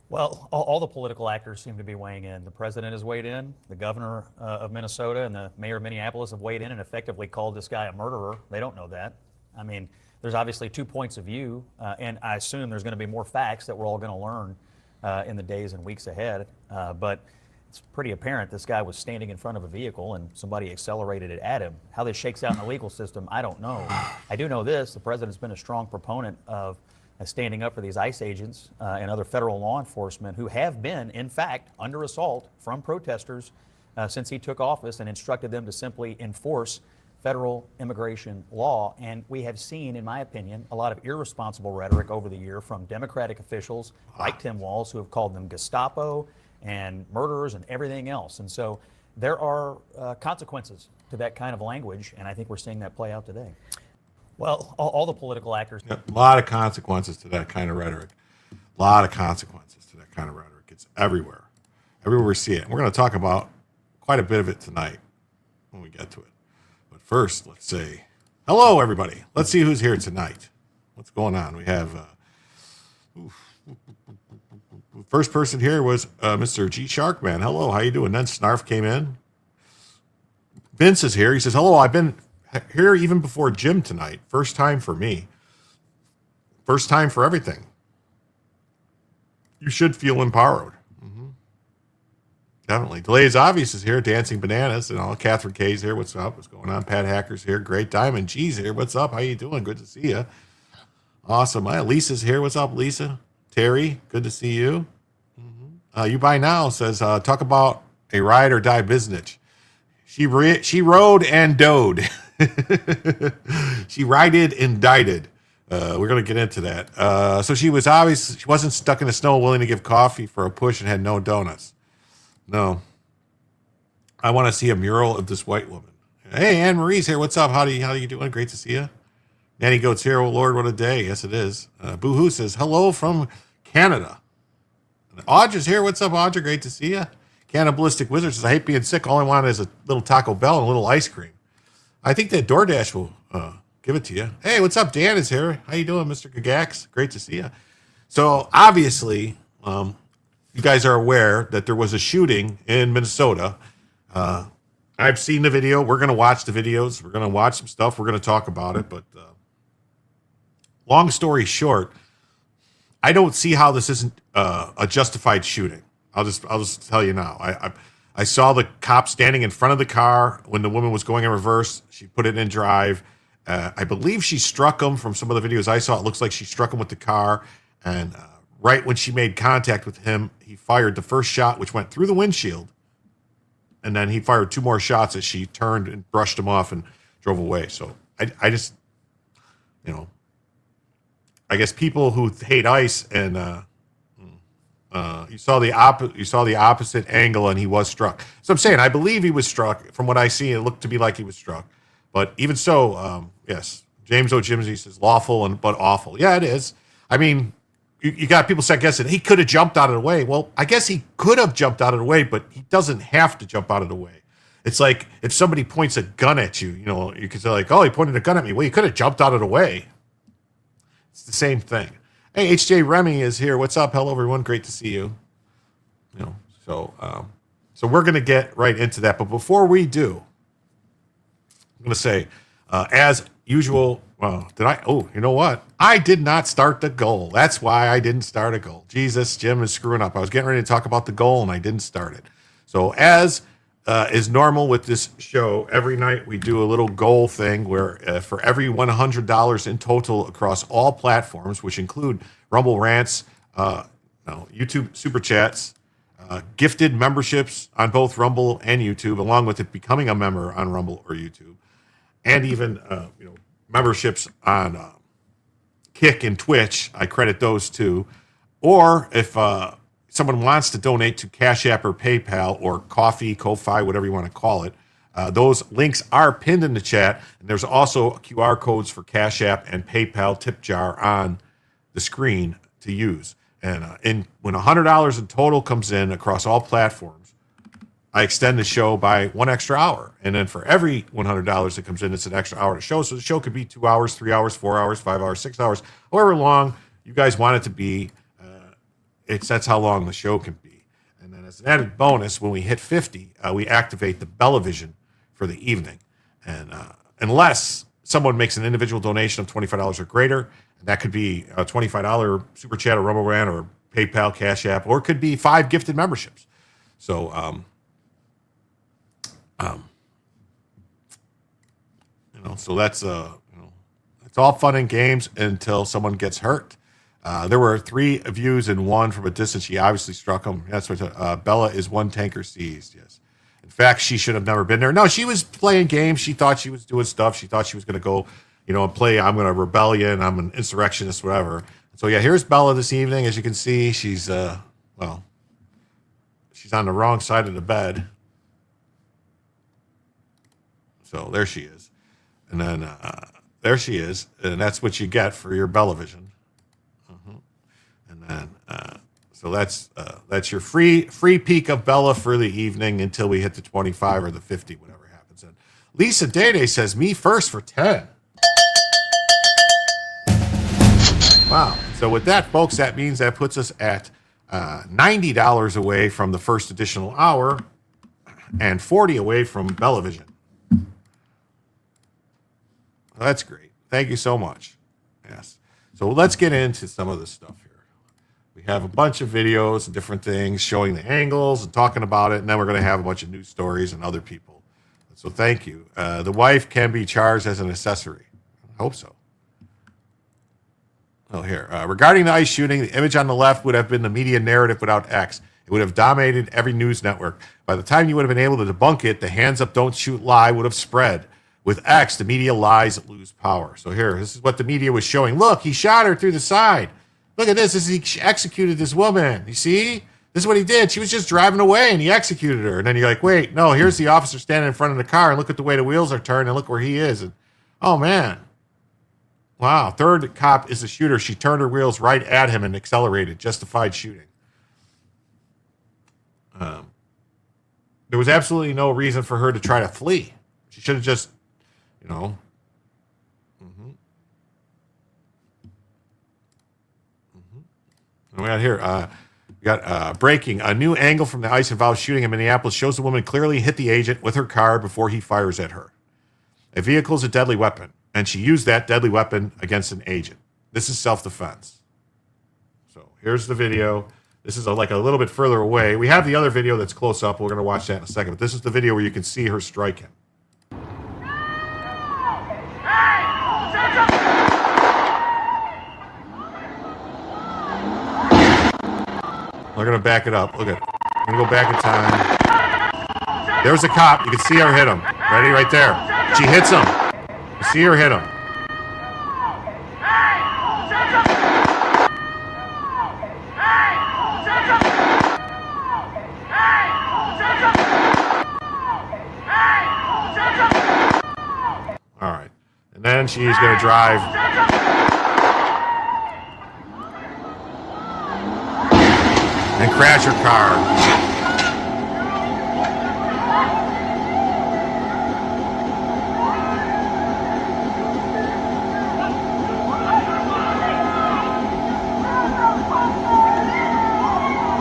Well, all the political actors seem to be weighing in. The president has weighed in, the governor of Minnesota and the mayor of Minneapolis have weighed in and effectively called this guy a murderer. They don't know that. I mean, there's obviously two points of view, and I assume there's going to be more facts that we're all going to learn in the days and weeks ahead. But it's pretty apparent this guy was standing in front of a vehicle and somebody accelerated it at him. How this shakes out in the legal system, I don't know. I do know this, the president's been a strong proponent of standing up for these ICE agents and other federal law enforcement who have been, in fact, under assault from protesters since he took office and instructed them to simply enforce federal immigration law. And we have seen, in my opinion, a lot of irresponsible rhetoric over the year from Democratic officials like Tim Walz, who have called them Gestapo and murderers and everything else. And so there are consequences to that kind of language, and I think we're seeing that play out today. Well, all the political actors. A lot of consequences to that kind of rhetoric. A lot of consequences to that kind of rhetoric. It's everywhere. Everywhere we see it. And we're going to talk about quite a bit of it tonight when we get to it. But first, let's say hello, everybody. Let's see who's here tonight. What's going on? We have first person here was Mr. G Sharkman. Hello, how you doing? Then Snarf came in. Vince is here. He says, hello, I've been here even before Jim tonight. First time for me. First time for everything. You should feel empowered. Mm-hmm. Definitely. Delay is Obvious is here. Dancing Bananas and all. Catherine K's here. What's up? What's going on? Pat Hacker's here. Great. Diamond G's here. What's up? How you doing? Good to see you. Awesome. Lisa's here. What's up, Lisa? Terry, good to see you. Mm-hmm. You Buy Now says, talk about a ride or die business. She rode and doed. She rided and dieted. We're going to get into that. So she wasn't stuck in the snow willing to give coffee for a push and had no donuts. No. I want to see a mural of this white woman. Hey, Anne Marie's here. What's up? How you doing? Great to see you. Nanny Goat's here. Oh, Lord, what a day. Yes, it is. Boo-hoo says, hello from Canada. And Audra's here. What's up, Audra? Great to see you. Cannibalistic Wizard says, I hate being sick. All I want is a little Taco Bell and a little ice cream. I think that DoorDash will give it to you. Hey, what's up? Dan is here. How you doing, Mr. Gagax? Great to see you. So, obviously, you guys are aware that there was a shooting in Minnesota. I've seen the video. We're going to watch the videos. We're going to watch some stuff. We're going to talk about it. But long story short, I don't see how this isn't a justified shooting. I'll just tell you now. I saw the cop standing in front of the car when the woman was going in reverse. She put it in drive. I believe she struck him. From some of the videos I saw, it looks like she struck him with the car. And right when she made contact with him, he fired the first shot, which went through the windshield and then he fired 2 more shots as she turned and brushed him off and drove away. So I just, I guess people who hate ICE and you saw the opposite angle, and he was struck. So I'm saying I believe he was struck. From what I see, it looked to be like he was struck. But even so, yes, James O'Jimsey says lawful but awful. Yeah, it is. I mean, you got people second guessing. He could have jumped out of the way. Well, I guess he could have jumped out of the way, but he doesn't have to jump out of the way. It's like if somebody points a gun at you, you could say like, oh, he pointed a gun at me. Well, you could have jumped out of the way. It's the same thing. Hey, HJ Remy is here. What's up? Hello, everyone. Great to see you. So we're going to get right into that. But before we do, I'm going to say, as usual, you know what? I did not start the goal. That's why I didn't start a goal. Jesus, Jim is screwing up. I was getting ready to talk about the goal, and I didn't start it. So as is normal with this show, every night we do a little goal thing where for every $100 in total across all platforms, which include Rumble Rants, YouTube Super Chats, gifted memberships on both Rumble and YouTube, along with it becoming a member on Rumble or YouTube, and even memberships on Kick and Twitch. I credit those too. Or if someone wants to donate to Cash App or PayPal or Ko-Fi, whatever you want to call it, those links are pinned in the chat. And there's also QR codes for Cash App and PayPal tip jar on the screen to use. And when $100 in total comes in across all platforms, I extend the show by 1 extra hour. And then for every $100 that comes in, it's an extra hour to show. So the show could be 2 hours, 3 hours, 4 hours, 5 hours, 6 hours, however long you guys want it to be. That's how long the show can be. And then as an added bonus, when we hit 50, we activate the Bellavision for the evening. And unless someone makes an individual donation of $25 or greater, and that could be a $25 Super Chat or Rumble Rant or PayPal, Cash App, or it could be 5 gifted memberships. So, so that's it's all fun and games until someone gets hurt. There were 3 views and 1 from a distance. She obviously struck him. That's what Bella is 1 tanker seized. Yes. In fact, she should have never been there. No, she was playing games. She thought she was doing stuff. She thought she was going to go, and play. I'm going to rebellion. I'm an insurrectionist, whatever. So yeah, here's Bella this evening. As you can see, she's she's on the wrong side of the bed. So there she is. And then there she is. And that's what you get for your Bellavision. And then, so that's your free peek of Bella for the evening until we hit the 25 or the 50, whatever happens. And Lisa Dede says, me first for 10. Wow. So with that, folks, that means that puts us at $90 away from the first additional hour and $40 away from Bellavision. That's great. Thank you so much. Yes. So let's get into some of this stuff here. We have a bunch of videos and different things showing the angles and talking about it, and then we're going to have a bunch of news stories and other people. So thank you. The wife can be charged as an accessory. I hope so. Oh, here. Regarding the ICE shooting, the image on the left would have been the media narrative without X. It would have dominated every news network. By the time you would have been able to debunk it, the hands up, don't shoot lie would have spread. With X, the media lies lose power. So here, this is what the media was showing. Look, he shot her through the side. Look at this. He executed this woman. You see? This is what he did. She was just driving away, and he executed her. And then you're like, wait, no, here's the officer standing in front of the car, and look at the way the wheels are turned, and look where he is. And, oh, man. Wow. Third cop is the shooter. She turned her wheels right at him and accelerated. Justified shooting. There was absolutely no reason for her to try to flee. She should have just, We got here. We got breaking. A new angle from the ICE-involved shooting in Minneapolis shows the woman clearly hit the agent with her car before he fires at her. A vehicle is a deadly weapon, and she used that deadly weapon against an agent. This is self-defense. So here's the video. This is like a little bit further away. We have the other video that's close up. We're going to watch that in a second. But this is the video where you can see her strike him. We're going to back it up. Look at it. I'm going to go back in time. There's a cop. You can see her hit him. Ready? Right there. She hits him. You see her hit him. All right. And then she's going to drive. And crash her car.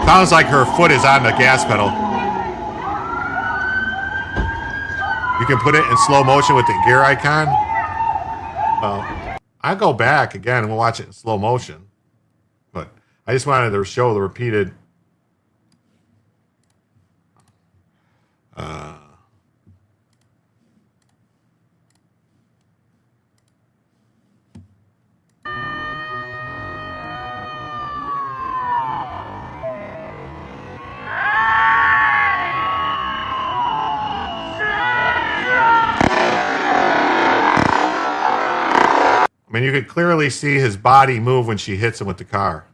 Sounds like her foot is on the gas pedal. You can put it in slow motion with the gear icon. I'll go back again and we'll watch it in slow motion. But I just wanted to show the repeated. I mean, you could clearly see his body move when she hits him with the car.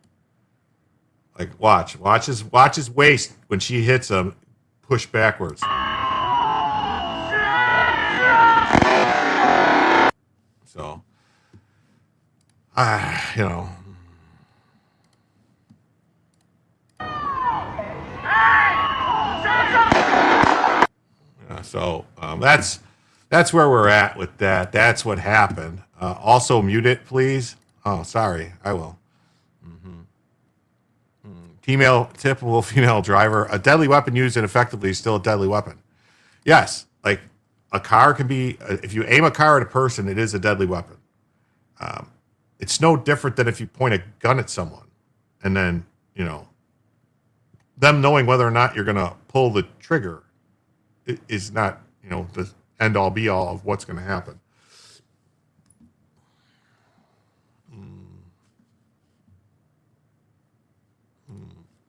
Like, watch his waist when she hits him, push backwards. So, you know. So that's where we're at with that. That's what happened. Also mute it, please. Oh, sorry. I will. Female, typical female driver. A deadly weapon used ineffectively is still a deadly weapon. Yes, like a car can be, if you aim a car at a person, it is a deadly weapon. It's no different than if you point a gun at someone and then, you know, them knowing whether or not you're going to pull the trigger is not, you know, the end all be all of what's going to happen.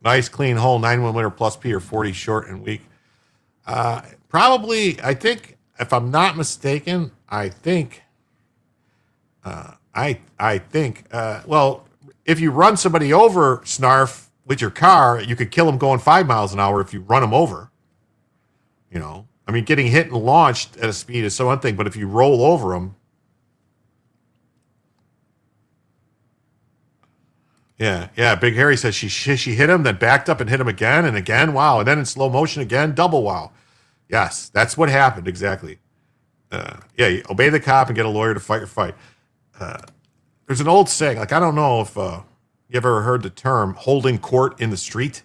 Nice clean hole, 9mm plus P or 40 short and weak. Probably, I think, if I'm not mistaken, I think, well, if you run somebody over, Snarf, with your car, you could kill them going 5 miles an hour if you run them over. You know, I mean, getting hit and launched at a speed is one thing, but if you roll over them, yeah. Big Harry says she hit him, then backed up and hit him again and again. Wow, and then in slow motion again, double wow. Yes, that's what happened exactly. You obey the cop and get a lawyer to fight your fight. There's an old saying, like I don't know if you ever heard the term holding court in the street.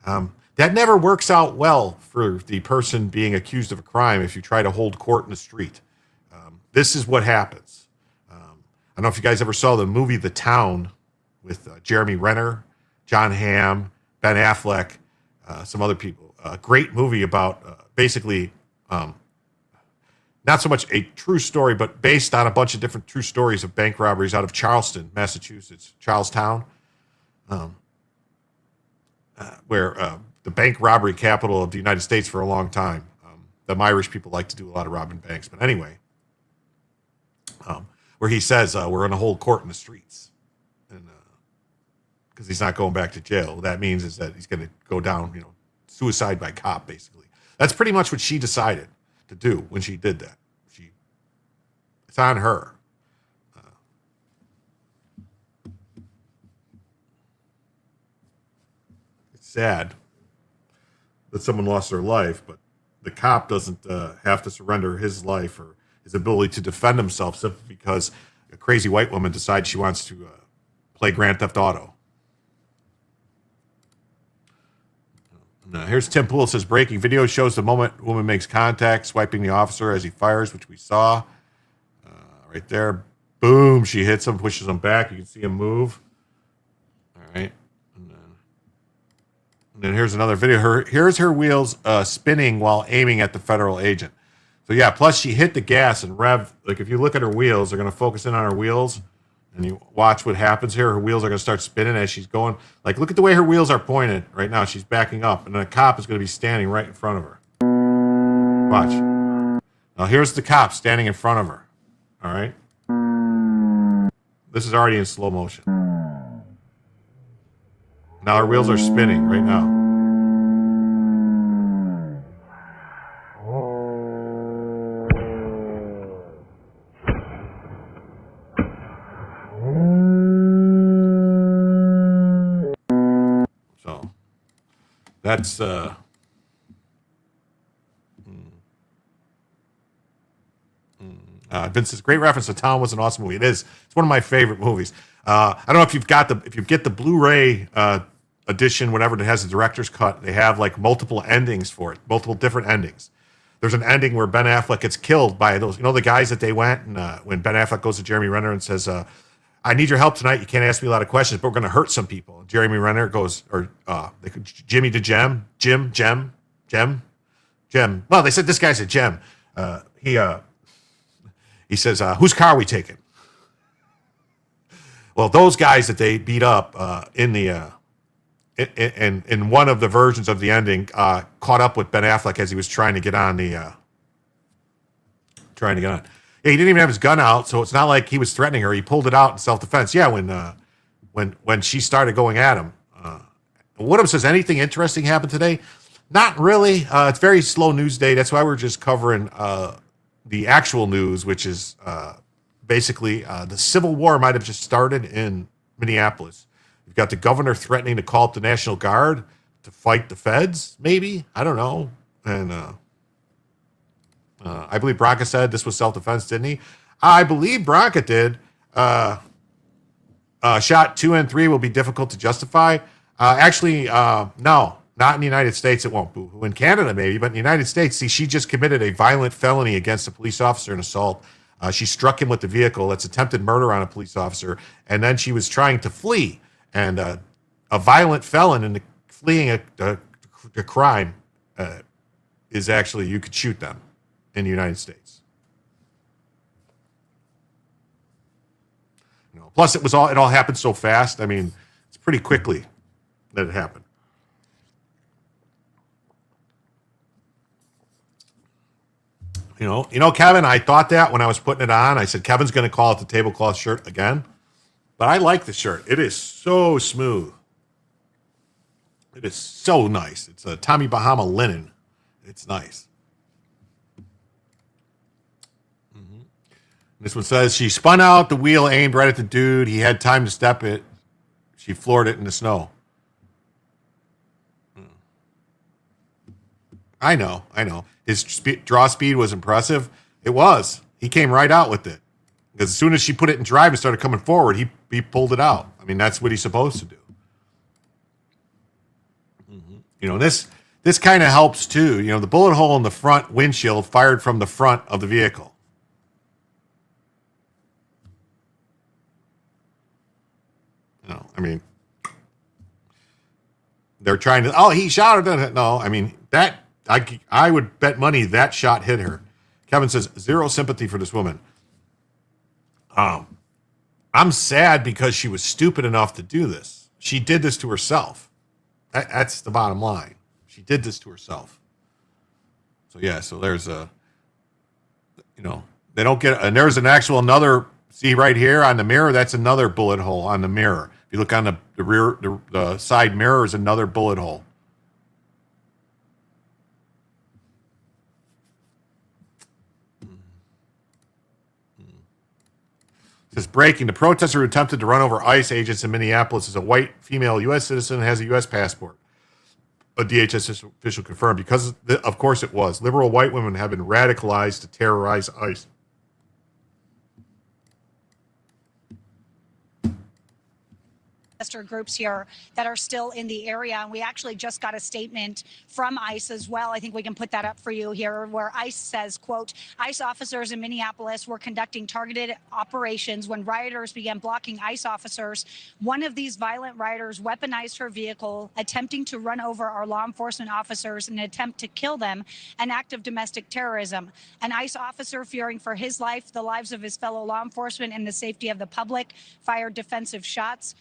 That never works out well for the person being accused of a crime if you try to hold court in the street. This is what happens. I don't know if you guys ever saw the movie The Town with Jeremy Renner, John Hamm, Ben Affleck, some other people. A great movie about basically not so much a true story, but based on a bunch of different true stories of bank robberies out of Charleston, Massachusetts, Charlestown, where the bank robbery capital of the United States for a long time. The Irish people like to do a lot of robbing banks. But anyway, where he says, we're going to hold court in the streets. And because he's not going back to jail. What that means is that he's going to go down, you know, suicide by cop, basically. That's pretty much what she decided to do when she did that. It's on her. It's sad that someone lost their life, but the cop doesn't have to surrender his life or his ability to defend himself simply because a crazy white woman decides she wants to play Grand Theft Auto. Here's Tim Poole. Says breaking video shows the moment woman makes contact, swiping the officer as he fires, which we saw right there. Boom! She hits him, pushes him back. You can see him move. All right, and then here's another video. Here's her wheels spinning while aiming at the federal agent. So yeah, plus she hit the gas and rev. Like if you look at her wheels, they're going to focus in on her wheels. And you watch what happens here. Her wheels are going to start spinning as she's going. Like, look at the way her wheels are pointed right now. She's backing up, and then a cop is going to be standing right in front of her. Watch. Now here's the cop standing in front of her. All right. This is already in slow motion. Now her wheels are spinning right now. So that's Vince's great reference to Tom was an awesome movie. It is. It's one of my favorite movies. I don't know if you get the Blu-ray edition, whatever that has the director's cut. They have like multiple endings for it, multiple different endings. There's an ending where Ben Affleck gets killed by those, the guys that they went and when Ben Affleck goes to Jeremy Renner and says, "I need your help tonight. You can't ask me a lot of questions, but we're going to hurt some people." Jeremy Renner goes, Jimmy to Jem. Well, they said this guy's a Jem. He says, "Whose car are we taking?" Well, those guys that they beat up in one of the versions of the ending caught up with Ben Affleck as he was trying to get on. Yeah, he didn't even have his gun out, so it's not like he was threatening her. He pulled it out in self-defense. Yeah, when she started going at him. Woodham says, anything interesting happened today? Not really. It's very slow news day. That's why we're just covering the actual news, which is basically the Civil War might have just started in Minneapolis. You've got the governor threatening to call up the National Guard to fight the feds, maybe. I don't know. And I believe Bronca said this was self-defense, didn't he? I believe Bronca did. Shot 2 and 3 will be difficult to justify. No. Not in the United States, it won't. Boo-hoo. In Canada, maybe, but in the United States, see, she just committed a violent felony against a police officer in assault. She struck him with the vehicle. That's attempted murder on a police officer. And then she was trying to flee. And a violent felon in fleeing a crime is actually, you could shoot them in the United States. Plus, it all happened so fast. I mean, it's pretty quickly that it happened. Kevin, I thought that when I was putting it on. I said, Kevin's going to call it the tablecloth shirt again. But I like the shirt. It is so smooth. It is so nice. It's a Tommy Bahama linen. It's nice. Mm-hmm. This one says, she spun out the wheel aimed right at the dude. He had time to step it. She floored it in the snow. I know. His draw speed was impressive. It was. He came right out with it. Because as soon as she put it in drive and started coming forward, he pulled it out. I mean, that's what he's supposed to do. Mm-hmm. This kind of helps too. The bullet hole in the front windshield fired from the front of the vehicle. I mean, they're trying to, he shot her. No, I mean, that, I would bet money that shot hit her. Kevin says, zero sympathy for this woman. I'm sad because she was stupid enough to do this. She did this to herself. That's the bottom line. She did this to herself. So there's they don't get, and there's another, see right here on the mirror, that's another bullet hole on the mirror. If you look on the rear, the side mirror is another bullet hole. It says breaking. The protester who attempted to run over ICE agents in Minneapolis is a white female U.S. citizen and has a U.S. passport. A DHS official confirmed because, of course, it was. Liberal white women have been radicalized to terrorize ICE. Groups here that are still in the area. And we actually just got a statement from ICE as well. I think we can put that up for you here, where ICE says, quote, ICE officers in Minneapolis were conducting targeted operations when rioters began blocking ICE officers. One of these violent rioters weaponized her vehicle, attempting to run over our law enforcement officers in an attempt to kill them, an act of domestic terrorism. An ICE officer, fearing for his life, the lives of his fellow law enforcement, and the safety of the public, fired defensive shots.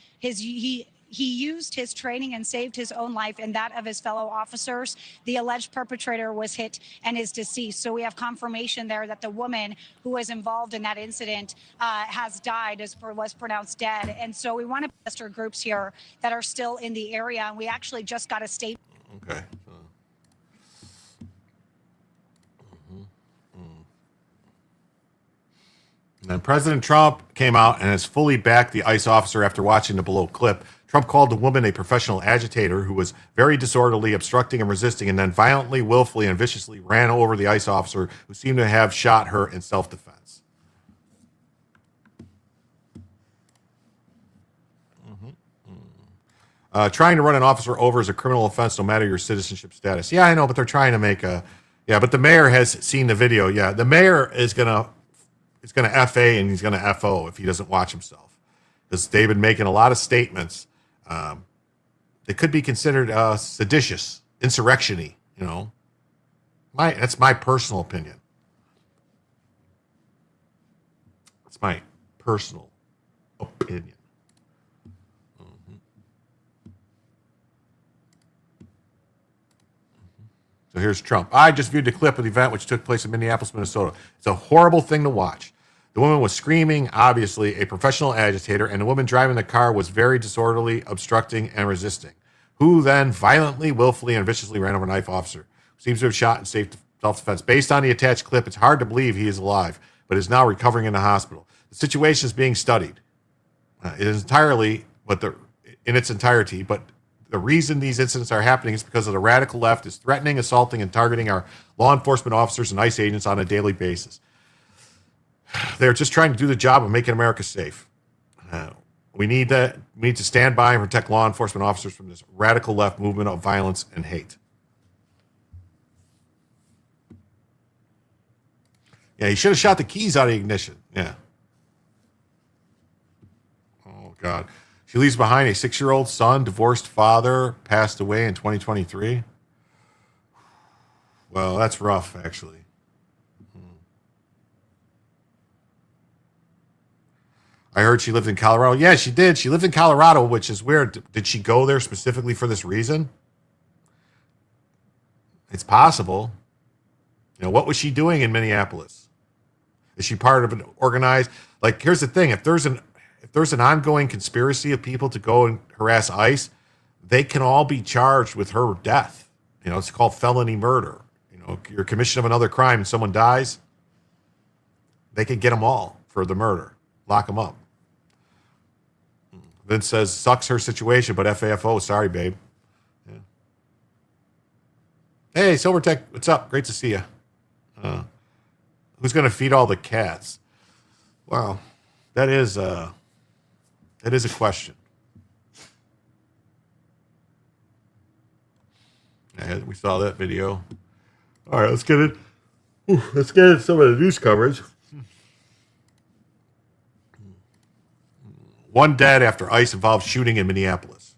he used his training and saved his own life and that of his fellow officers. The alleged perpetrator was hit and is deceased. So we have confirmation there that the woman who was involved in that incident has died, was pronounced dead. And so we want to protester groups here that are still in the area. And we actually just got a statement. Okay. And then President Trump came out and has fully backed the ICE officer after watching the below clip. Trump called the woman a professional agitator who was very disorderly, obstructing and resisting, and then violently, willfully, and viciously ran over the ICE officer who seemed to have shot her in self-defense. Trying to run an officer over is a criminal offense no matter your citizenship status. Yeah, I know, but they're trying to make a... Yeah, but the mayor has seen the video. Yeah, the mayor is going to FA and he's going to FO if he doesn't watch himself. Because they've been making a lot of statements that could be considered seditious, insurrection-y, you know. That's my personal opinion. That's my personal opinion. So here's Trump. I just viewed the clip of the event which took place in Minneapolis, Minnesota. It's a horrible thing to watch. The woman was screaming, obviously a professional agitator, and the woman driving the car was very disorderly, obstructing, and resisting, who then violently, willfully, and viciously ran over a knife officer who seems to have shot in self-defense. Based on the attached clip, it's hard to believe he is alive, but is now recovering in the hospital. The situation is being studied. It is entirely, in its entirety, but the reason these incidents are happening is because of the radical left is threatening, assaulting, and targeting our law enforcement officers and ICE agents on a daily basis. They're just trying to do the job of making America safe. We need to stand by and protect law enforcement officers from this radical left movement of violence and hate. Yeah, he should have shot the keys out of the ignition. Yeah. Oh, God. She leaves behind a 6-year-old son, divorced father, passed away in 2023. Well, that's rough, actually. I heard she lived in Colorado. Yeah, she did. She lived in Colorado, which is weird. Did she go there specifically for this reason? It's possible. You know, what was she doing in Minneapolis? Is she part of an organized... Like, here's the thing. If there's an ongoing conspiracy of people to go and harass ICE, they can all be charged with her death. You know, it's called felony murder. You know, your commission of another crime and someone dies, they could get them all for the murder. Lock them up. Vince says, sucks her situation, but FAFO, sorry, babe. Yeah. Hey, Silvertech, what's up? Great to see you. Who's going to feed all the cats? Wow, that is a question. Yeah, we saw that video. All right, let's get it. Let's get into some of the news coverage. One dead after ICE involved shooting in Minneapolis.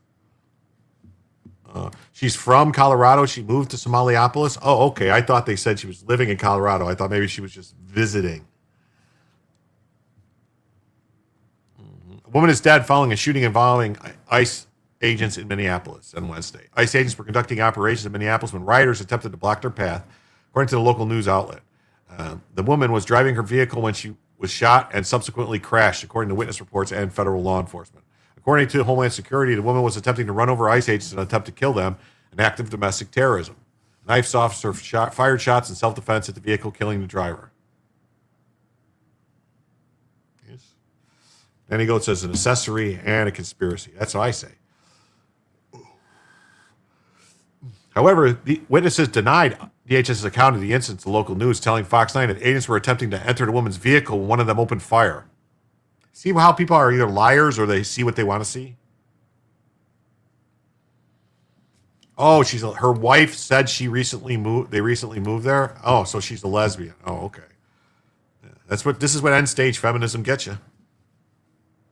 She's from Colorado. She moved to Somaliopolis. Oh, okay. I thought they said she was living in Colorado. I thought maybe she was just visiting. A woman is dead following a shooting involving ICE agents in Minneapolis on Wednesday. ICE agents were conducting operations in Minneapolis when rioters attempted to block their path, according to the local news outlet. The woman was driving her vehicle when she was shot and subsequently crashed, according to witness reports and federal law enforcement. According to Homeland Security, the woman was attempting to run over ICE agents in an attempt to kill them, an act of domestic terrorism. The ICE officer fired shots in self-defense at the vehicle, killing the driver. Yes. Then he goes as an accessory and a conspiracy. That's what I say. However, the witnesses denied DHS's account of the incident to local news, telling Fox 9 that agents were attempting to enter the woman's vehicle when one of them opened fire. See how people are either liars or they see what they want to see? Oh, her wife said she recently moved. They recently moved there. Oh, so she's a lesbian. Oh, okay. Yeah, this is what end stage feminism gets you.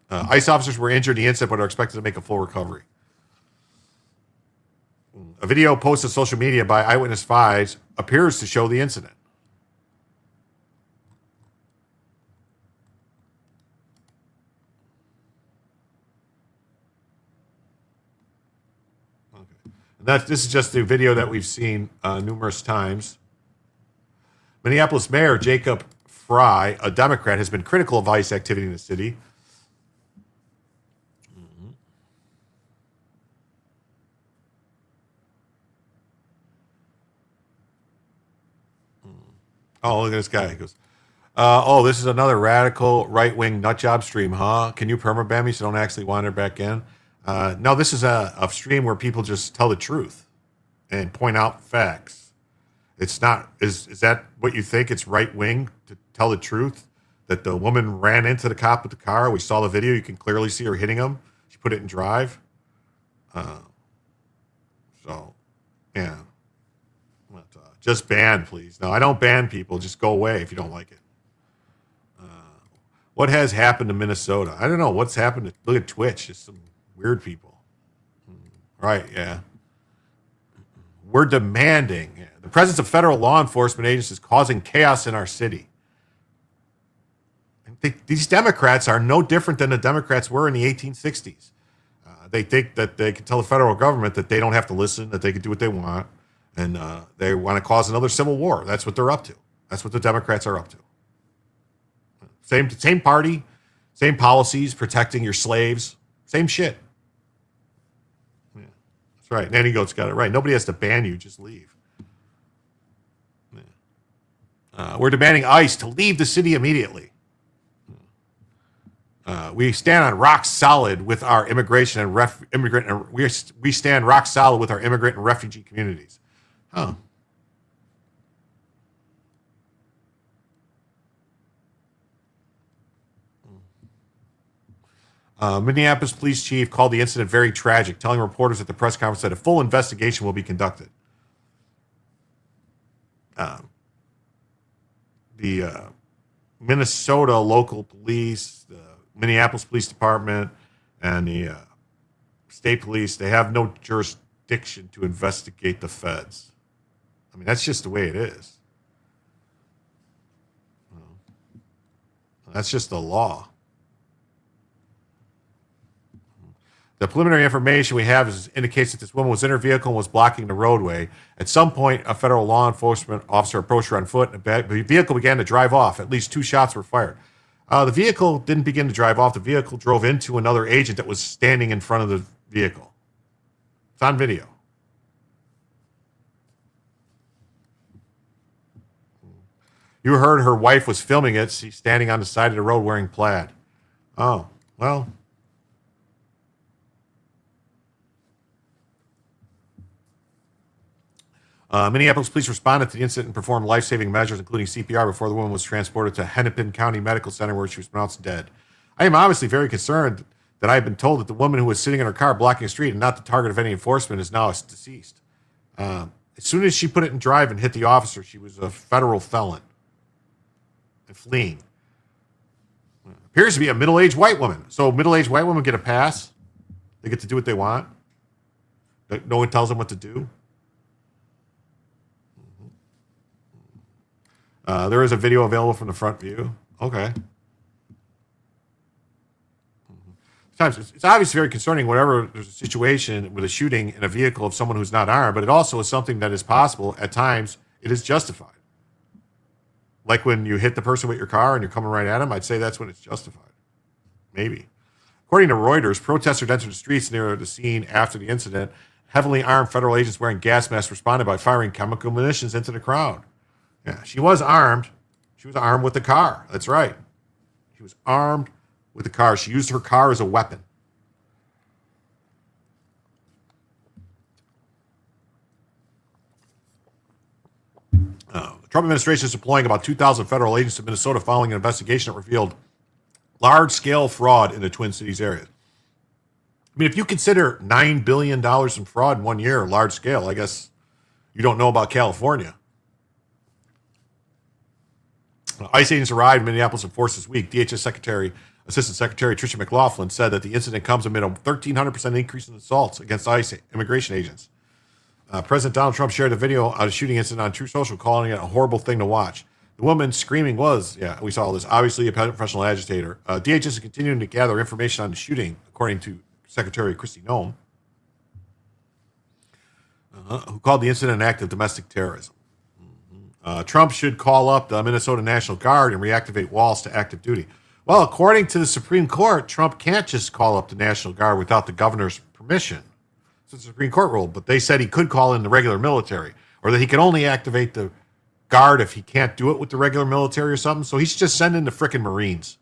ICE officers were injured in the incident, but are expected to make a full recovery. A video posted on social media by Eyewitness 5 appears to show the incident. This is just the video that we've seen numerous times. Minneapolis Mayor Jacob Fry, a Democrat, has been critical of ICE activity in the city. Oh, look at this guy. He goes, this is another radical right-wing nutjob stream, huh? Can you permaban me so I don't actually wander back in? No, this is a stream where people just tell the truth and point out facts. It's not, is that what you think? It's right-wing to tell the truth? That the woman ran into the cop with the car. We saw the video. You can clearly see her hitting him. She put it in drive. Yeah. But, just ban, please. No, I don't ban people. Just go away if you don't like it. What has happened to Minnesota? I don't know. What's happened? Look at Twitch. Just some weird people. Right, yeah. We're demanding. Yeah. The presence of federal law enforcement agents is causing chaos in our city. These Democrats are no different than the Democrats were in the 1860s. They think that they can tell the federal government that they don't have to listen, that they can do what they want, and they want to cause another civil war. That's what they're up to. That's what the Democrats are up to. Same party, same policies, protecting your slaves, same shit. Yeah, that's right. Nanny Goat's got it right. Nobody has to ban you, just leave. Yeah. We're demanding ICE to leave the city immediately. We stand on rock solid with our immigration and we stand rock solid with our immigrant and refugee communities. Huh. Minneapolis police chief called the incident very tragic, telling reporters at the press conference that a full investigation will be conducted. The Minnesota local police, the Minneapolis Police Department, and the state police, they have no jurisdiction to investigate the feds. I mean, that's just the way it is. That's just the law. The preliminary information we have indicates that this woman was in her vehicle and was blocking the roadway. At some point, a federal law enforcement officer approached her on foot, and the vehicle began to drive off. At least 2 shots were fired. The vehicle didn't begin to drive off. The vehicle drove into another agent that was standing in front of the vehicle. It's on video. You heard her wife was filming it. She's standing on the side of the road wearing plaid. Oh, well. Minneapolis police responded to the incident and performed life-saving measures, including CPR, before the woman was transported to Hennepin County Medical Center, where she was pronounced dead. I am obviously very concerned that I have been told that the woman who was sitting in her car blocking the street and not the target of any enforcement is now deceased. As soon as she put it in drive and hit the officer, she was a federal felon and fleeing. Appears to be a middle-aged white woman. So middle-aged white women get a pass. They get to do what they want. No one tells them what to do. There is a video available from the front view. Okay. Sometimes it's obviously very concerning whenever there's a situation with a shooting in a vehicle of someone who's not armed, but it also is something that is possible. At times, it is justified. Like when you hit the person with your car and you're coming right at them, I'd say that's when it's justified. Maybe. According to Reuters, protesters entered the streets near the scene after the incident. Heavily armed federal agents wearing gas masks responded by firing chemical munitions into the crowd. Yeah, she was armed. She was armed with the car. That's right. She was armed with the car. She used her car as a weapon. The Trump administration is deploying about 2,000 federal agents to Minnesota following an investigation that revealed large-scale fraud in the Twin Cities area. I mean, if you consider $9 billion in fraud in 1 year large scale, I guess you don't know about California. ICE agents arrived in Minneapolis in force this week. DHS Assistant Secretary Tricia McLaughlin said that the incident comes amid a 1,300% increase in assaults against ICE immigration agents. President Donald Trump shared a video of a shooting incident on Truth Social, calling it a horrible thing to watch. The woman screaming was, we saw this, obviously a professional agitator. DHS is continuing to gather information on the shooting, according to Secretary Kristi Noem. who called the incident an act of domestic terrorism. Trump should call up the Minnesota National Guard and reactivate Walz to active duty. Well, according to the Supreme Court, Trump can't just call up the National Guard without the governor's permission. It's the Supreme Court ruled, but they said he could call in the regular military, or that he can only activate the Guard if he can't do it with the regular military or something. So he should just send in the frickin' Marines.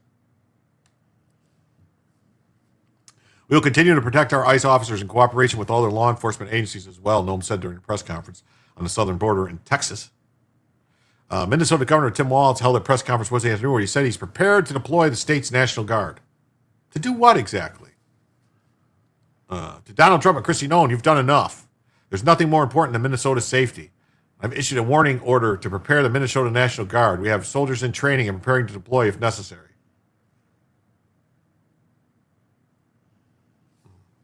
We will continue to protect our ICE officers in cooperation with other law enforcement agencies as well, Noem said during a press conference on the southern border in Texas. Minnesota Governor Tim Walz held a press conference Wednesday afternoon where he said he's prepared to deploy the state's National Guard. To do what exactly? To Donald Trump and Kristi Noem, you've done enough. There's nothing more important than Minnesota's safety. I've issued a warning order to prepare the Minnesota National Guard. We have soldiers in training and preparing to deploy if necessary.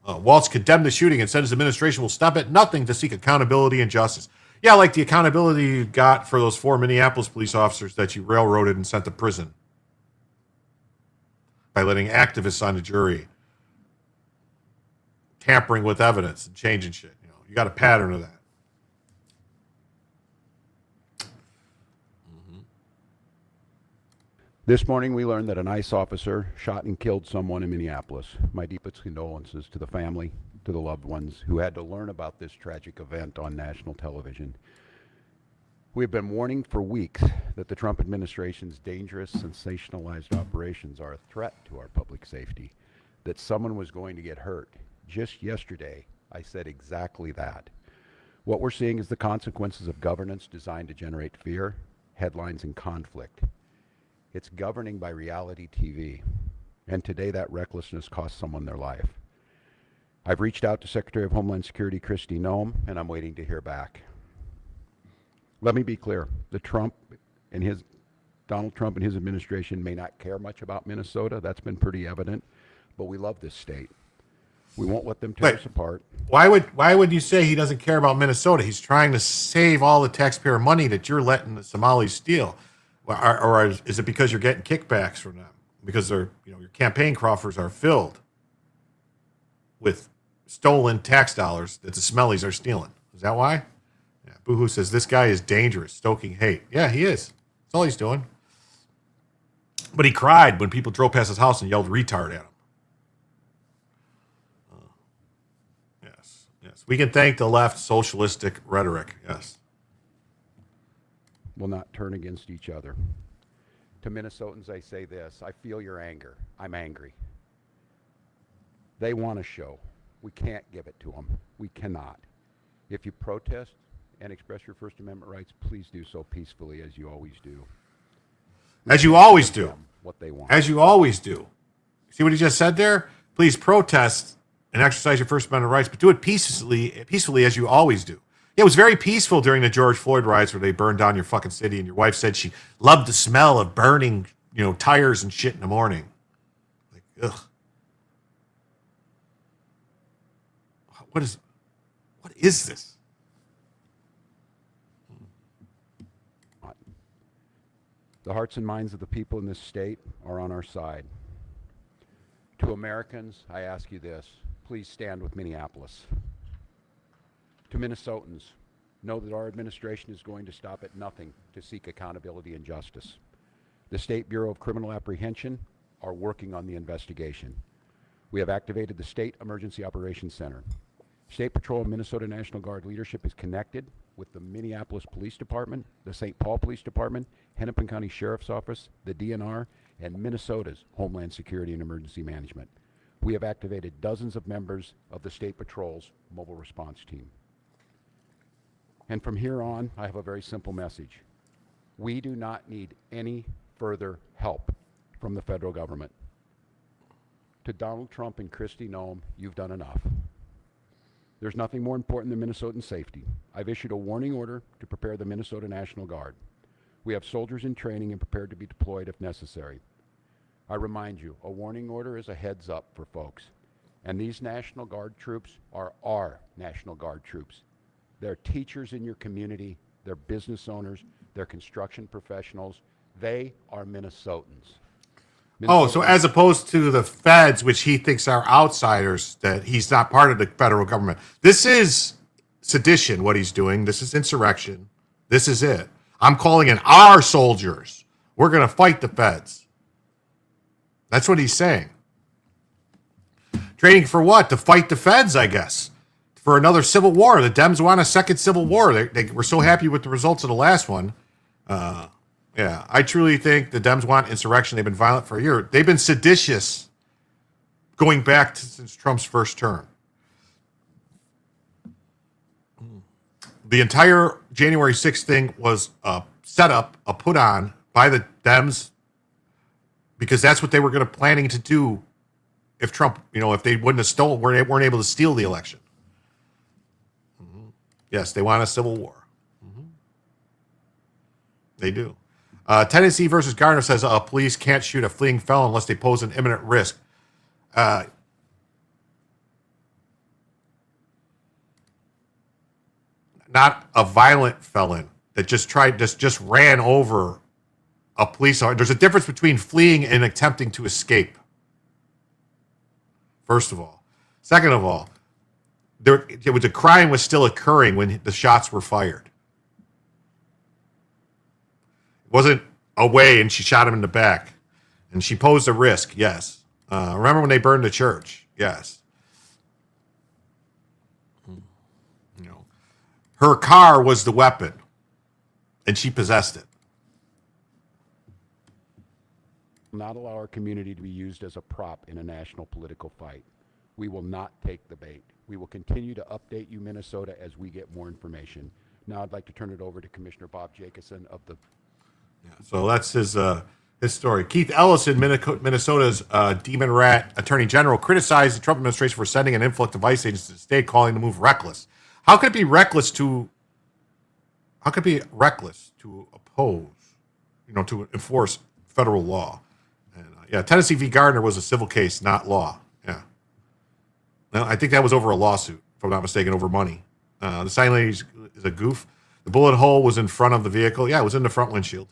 Walz condemned the shooting and said his administration will stop at nothing to seek accountability and justice. Yeah, like the accountability you got for those 4 Minneapolis police officers that you railroaded and sent to prison by letting activists on the jury, tampering with evidence and changing shit. You got a pattern of that. This morning, we learned that an ICE officer shot and killed someone in Minneapolis. My deepest condolences to the family, to the loved ones who had to learn about this tragic event on national television. We have been warning for weeks that the Trump administration's dangerous, sensationalized operations are a threat to our public safety, that someone was going to get hurt. Just yesterday, I said exactly that. What we're seeing is the consequences of governance designed to generate fear, headlines, and conflict. It's governing by reality TV. And today that recklessness cost someone their life. I've reached out to Secretary of Homeland Security Kristi Noem, and I'm waiting to hear back. Let me be clear. Donald Trump and his administration may not care much about Minnesota. That's been pretty evident. But we love this state. We won't let them tear us apart. Why would you say he doesn't care about Minnesota? He's trying to save all the taxpayer money that you're letting the Somalis steal. Or is it because you're getting kickbacks from them? Because your campaign coffers are filled with stolen tax dollars that the Smellies are stealing. Is that why? Yeah. Boohoo says this guy is dangerous, stoking hate. Yeah, he is. That's all he's doing. But he cried when people drove past his house and yelled retard at him. Yes. We can thank the left socialistic rhetoric. Yes. Will not turn against each other. To Minnesotans, I say this. I feel your anger. I'm angry. They want a show. We can't give it to them. We cannot. If you protest and express your First Amendment rights, please do so peacefully, as you always do. As you always do. What they want. As you always do. See what he just said there? Please protest and exercise your First Amendment rights, but do it peacefully as you always do. It was very peaceful during the George Floyd riots where they burned down your fucking city, and your wife said she loved the smell of burning, tires and shit in the morning. Like, ugh. What is this? The hearts and minds of the people in this state are on our side. To Americans, I ask you this. Please stand with Minneapolis. To Minnesotans, know that our administration is going to stop at nothing to seek accountability and justice. The State Bureau of Criminal Apprehension are working on the investigation. We have activated the State Emergency Operations Center. State Patrol and Minnesota National Guard leadership is connected with the Minneapolis Police Department, the St. Paul Police Department, Hennepin County Sheriff's Office, the DNR, and Minnesota's Homeland Security and Emergency Management. We have activated dozens of members of the State Patrol's mobile response team. And from here on, I have a very simple message. We do not need any further help from the federal government. To Donald Trump and Kristi Noem, you've done enough. There's nothing more important than Minnesotan safety. I've issued a warning order to prepare the Minnesota National Guard. We have soldiers in training and prepared to be deployed if necessary. I remind you, a warning order is a heads up for folks. And these National Guard troops are our National Guard troops. They're teachers in your community, they're business owners, they're construction professionals. They are Minnesotans. Oh, so as opposed to the feds, which he thinks are outsiders, that he's not part of the federal government. This is sedition, what he's doing. This is insurrection. This is it. I'm calling in our soldiers. We're going to fight the feds. That's what he's saying. Training for what? To fight the feds, I guess. For another civil war. The Dems want a second civil war. They were so happy with the results of the last one. Yeah, I truly think the Dems want insurrection. They've been violent for a year. They've been seditious going back since Trump's first term. The entire January 6th thing was a setup, a put on by the Dems, because that's what they were going to planning to do if Trump, if they wouldn't have stolen, weren't able to steal the election. Yes, they want a civil war. They do. Tennessee versus Gardner says police can't shoot a fleeing felon unless they pose an imminent risk. Not a violent felon that just ran over a police officer. There's a difference between fleeing and attempting to escape. First of all. Second of all, the crime was still occurring when the shots were fired. It wasn't away and she shot him in the back. And she posed a risk, yes. Remember when they burned the church? Yes. Her car was the weapon, and she possessed it. Not allow our community to be used as a prop in a national political fight. We will not take the bait. We will continue to update you, Minnesota, as we get more information. Now I'd like to turn it over to Commissioner Bob Jacobson of the... So that's his story. Keith Ellison, Minnesota's demon rat attorney general, criticized the Trump administration for sending an influx of ICE agents to the state, calling the move reckless. How could it be reckless to oppose, to enforce federal law? And Tennessee v. Gardner was a civil case, not law. Yeah. No, I think that was over a lawsuit, if I'm not mistaken, over money. The sign lady is a goof. The bullet hole was in front of the vehicle. Yeah, it was in the front windshield.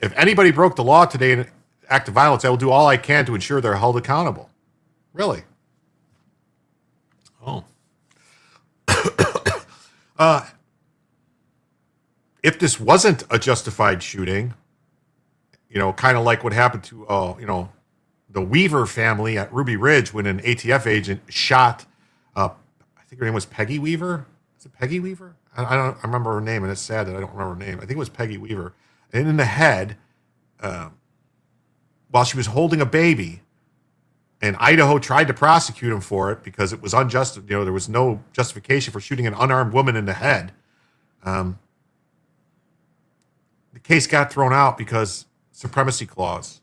If anybody broke the law today in an act of violence, I will do all I can to ensure they're held accountable. Really? Oh. If this wasn't a justified shooting, kind of like what happened to, the Weaver family at Ruby Ridge when an ATF agent shot, I think her name was Peggy Weaver. Is it Peggy Weaver? I remember her name, and it's sad that I don't remember her name. I think it was Peggy Weaver. And in the head, while she was holding a baby, and Idaho tried to prosecute him for it because it was unjust. There was no justification for shooting an unarmed woman in the head. The case got thrown out because supremacy clause,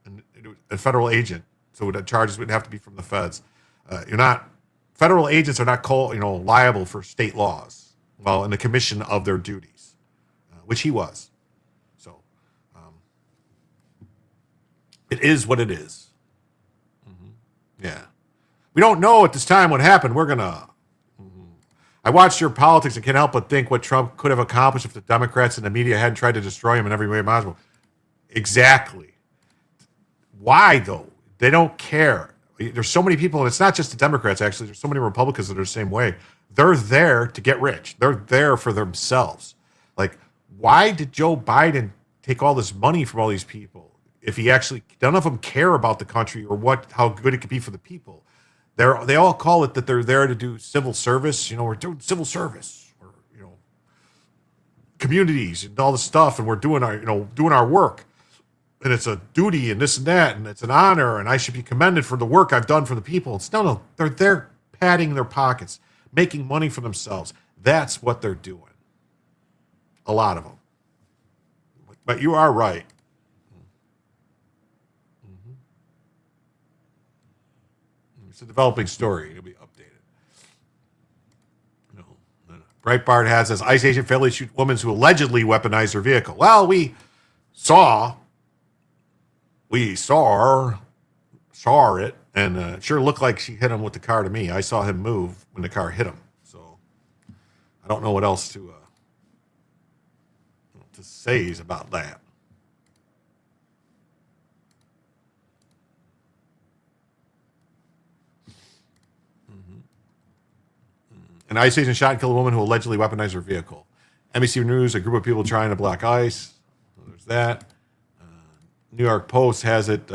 and a federal agent, so the charges would have to be from the feds. Federal agents are not liable for state laws, in the commission of their duties, which he was. So it is what it is. Yeah. We don't know at this time what happened. I watched your politics and can't help but think what Trump could have accomplished if the Democrats and the media hadn't tried to destroy him in every way possible. Exactly. Why, though? They don't care. There's so many people, and it's not just the Democrats, actually. There's so many Republicans that are the same way. They're there to get rich. They're there for themselves. Like, why did Joe Biden take all this money from all these people? If he actually, none of them care about the country or how good it could be for the people. They all call it that they're there to do civil service. We're doing civil service, or communities and all this stuff, and we're doing our work, and it's a duty and this and that, and it's an honor, and I should be commended for the work I've done for the people. It's no, they're there padding their pockets, making money for themselves. That's what they're doing. A lot of them. But you are right. It's a developing story. It'll be updated. Breitbart has says ICE agent failed to shoot women who allegedly weaponized their vehicle. Well, we saw it, and it sure looked like she hit him with the car to me. I saw him move when the car hit him. So I don't know what else to say about that. An ICE agent shot and killed a woman who allegedly weaponized her vehicle. NBC News, a group of people trying to block ICE. There's that. New York Post has it,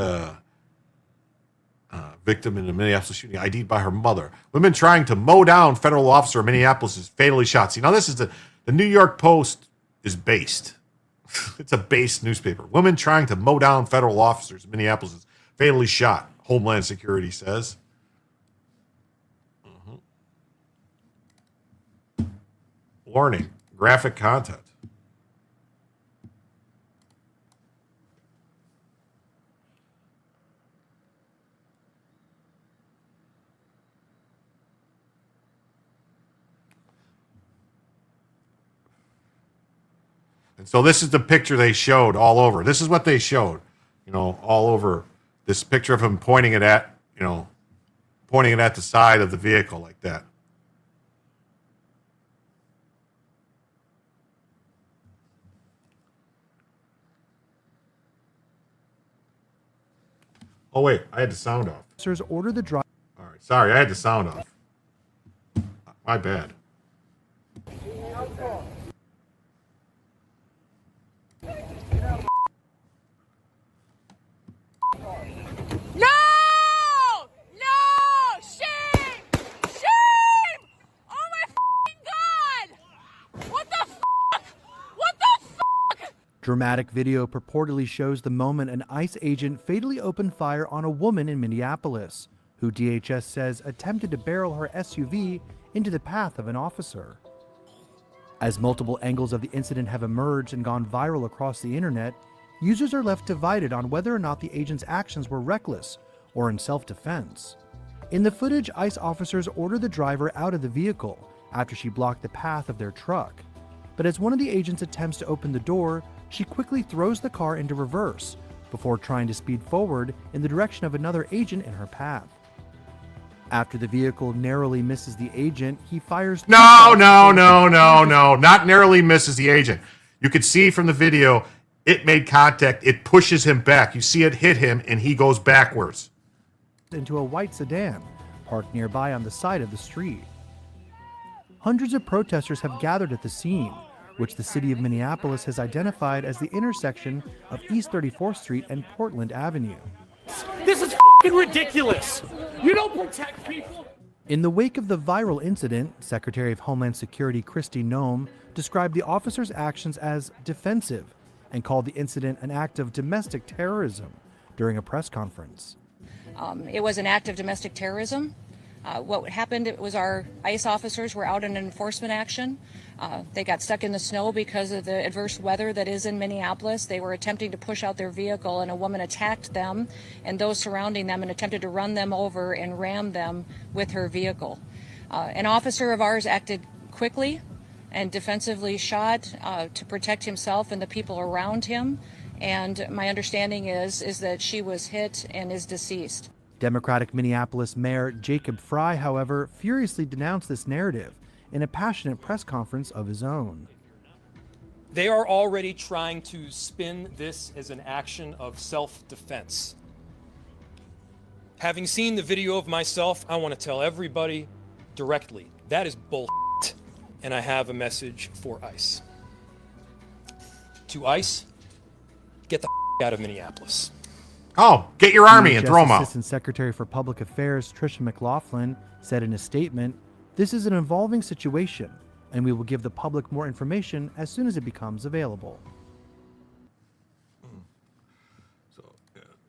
victim in a Minneapolis shooting ID'd by her mother. Women trying to mow down federal officer in Minneapolis is fatally shot. See, now this is the New York Post is based. It's a based newspaper. Women trying to mow down federal officers in Minneapolis is fatally shot, Homeland Security says. Warning, graphic content. And so this is the picture they showed all over. This is what they showed, all over. This picture of him pointing it at the side of the vehicle like that. Oh, wait, I had the sound off. Officers order the driver. All right, sorry, I had the sound off. My bad. No! No! Shame! Shame! Oh my f***ing God! What the fuck? What the fuck? Dramatic video purportedly shows the moment an ICE agent fatally opened fire on a woman in Minneapolis, who DHS says attempted to barrel her SUV into the path of an officer. As multiple angles of the incident have emerged and gone viral across the internet, users are left divided on whether or not the agent's actions were reckless or in self-defense. In the footage, ICE officers order the driver out of the vehicle after she blocked the path of their truck. But as one of the agents attempts to open the door, she quickly throws the car into reverse before trying to speed forward in the direction of another agent in her path. After the vehicle narrowly misses the agent, he fires... No, not narrowly misses the agent. You could see from the video, it made contact. It pushes him back. You see it hit him, and he goes backwards. ...into a white sedan, parked nearby on the side of the street. Hundreds of protesters have gathered at the scene, which the city of Minneapolis has identified as the intersection of East 34th Street and Portland Avenue. This is f***ing ridiculous. You don't protect people. In the wake of the viral incident, Secretary of Homeland Security Kristi Noem described the officers' actions as defensive and called the incident an act of domestic terrorism during a press conference. It was an act of domestic terrorism. What happened, it was our ICE officers were out in an enforcement action. They got stuck in the snow because of the adverse weather that is in Minneapolis. They were attempting to push out their vehicle, and a woman attacked them and those surrounding them and attempted to run them over and ram them with her vehicle. An officer of ours acted quickly and defensively shot to protect himself and the people around him. And my understanding is that she was hit and is deceased. Democratic Minneapolis Mayor Jacob Frey, however, furiously denounced this narrative in a passionate press conference of his own. They are already trying to spin this as an action of self-defense. Having seen the video of myself, I want to tell everybody directly, that is bullshit, and I have a message for ICE. To ICE, get the out of Minneapolis. Oh, get your army and throw them out. Assistant Secretary for Public Affairs Tricia McLaughlin said in a statement, "This is an evolving situation, and we will give the public more information as soon as it becomes available."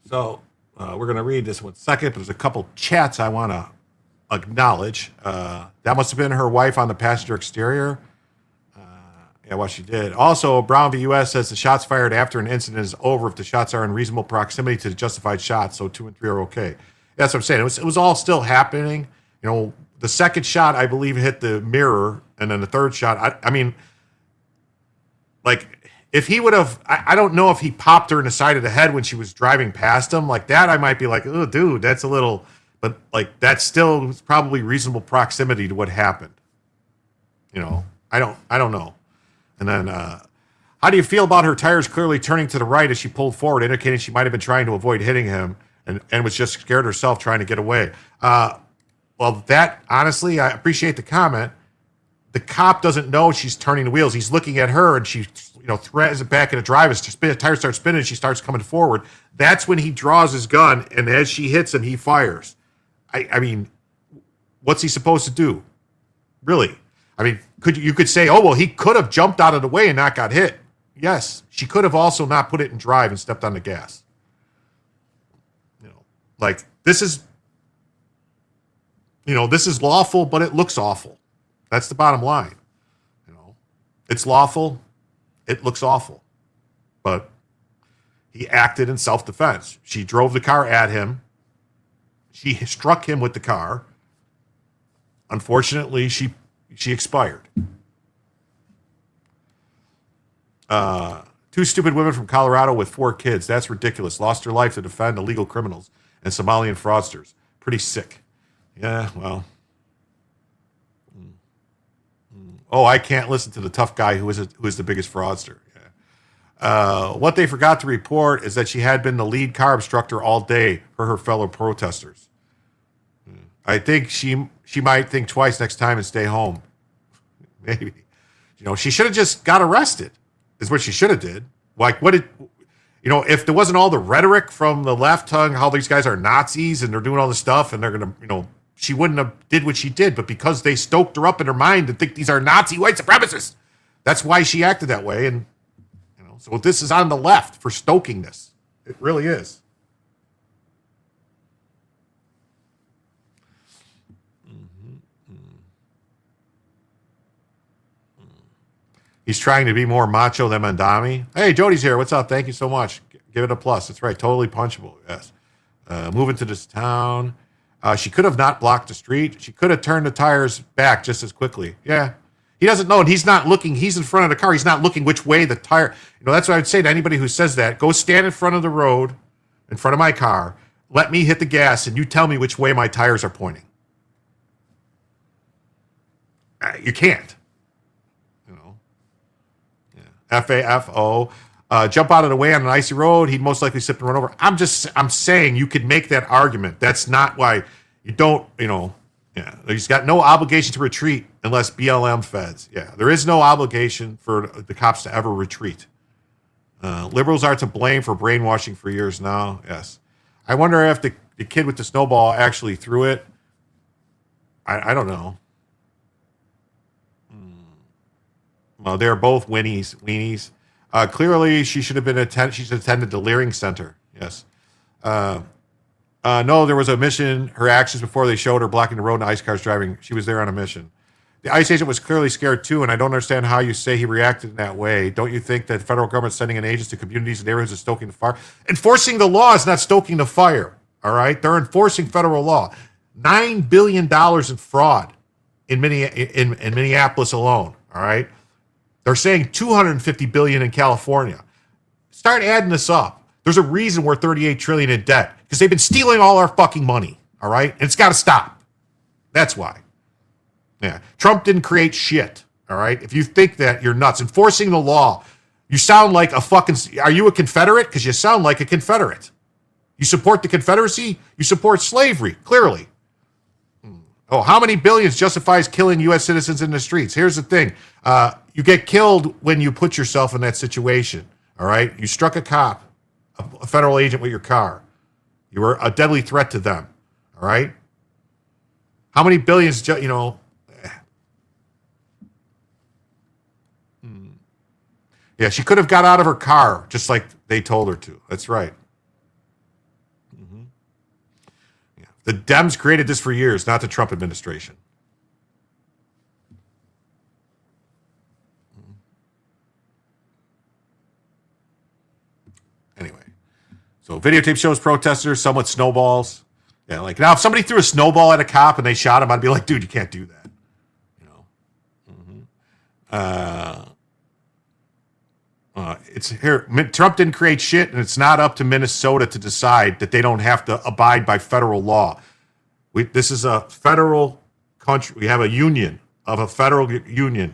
So we're going to read this one second, but there's a couple chats I want to acknowledge. That must have been her wife on the passenger exterior. Yeah, what she did. Also, Brown v. U.S. says the shots fired after an incident is over if the shots are in reasonable proximity to the justified shots, so 2 and 3 are okay. That's what I'm saying. It was all still happening. The second shot, I believe, hit the mirror, and then the third shot, I mean, like, if he would have, I don't know if he popped her in the side of the head when she was driving past him. Like that, I might be like, oh, dude, that's a little, but like, that's still probably reasonable proximity to what happened. I don't know. And then, how do you feel about her tires clearly turning to the right as she pulled forward, indicating she might have been trying to avoid hitting him and was just scared herself trying to get away? Well, that, honestly, I appreciate the comment, the cop doesn't know she's turning the wheels. He's looking at her, and she, threads it back in the driver's tire starts spinning. She starts coming forward. That's when he draws his gun, and as she hits him, he fires. I mean, what's he supposed to do? Really? I mean, you could say, oh well, he could have jumped out of the way and not got hit. Yes, she could have also not put it in drive and stepped on the gas. Like this is lawful, but it looks awful. That's the bottom line. It's lawful, it looks awful, but he acted in self-defense. She drove the car at him. She struck him with the car. Unfortunately, she expired. Two stupid women from Colorado with 4 kids. That's ridiculous. Lost her life to defend illegal criminals and Somalian fraudsters. Pretty sick. Yeah, well. Oh, I can't listen to the tough guy who is the biggest fraudster. Yeah. What they forgot to report is that she had been the lead car obstructor all day for her fellow protesters. I think she might think twice next time and stay home. Maybe. She should have just got arrested, is what she should have did. Like, if there wasn't all the rhetoric from the left tongue, how these guys are Nazis and they're doing all this stuff and they're going to, she wouldn't have did what she did, but because they stoked her up in her mind to think these are Nazi white supremacists, that's why she acted that way. And, so this is on the left for stoking this. It really is. He's trying to be more macho than Mandami. Hey, Jody's here. What's up? Thank you so much. Give it a plus. That's right. Totally punchable. Yes. Moving to this town. She could have not blocked the street. She could have turned the tires back just as quickly. Yeah. He doesn't know, and he's not looking. He's in front of the car. He's not looking which way the tire. That's what I would say to anybody who says that. Go stand in front of the road, in front of my car. Let me hit the gas, and you tell me which way my tires are pointing. You can't. FAFO. Jump out of the way on an icy road. He'd most likely slip and run over. I'm saying you could make that argument. That's not why you don't, he's got no obligation to retreat unless BLM feds. Yeah, there is no obligation for the cops to ever retreat. Liberals are to blame for brainwashing for years now. Yes. I wonder if the kid with the snowball actually threw it. I don't know. Well, they're both weenies. Clearly, she should have been she's attended the Leering Center. Yes. No, there was a mission. Her actions before they showed her blocking the road and ice cars driving. She was there on a mission. The ICE agent was clearly scared too, and I don't understand how you say he reacted in that way. Don't you think that the federal government sending in agents to communities and neighborhoods is stoking the fire? Enforcing the law is not stoking the fire. All right, they're enforcing federal law. $9 billion in fraud in Minneapolis alone. All right. They're saying $250 billion in California. Start adding this up. There's a reason we're $38 trillion in debt because they've been stealing all our fucking money. All right, and it's got to stop. That's why. Yeah, Trump didn't create shit. All right, if you think that, you're nuts. Enforcing the law. You sound like a fucking. Are you a Confederate? Because you sound like a Confederate. You support the Confederacy. You support slavery. Clearly. Oh, how many billions justifies killing U.S. citizens in the streets? Here's the thing. You get killed when you put yourself in that situation, all right? You struck a cop, a federal agent with your car. You were a deadly threat to them, all right? How many billions, Yeah, she could have got out of her car just like they told her to. That's right. Yeah. The Dems created this for years, not the Trump administration. Anyway, so videotape shows protesters, some with snowballs. Yeah, like now if somebody threw a snowball at a cop and they shot him, I'd be like, dude, you can't do that. It's here. Trump didn't create shit, and it's not up to Minnesota to decide that they don't have to abide by federal law. This is a federal country. We have a union of a federal union,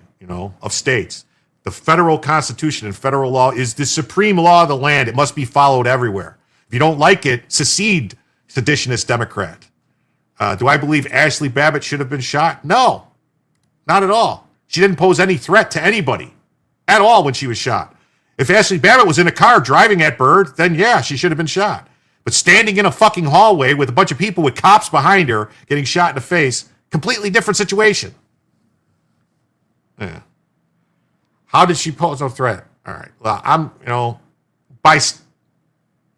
of states. The federal constitution and federal law is the supreme law of the land. It must be followed everywhere. If you don't like it, secede, seditionist Democrat. Do I believe Ashley Babbitt should have been shot? No, not at all. She didn't pose any threat to anybody at all when she was shot. If Ashley Babbitt was in a car driving at Bird, then yeah, she should have been shot. But standing in a fucking hallway with a bunch of people with cops behind her getting shot in the face, completely different situation. Yeah. How did she pose no threat? All right. Well,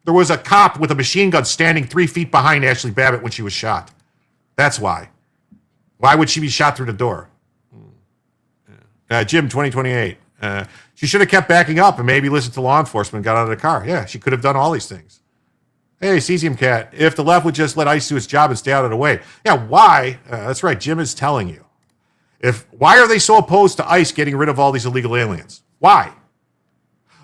there was a cop with a machine gun standing 3 feet behind Ashley Babbitt when she was shot. That's why. Why would she be shot through the door? Jim, 2028. She should have kept backing up and maybe listened to law enforcement and got out of the car. Yeah, she could have done all these things. Hey, Cesium Cat, if the left would just let ICE do its job and stay out of the way. Yeah, why? That's right, Jim is telling you. Why are they so opposed to ICE getting rid of all these illegal aliens? Why?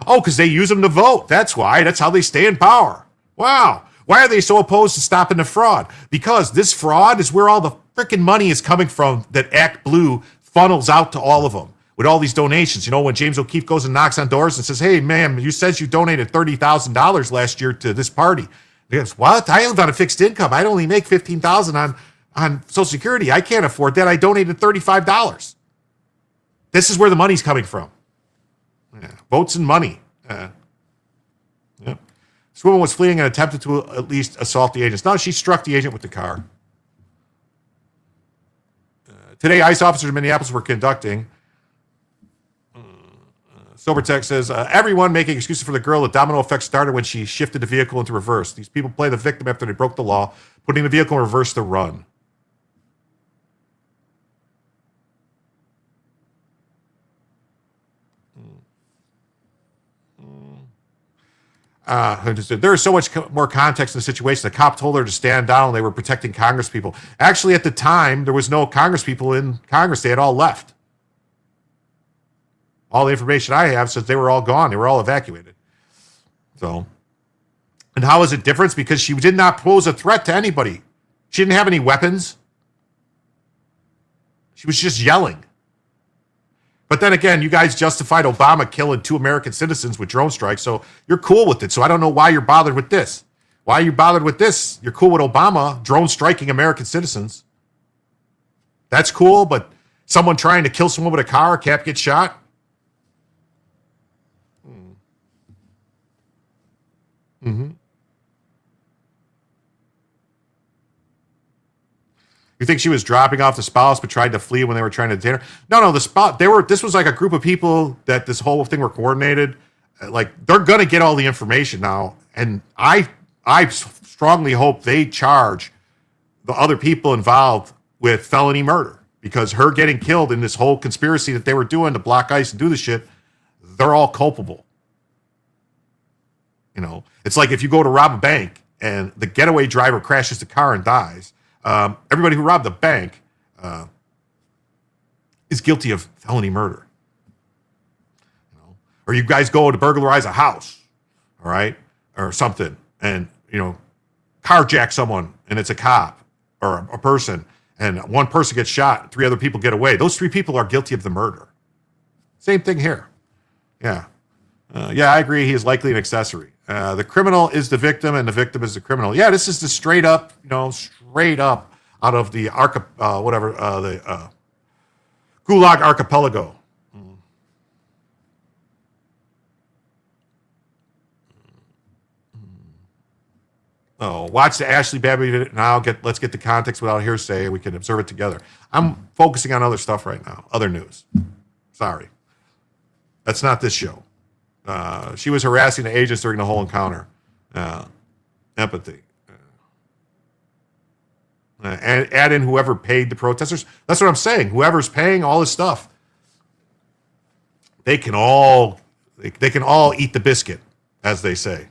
Oh, because they use them to vote. That's why. That's how they stay in power. Wow. Why are they so opposed to stopping the fraud? Because this fraud is where all the freaking money is coming from that Act Blue funnels out to all of them with all these donations. You know, when James O'Keefe goes and knocks on doors and says, hey, ma'am, you said you donated $30,000 last year to this party. He goes, what? I live on a fixed income. I only make $15,000 on Social Security. I can't afford that. I donated $35. This is where the money's coming from. Yeah. Votes and money. Yep. This woman was fleeing and attempted to at least assault the agents. No, she struck the agent with the car. Today, ICE officers in Minneapolis were conducting. Sobertech says, everyone making excuses for the girl. The domino effect started when she shifted the vehicle into reverse. These people play the victim after they broke the law, putting the vehicle in reverse to run. There is so much more context in the situation. The cop told her to stand down and they were protecting Congress people. Actually, at the time, there was no Congress people in Congress. They had all left. All the information I have says they were all gone. They were all evacuated. So, and how is it different? Because she did not pose a threat to anybody. She didn't have any weapons. She was just yelling. But then again, you guys justified Obama killing 2 American citizens with drone strikes, so you're cool with it. So I don't know why you're bothered with this. Why are you bothered with this? You're cool with Obama drone striking American citizens. That's cool, but someone trying to kill someone with a car can't get shot? Mm-hmm. You think she was dropping off the spouse but tried to flee when they were trying to detain her? No, this was like a group of people that this whole thing were coordinated. Like, they're going to get all the information now. And I strongly hope they charge the other people involved with felony murder, because her getting killed in this whole conspiracy that they were doing to block ICE and do this shit, they're all culpable. You know, it's like if you go to rob a bank and the getaway driver crashes the car and dies. Everybody who robbed the bank is guilty of felony murder. You know? Or you guys go to burglarize a house, all right, or something, and, you know, carjack someone, and it's a cop or a person, and one person gets shot, and 3 other people get away. Those 3 people are guilty of the murder. Same thing here. Yeah. I agree. He is likely an accessory. The criminal is the victim, and the victim is the criminal. Yeah, this is the straight up out of the Gulag Archipelago. Oh, watch the Ashley Babbitt now. Let's get the context without hearsay. We can observe it together. I'm focusing on other stuff right now, other news. Sorry, that's not this show. She was harassing the agents during the whole encounter. Empathy. And add in whoever paid the protesters. That's what I'm saying. Whoever's paying all this stuff, they can all eat the biscuit, as they say.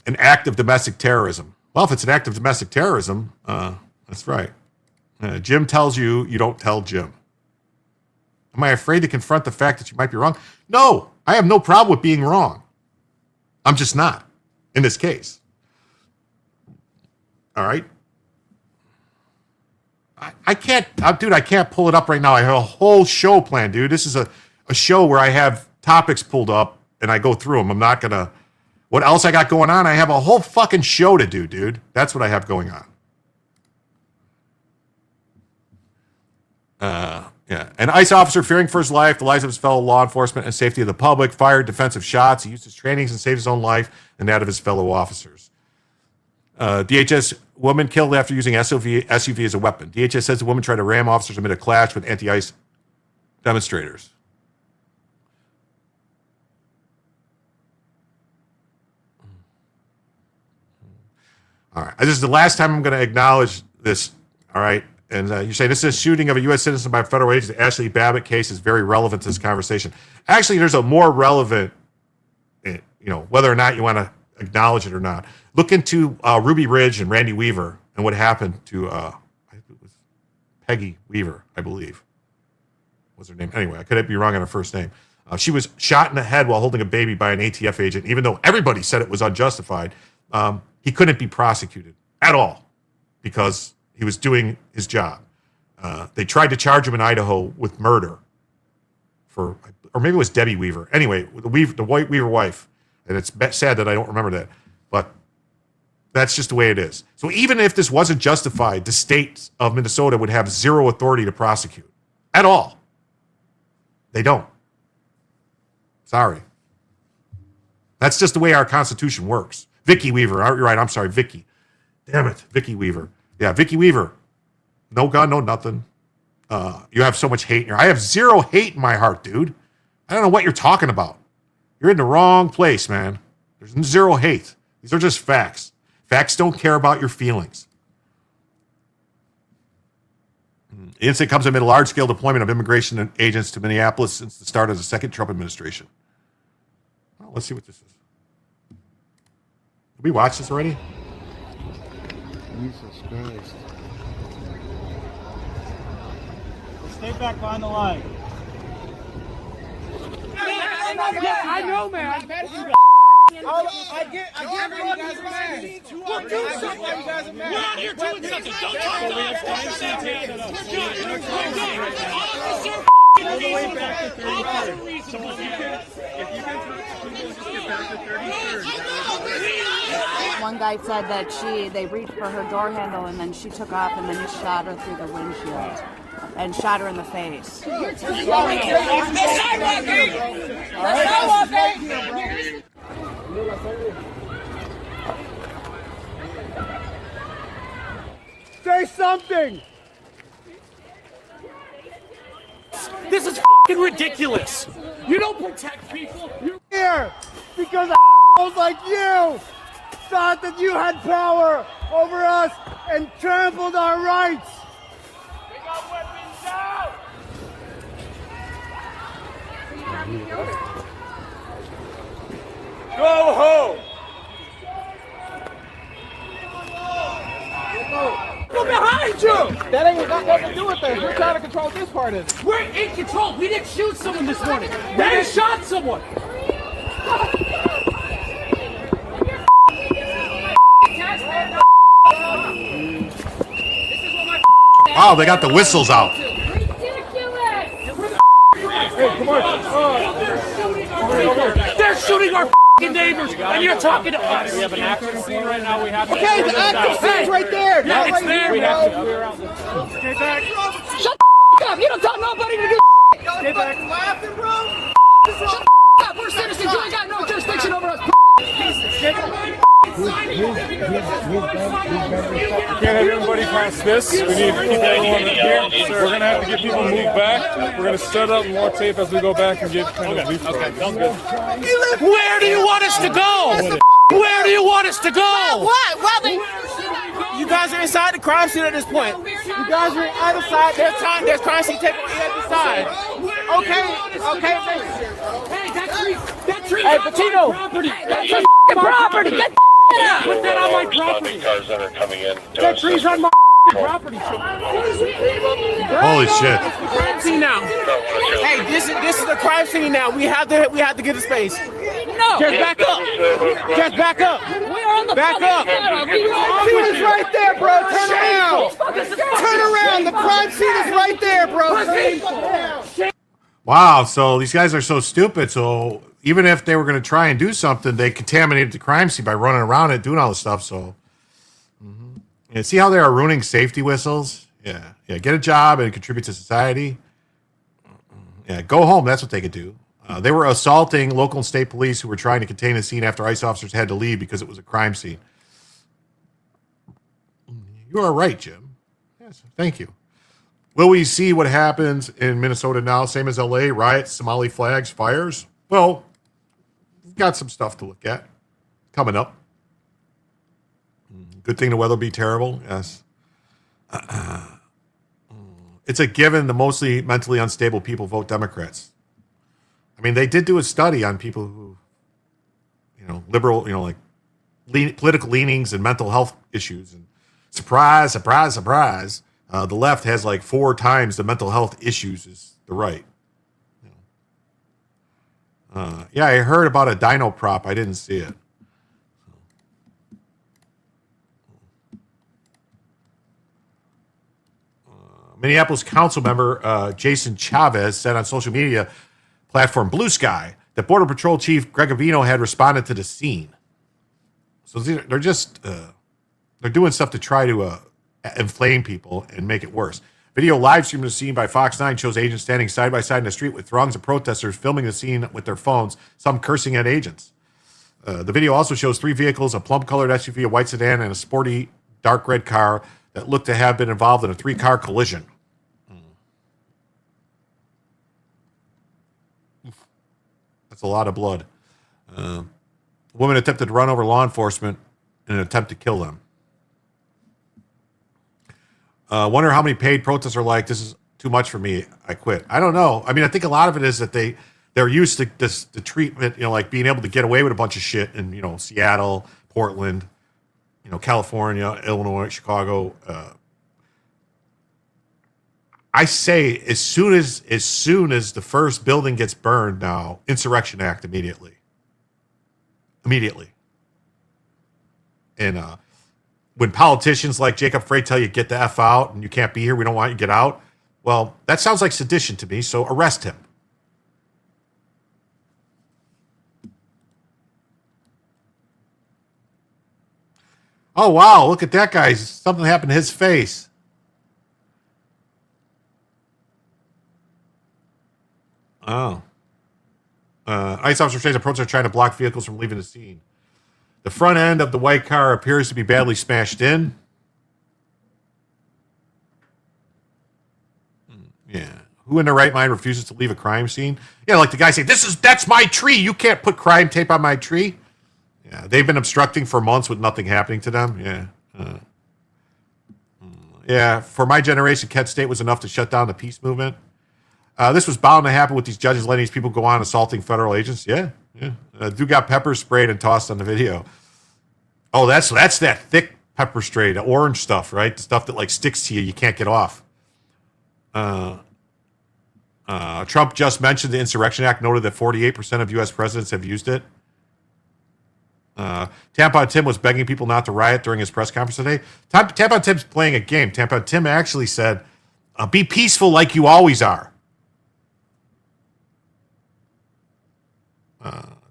An act of domestic terrorism. Well, if it's an act of domestic terrorism, that's right. Jim tells you, you don't tell Jim. Am I afraid to confront the fact that you might be wrong? No, I have no problem with being wrong. I'm just not in this case. All right. I can't, dude, I can't pull it up right now. I have a whole show planned, dude. This is a show where I have topics pulled up and I go through them. I'm not going to, what else I got going on? I have a whole fucking show to do, dude. That's what I have going on. Yeah. An ICE officer fearing for his life, the lives of his fellow law enforcement, and safety of the public fired defensive shots. He used his trainings and saved his own life and that of his fellow officers. DHS woman killed after using SUV as a weapon. DHS says the woman tried to ram officers amid a clash with anti-ICE demonstrators. All right. This is the last time I'm going to acknowledge this. All right. And you say this is a shooting of a U.S. citizen by a federal agent. The Ashley Babbitt case is very relevant to this conversation. Actually, there's a more relevant, whether or not you want to acknowledge it or not. Look into Ruby Ridge and Randy Weaver and what happened to it was Peggy Weaver, I believe. Was her name? Anyway, I could be wrong on her first name. She was shot in the head while holding a baby by an ATF agent, even though everybody said it was unjustified. He couldn't be prosecuted at all because he was doing his job. They tried to charge him in Idaho with murder or maybe it was Debbie Weaver. Anyway, the white Weaver wife. And it's sad that I don't remember that, but that's just the way it is. So even if this wasn't justified, the state of Minnesota would have zero authority to prosecute at all. They don't. Sorry. That's just the way our Constitution works. Vicky Weaver. You're right. I'm sorry. Vicky. Damn it. Vicky Weaver. Yeah, Vicky Weaver. No gun, no nothing. You have so much hate in your... I have zero hate in my heart, dude. I don't know what you're talking about. You're in the wrong place, man. There's zero hate. These are just facts. Facts don't care about your feelings. The incident comes amid a large-scale deployment of immigration agents to Minneapolis since the start of the second Trump administration. Well, let's see what this is. Did we watch this already? Jesus Christ. Stay back behind the line. I know, man. I get why you guys are mad. We're doing something. We're out here doing something. Don't talk to us. Officer All the way back to 33rd. So if you can just get back to 33rd. One guy said that they reached for her door handle and then she took off and then he shot her through the windshield and shot her in the face. Say something! This is fucking ridiculous. You don't protect people. You're here because assholes like you thought that you had power over us and trampled our rights. We got weapons out. Go home. Go behind you. That ain't got nothing to do with this. We're trying to control this part of it. We're in control. We didn't shoot someone this morning. They shot someone. Wow, they got the whistles out. They're shooting our neighbors, and you're talking to us. We have an action scene right now. We have. Okay, the action scene's right there. Yeah, it's there. We have to clear out. Stay back. Shut the up! You don't tell nobody to do Stay back. Laughing, bro. Shut the up! We're citizens. You ain't got no jurisdiction over us. Can't have everybody past this. We need to keep everyone here. We're going to have to get people moved back. We're going to set up more tape as we go back and get kind of leaf. Okay, sounds good. Where do you want us to go? Where do you want us to go? What? You guys are inside the crime scene at this point. You guys are on either side. There's crime scene tape on either side. Okay. Hey, that tree. Hey, Patino. Property. That's your property. Get Put that on my property. Cars that are coming in. That tree's on my property. Holy shit. Crime scene now. Hey, this is the crime scene now. We have to get a space. No. Just back up. Just back up. We are on the Back up. fucking Scene is right there, bro. Turn around. Turn around. The crime scene is right there, bro. Wow, so these guys are so stupid. So even if they were going to try and do something, they contaminated the crime scene by running around it, doing all this stuff. So, yeah, see how they are ruining safety whistles? Yeah. Get a job and contribute to society. Yeah, go home. That's what they could do. They were assaulting local and state police who were trying to contain the scene after ICE officers had to leave because it was a crime scene. You are right, Jim. Yes, thank you. Will we see what happens in Minnesota now? Same as LA, riots, Somali flags, fires? Well, we've got some stuff to look at coming up. Good thing the weather will be terrible. Yes. It's a given the mostly mentally unstable people vote Democrats. I mean, they did do a study on people who, liberal, like political leanings and mental health issues. And surprise, surprise, surprise. The left has like 4 times the mental health issues as the right. Yeah, I heard about a dino prop. I didn't see it. Minneapolis council member Jason Chavez said on social media platform Blue Sky that Border Patrol Chief Greg Avino had responded to the scene. So they're just they're doing stuff to try to inflame people and make it worse. Video live streamed the scene by Fox 9 shows agents standing side by side in the street with throngs of protesters filming the scene with their phones, some cursing at agents. The video also shows 3 vehicles, a plum-colored SUV, a white sedan, and a sporty dark red car that looked to have been involved in a 3-car collision. That's a lot of blood. A woman attempted to run over law enforcement in an attempt to kill them. Wonder how many paid protests are like, this is too much for me, I quit. I don't know. I mean, I think a lot of it is that they're used to the treatment, like being able to get away with a bunch of shit in, Seattle, Portland, California, Illinois, Chicago. I say as soon as the first building gets burned now, Insurrection Act immediately. And when politicians like Jacob Frey tell you get the F out and you can't be here, we don't want you to get out. Well, that sounds like sedition to me, so arrest him. Oh, wow, look at that guy. Something happened to his face. Oh. ICE officer says a protester trying to block vehicles from leaving the scene. The front end of the white car appears to be badly smashed in. Yeah. Who in their right mind refuses to leave a crime scene? Yeah, like the guy saying, that's my tree. You can't put crime tape on my tree. Yeah, they've been obstructing for months with nothing happening to them. Yeah. Yeah, for my generation, Kent State was enough to shut down the peace movement. This was bound to happen with these judges letting these people go on assaulting federal agents. Yeah. Dude got pepper sprayed and tossed on the video. Oh, that's that thick pepper spray, the orange stuff, right? The stuff that like sticks to you, you can't get off. Trump just mentioned the Insurrection Act, noted that 48% of U.S. presidents have used it. Tampon Tim was begging people not to riot during his press conference today. Tampon Tim's playing a game. Tampon Tim actually said, be peaceful like you always are.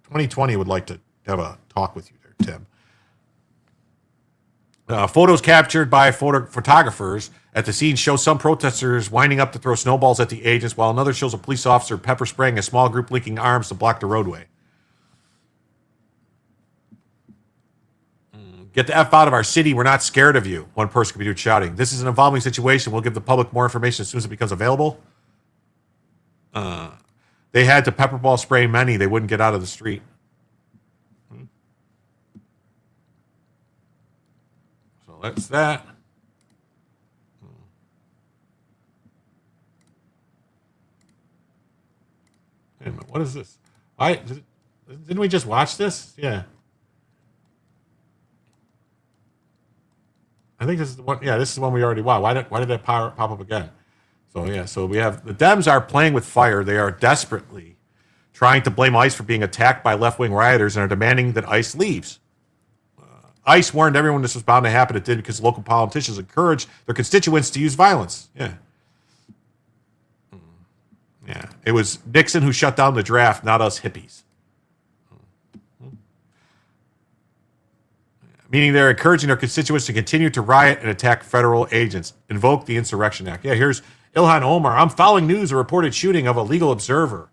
2020 would like to have a talk with you there, Tim. Photos captured by photographers at the scene show some protesters winding up to throw snowballs at the agents, while another shows a police officer pepper spraying a small group linking arms to block the roadway. Get the F out of our city. We're not scared of you. One person could be shouting. This is an evolving situation. We'll give the public more information as soon as it becomes available. They had to pepper ball spray many. They wouldn't get out of the street. So that's that. Wait a minute. What is this? Didn't we just watch this? Yeah. I think this is the one. Yeah, this is the one we already watched. Why did that pop up again? So we have the Dems are playing with fire. They are desperately trying to blame ICE for being attacked by left-wing rioters and are demanding that ICE leaves. ICE warned everyone this was bound to happen. It did because local politicians encouraged their constituents to use violence. Yeah. It was Nixon who shut down the draft, not us hippies. Meaning they're encouraging their constituents to continue to riot and attack federal agents. Invoke the Insurrection Act. Yeah, here's Ilhan Omar, I'm following news of reported shooting of a legal observer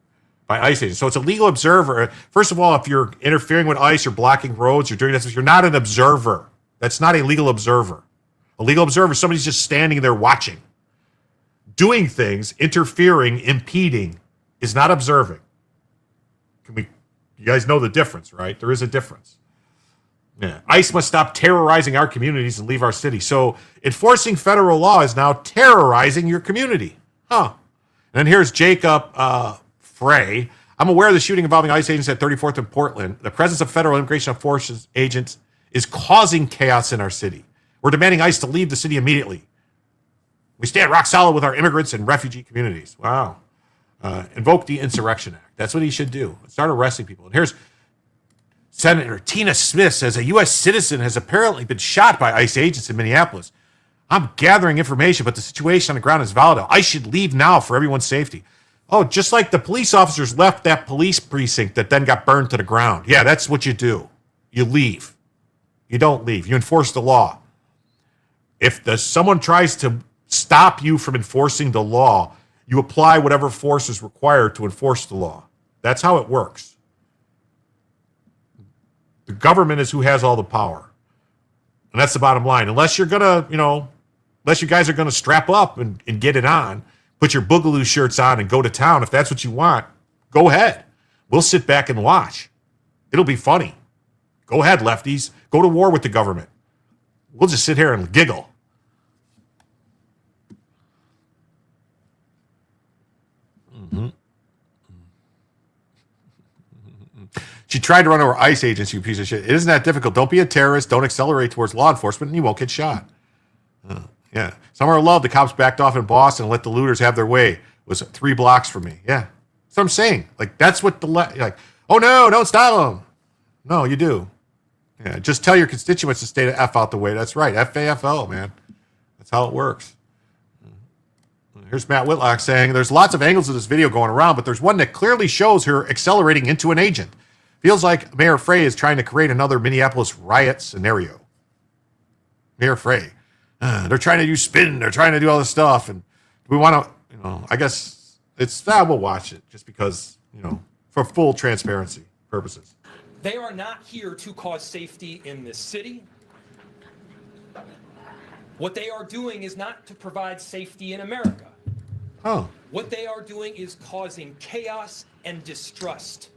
by ICE agents. So it's a legal observer. First of all, if you're interfering with ICE, you're blocking roads, you're doing this, you're not an observer. That's not a legal observer. A legal observer is somebody's just standing there watching. Doing things, interfering, impeding is not observing. You guys know the difference, right? There is a difference. Yeah. ICE must stop terrorizing our communities and leave our city. So enforcing federal law is now terrorizing your community. Huh. And then here's Jacob Frey. I'm aware of the shooting involving ICE agents at 34th and Portland. The presence of federal immigration enforcement agents is causing chaos in our city. We're demanding ICE to leave the city immediately. We stand rock solid with our immigrants and refugee communities. Wow. Invoke the Insurrection Act. That's what he should do. Start arresting people. And here's Senator Tina Smith says a U.S. citizen has apparently been shot by ICE agents in Minneapolis. I'm gathering information, but the situation on the ground is volatile. I should leave now for everyone's safety. Oh, just like the police officers left that police precinct that then got burned to the ground. Yeah, that's what you do. You leave. You don't leave. You enforce the law. If someone tries to stop you from enforcing the law, you apply whatever force is required to enforce the law. That's how it works. The government is who has all the power. And that's the bottom line. Unless you're going to, unless you guys are going to strap up and get it on, put your boogaloo shirts on and go to town, if that's what you want, go ahead. We'll sit back and watch. It'll be funny. Go ahead, lefties. Go to war with the government. We'll just sit here and giggle. Mm-hmm. She tried to run over ICE agents, you piece of shit. It isn't that difficult. Don't be a terrorist. Don't accelerate towards law enforcement, and you won't get shot. Yeah. Somewhere in love, the cops backed off in Boston and let the looters have their way. It was 3 blocks from me. Yeah. That's what I'm saying. Like, that's what like, oh, no, don't stop them. No, you do. Yeah. Just tell your constituents to stay the F out the way. That's right. FAFL, man. That's how it works. Here's Matt Whitlock saying, there's lots of angles of this video going around, but there's one that clearly shows her accelerating into an agent. Feels like Mayor Frey is trying to create another Minneapolis riot scenario. Mayor Frey. They're trying to do spin. They're trying to do all this stuff. And we want to, I guess we'll watch it just because, for full transparency purposes. They are not here to cause safety in this city. What they are doing is not to provide safety in America. Oh. What they are doing is causing chaos and distrust.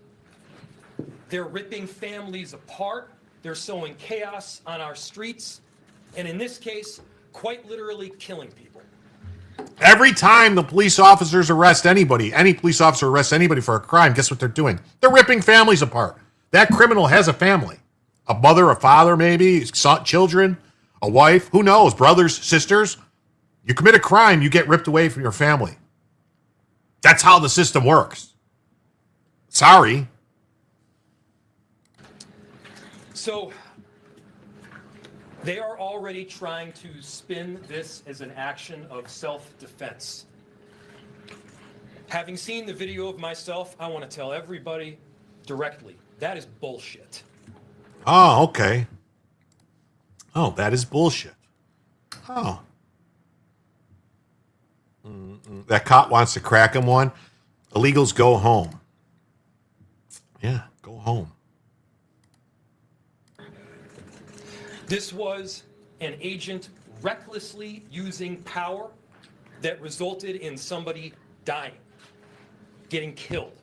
They're ripping families apart. They're sowing chaos on our streets. And in this case, quite literally killing people. Every time the police officers arrest anybody, any police officer arrests anybody for a crime, guess what they're doing? They're ripping families apart. That criminal has a family. A mother, a father, maybe, children, a wife, who knows, brothers, sisters. You commit a crime, you get ripped away from your family. That's how the system works. Sorry. So they are already trying to spin this as an action of self-defense. Having seen the video of myself, I want to tell everybody directly, that is bullshit. Oh, okay. Oh, that is bullshit. Oh. That cop wants to crack him one. Illegals go home. Yeah, go home. This was an agent recklessly using power that resulted in somebody dying, getting killed.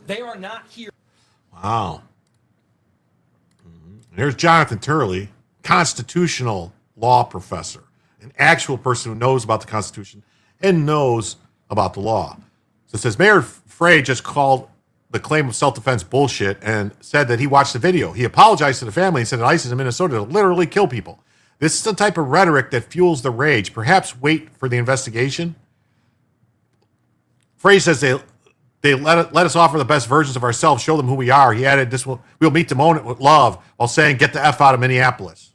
They are not here. Wow. There's Jonathan Turley, constitutional law professor, an actual person who knows about the Constitution and knows about the law. So it says Mayor Frey just called the claim of self-defense bullshit and said that he watched the video. He apologized to the family and said that ICE is in Minnesota to literally kill people. This is the type of rhetoric that fuels the rage. Perhaps wait for the investigation. Frey says they let us offer the best versions of ourselves, show them who we are. He added, we'll meet the moment with love, while saying, get the F out of Minneapolis.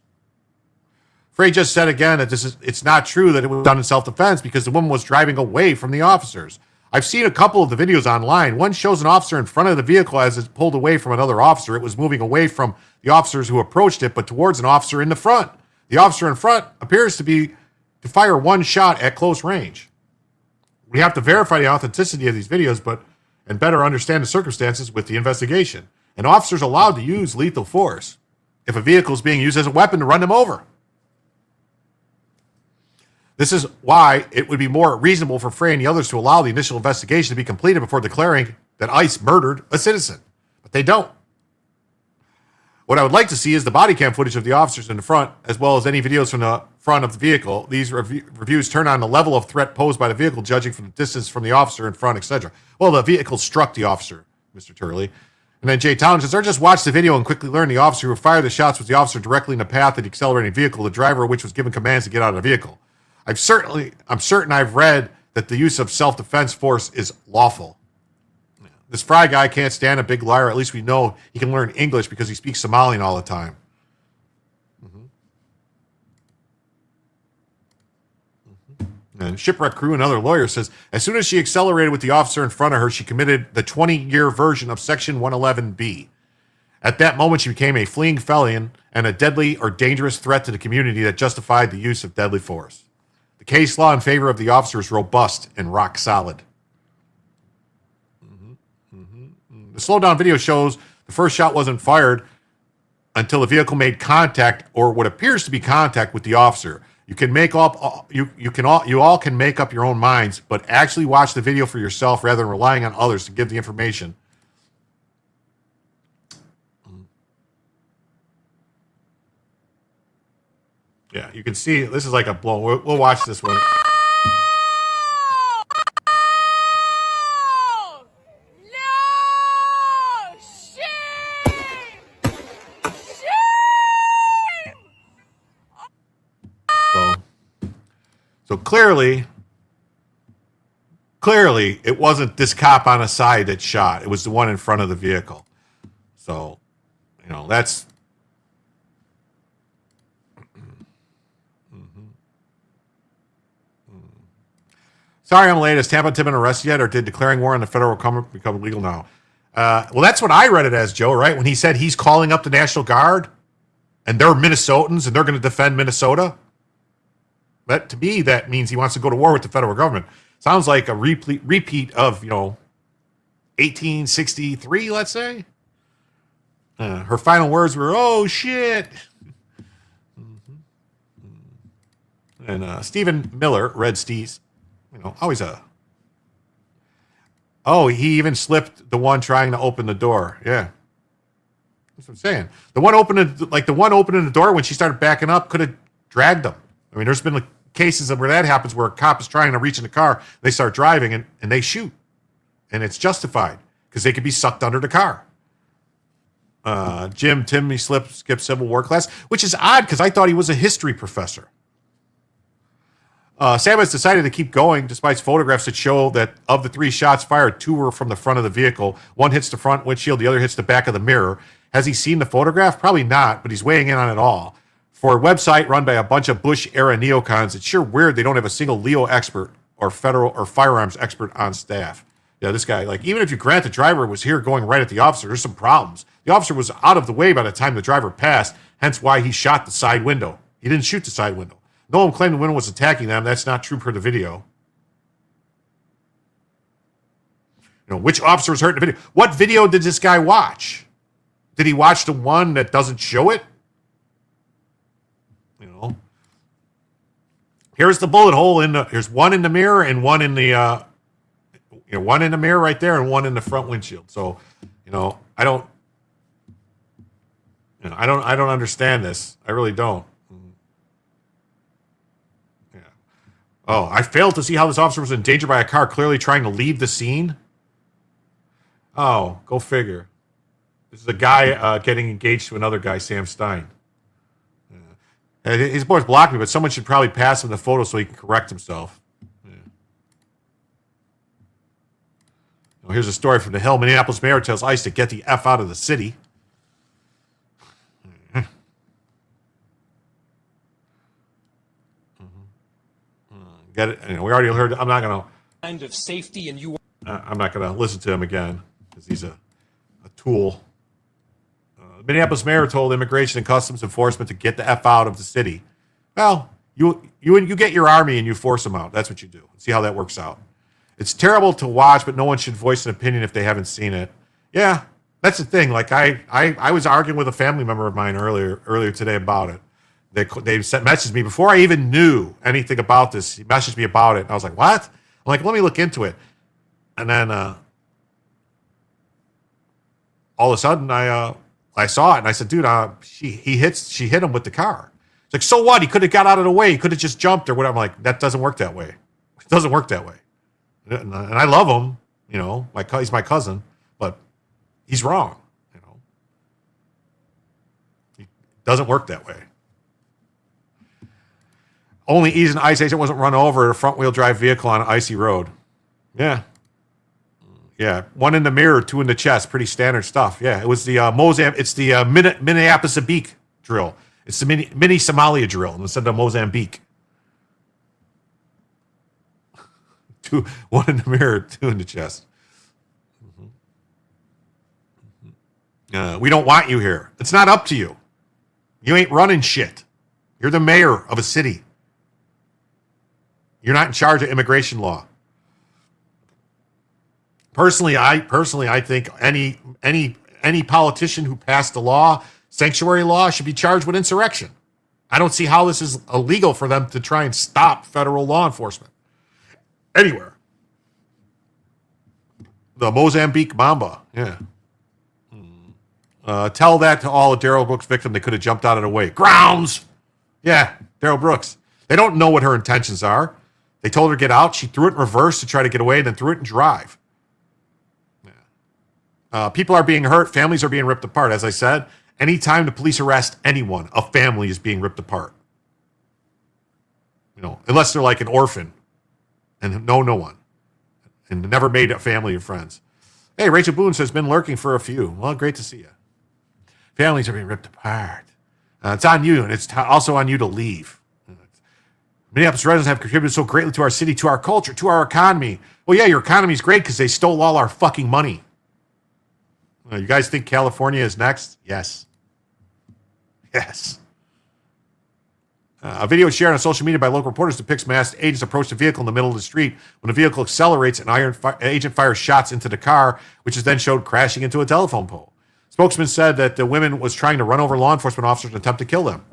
Frey just said again that it's not true that it was done in self-defense because the woman was driving away from the officers. I've seen a couple of the videos online. One shows an officer in front of the vehicle as it's pulled away from another officer. It was moving away from the officers who approached it, but towards an officer in the front. The officer in front appears to be to fire one shot at close range. We have to verify the authenticity of these videos, and better understand the circumstances with the investigation. An officer is allowed to use lethal force if a vehicle is being used as a weapon to run them over. This is why it would be more reasonable for Frey and the others to allow the initial investigation to be completed before declaring that ICE murdered a citizen. But they don't. What I would like to see is the body cam footage of the officers in the front, as well as any videos from the front of the vehicle. These reviews turn on the level of threat posed by the vehicle, judging from the distance from the officer in front, etc. Well, the vehicle struck the officer, Mr. Turley. And then Jay Town says, or just watch the video and quickly learn the officer who fired the shots was the officer directly in the path of the accelerating vehicle, the driver of which was given commands to get out of the vehicle. I'm certain I've read that the use of self-defense force is lawful. This Fry guy can't stand a big liar. At least we know he can learn English because he speaks Somalian all the time. And Shipwreck Crew, another lawyer, says, as soon as she accelerated with the officer in front of her, she committed the 20-year version of Section 111B. At that moment, she became a fleeing felon and a deadly or dangerous threat to the community that justified the use of deadly force. The case law in favor of the officer is robust and rock solid. The slowdown video shows the first shot wasn't fired until the vehicle made contact, or what appears to be contact, with the officer. You can make up you all can make up your own minds, but actually watch the video for yourself rather than relying on others to give the information. Yeah, you can see this is like a blow. We'll watch this one. So clearly, it wasn't this cop on the side that shot. It was the one in front of the vehicle. So, that's... Sorry I'm late. Has Tampa Tim been arrested yet, or did declaring war on the federal government become legal now? Well, that's what I read it as, Joe, right? When he said he's calling up the National Guard, and they're Minnesotans, and they're going to defend Minnesota. That, to me, that means he wants to go to war with the federal government. Sounds like a repeat of, 1863, let's say. Her final words were, "Oh, shit." And Stephen Miller, Red Steez, always Oh, he even slipped the one trying to open the door. Yeah. That's what I'm saying. The one opening the door when she started backing up could have dragged them. I mean, there's been cases where that happens where a cop is trying to reach in the car, they start driving, and they shoot. And it's justified because they could be sucked under the car. Tim, he skipped Civil War class, which is odd because I thought he was a history professor. Sam has decided to keep going despite photographs that show that of the 3 shots fired, 2 were from the front of the vehicle. One hits the front windshield, the other hits the back of the mirror. Has he seen the photograph? Probably not, but he's weighing in on it all. For a website run by a bunch of Bush-era neocons, it's sure weird they don't have a single Leo expert or federal or firearms expert on staff. Yeah, this guy, even if you grant the driver was here going right at the officer, there's some problems. The officer was out of the way by the time the driver passed, hence why he shot the side window. He didn't shoot the side window. No one claimed the window was attacking them. That's not true per the video. Which officer was hurt in the video? What video did this guy watch? Did he watch the one that doesn't show it? Here's the bullet hole here's one in the mirror and one in the one in the mirror right there and one in the front windshield. So, I don't understand this. I really don't. Yeah. Oh, I failed to see how this officer was in danger by a car clearly trying to leave the scene. Oh, go figure. This is a guy getting engaged to another guy, Sam Stein. His boys blocked me, but someone should probably pass him the photo so he can correct himself. Yeah. Here's a story from the Hill. Minneapolis mayor tells ICE to get the F out of the city. Get it? We already heard. I'm not going to. Kind of safety, and you. I'm not going to listen to him again because he's a tool. Minneapolis mayor told Immigration and Customs Enforcement to get the F out of the city. Well, You get your army and you force them out. That's what you do. See how that works out. It's terrible to watch, but no one should voice an opinion if they haven't seen it. Yeah, that's the thing. Like I was arguing with a family member of mine earlier today about it. They sent messaged me before I even knew anything about this. He messaged me about it. And I was like, what? I'm like, let me look into it. And then all of a sudden I saw it and I said, dude, she hit him with the car. It's like, so what? He could have got out of the way. He could have just jumped or whatever. I'm like, that doesn't work that way. It doesn't work that way. And I love him, you know, he's my cousin, but he's wrong, you know. It doesn't work that way. Only easy an ICE agent wasn't run over a front-wheel drive vehicle on an icy road. Yeah. Yeah. One in the mirror, two in the chest. Pretty standard stuff. Yeah. It was the Minneapolis Abik drill. It's the mini Somalia drill instead of Mozambique. One in the mirror, two in the chest. We don't want you here. It's not up to you. You ain't running shit. You're the mayor of a city. You're not in charge of immigration law. Personally, I think any politician who passed a law, sanctuary law, should be charged with insurrection. I don't see how this is illegal for them to try and stop federal law enforcement anywhere. The Mozambique Mamba, yeah. Tell that to all of Daryl Brooks' victims. They could have jumped out of the way. Grounds! Yeah, Daryl Brooks. They don't know what her intentions are. They told her to get out. She threw it in reverse to try to get away, then threw it in drive. Yeah. People are being hurt. Families are being ripped apart. As I said, anytime the police arrest anyone, a family is being ripped apart. You know, unless they're like an orphan and know no one and never made a family or friends. Hey, Rachel Boone says, been lurking for a few. Well, great to see you. Families are being ripped apart. It's on you, and it's also on you to leave. Minneapolis residents have contributed so greatly to our city, to our culture, to our economy. Well, yeah, your economy is great because they stole all our fucking money. You guys think California is next? Yes. Yes. A video shared on social media by local reporters depicts masked agents approach the vehicle in the middle of the street. When the vehicle accelerates, an agent fires shots into the car, which is then showed crashing into a telephone pole. Spokesman said that the woman was trying to run over law enforcement officers in an attempt to kill them.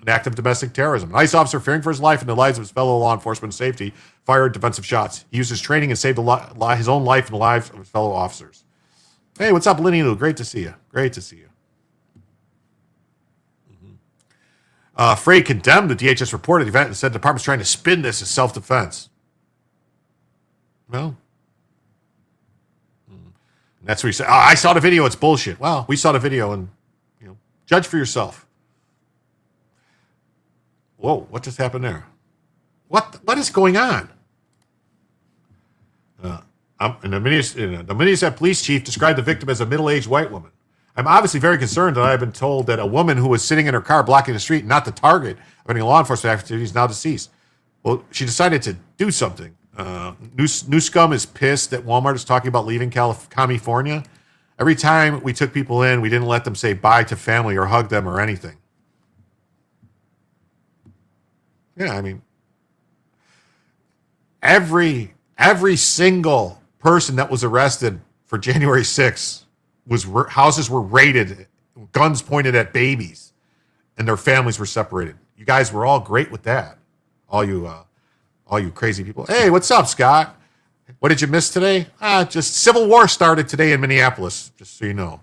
An act of domestic terrorism. An ICE officer fearing for his life and the lives of his fellow law enforcement safety fired defensive shots. He used his training and saved his own life and the lives of his fellow officers. Hey, what's up, Lenny Lou? Great to see you. Great to see you. Frey condemned the DHS report of the event and said the department's trying to spin this as self-defense. Well, that's what he said. Oh, I saw the video. It's bullshit. Well, we saw the video, and judge for yourself. Whoa, what just happened there? What is going on? And the Minneapolis police chief described the victim as a middle-aged white woman. I'm obviously very concerned that I've been told that a woman who was sitting in her car blocking the street, not the target of any law enforcement activities, is now deceased. Well, she decided to do something. New Scum is pissed that Walmart is talking about leaving California. Every time we took people in, we didn't let them say bye to family or hug them or anything. Yeah, I mean, every single person that was arrested for January 6th houses were raided, guns pointed at babies, and their families were separated. You guys were all great with that. All you crazy people. Hey, what's up, Scott? What did you miss today? Just Civil War started today in Minneapolis, just so you know.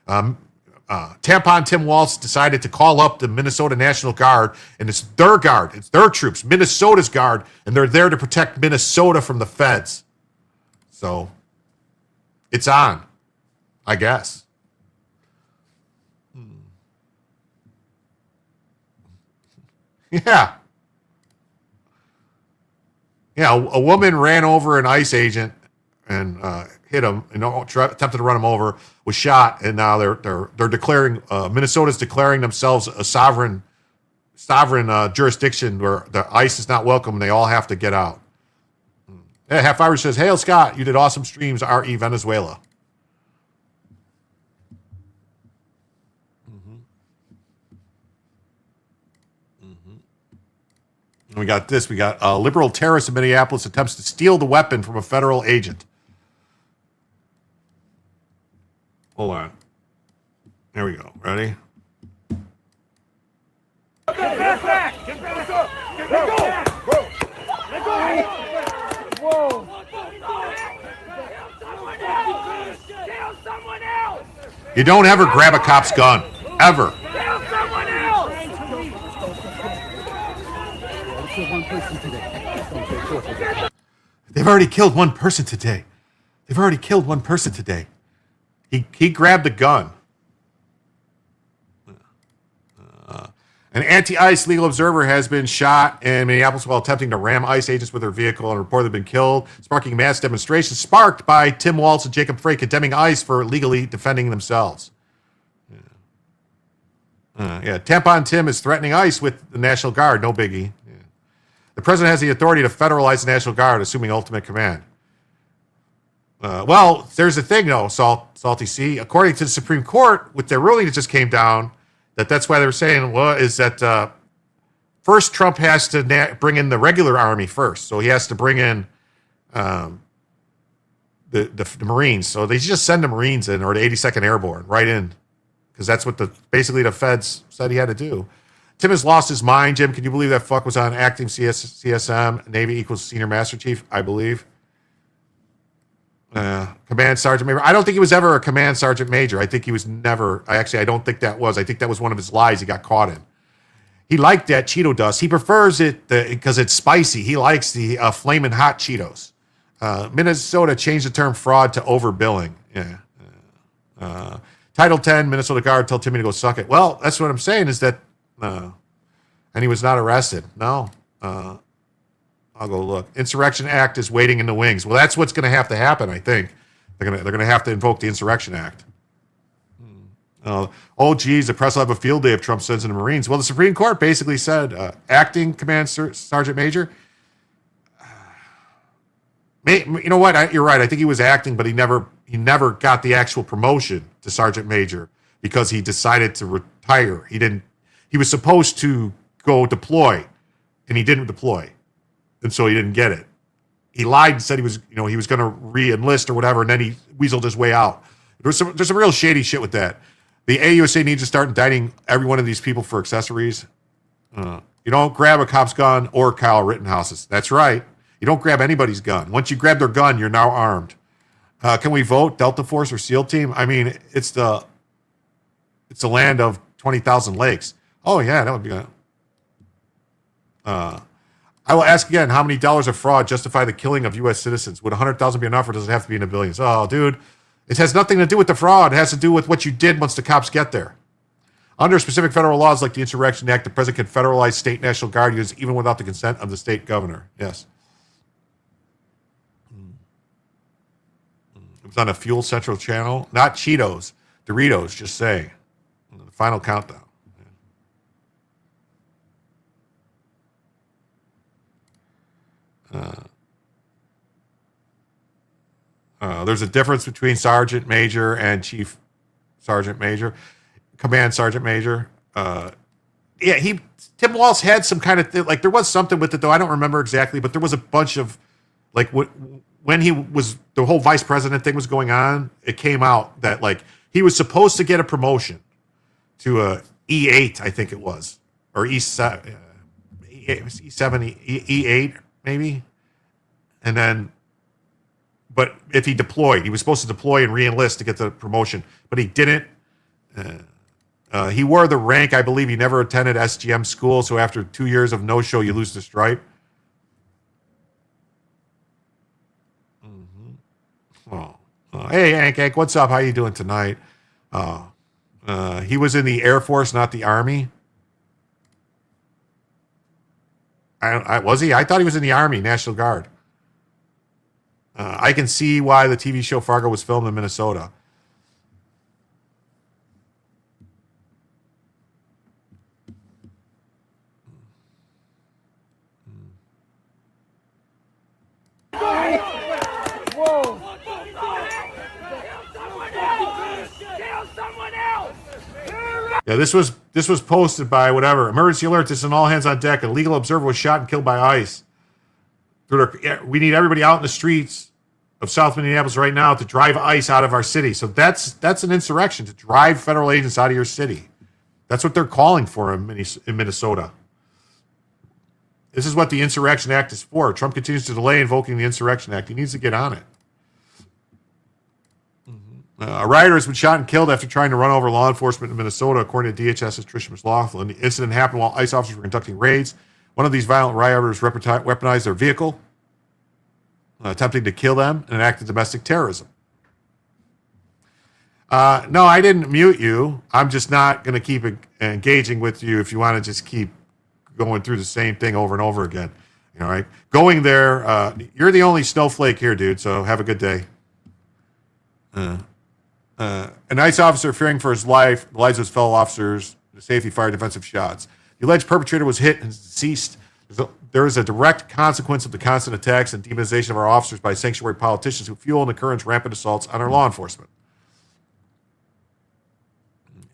Tampon Tim Walz decided to call up the Minnesota National Guard, and it's their guard. It's their troops, Minnesota's guard, and they're there to protect Minnesota from the feds. So it's on, I guess. Yeah. Yeah, a woman ran over an ICE agent and hit him, and attempted to run him over, was shot, and now they're declaring Minnesota's declaring themselves a sovereign jurisdiction where the ICE is not welcome and they all have to get out. Yeah, Half Irish says, "Hail Scott, you did awesome streams, RE Venezuela." And we got this. We got a liberal terrorist in Minneapolis attempts to steal the weapon from a federal agent. Hold on. There we go. Ready? You don't ever grab a cop's gun. Ever. They've already killed one person today. They've already killed one person today. He grabbed a gun. An anti-ICE legal observer has been shot in Minneapolis while attempting to ram ICE agents with their vehicle and reportedly been killed, sparking mass demonstrations sparked by Tim Walz and Jacob Frey condemning ICE for legally defending themselves. Tampon Tim is threatening ICE with the National Guard. No biggie. Yeah. The president has the authority to federalize the National Guard, assuming ultimate command. Well, there's the thing, though, Salty C. According to the Supreme Court, with their ruling that just came down, that's why they were saying, is that first Trump has to bring in the regular army first. So he has to bring in the Marines. So they just send the Marines in, or the 82nd Airborne, right in. Because that's what basically the feds said he had to do. Tim has lost his mind. Jim, can you believe that fuck was on acting CSM, Navy equals senior master chief, I believe. Command sergeant major. I don't think he was ever a command sergeant major. I think he was never. I don't think that was. I think that was one of his lies he got caught in. He liked that Cheeto dust. He prefers it because it's spicy. He likes the flaming hot Cheetos. Minnesota changed the term fraud to overbilling. Yeah. Title 10, Minnesota Guard tell Timmy to go suck it. Well, that's what I'm saying is that, and he was not arrested. No. I'll go look. Insurrection Act is waiting in the wings. Well, that's what's going to have to happen, I think. They're going to have to invoke the Insurrection Act. Geez, the press will have a field day if Trump sends in the Marines. Well, the Supreme Court basically said acting command sergeant major. You know what? You're right. I think he was acting, but he never got the actual promotion to sergeant major because he decided to retire. He was supposed to go deploy, and he didn't deploy. And so he didn't get it. He lied and said he was going to re-enlist or whatever, and then he weaseled his way out. There's some real shady shit with that. The AUSA needs to start indicting every one of these people for accessories. You don't grab a cop's gun or Kyle Rittenhouse's. That's right. You don't grab anybody's gun. Once you grab their gun, you're now armed. Can we vote Delta Force or SEAL Team? I mean, it's the land of 20,000 lakes. Oh yeah, that would be good. I will ask again, how many dollars of fraud justify the killing of U.S. citizens? Would 100,000 be enough, or does it have to be in the billions? Oh, dude, it has nothing to do with the fraud. It has to do with what you did once the cops get there. Under specific federal laws like the Insurrection Act, the president can federalize state National Guard units even without the consent of the state governor. Yes. It was on a Fuel Central channel. Not Cheetos. Doritos, just saying. The final countdown. There's a difference between sergeant major and chief sergeant major, command sergeant major. Tim Walz had some kind of thing, like there was something with it though. I don't remember exactly, but there was a bunch of like when he was the whole vice president thing was going on. It came out that like he was supposed to get a promotion to a E8, I think it was, or E7, E8 maybe, and then. But if he deployed, he was supposed to deploy and re-enlist to get the promotion, but he didn't. He wore the rank. I believe he never attended SGM school, so after 2 years of no-show, you lose the stripe. Hey, Hank, what's up? How you doing tonight? He was in the Air Force, not the Army. Was he? I thought he was in the Army, National Guard. I can see why the TV show Fargo was filmed in Minnesota. Kill someone else! Yeah, this was posted by whatever. Emergency alert, this is an all hands on deck. A legal observer was shot and killed by ICE. We need everybody out in the streets of South Minneapolis right now to drive ICE out of our city. So that's an insurrection, to drive federal agents out of your city. That's what they're calling for in Minnesota. This is what the Insurrection Act is for. Trump continues to delay invoking the Insurrection Act. He needs to get on it. A rioter has been shot and killed after trying to run over law enforcement in Minnesota, according to DHS's Tricia McLaughlin. The incident happened while ICE officers were conducting raids. One of these violent rioters weaponized their vehicle, attempting to kill them, and an act of domestic terrorism. No, I didn't mute you. I'm just not going to keep engaging with you if you want to just keep going through the same thing over and over again. All right? Going there, you're the only snowflake here, dude, so have a good day. An ICE officer fearing for his life, the lives of his fellow officers, the safety fired defensive shots. The alleged perpetrator was hit and deceased. There is a direct consequence of the constant attacks and demonization of our officers by sanctuary politicians who fuel and encourage rampant assaults on our law enforcement.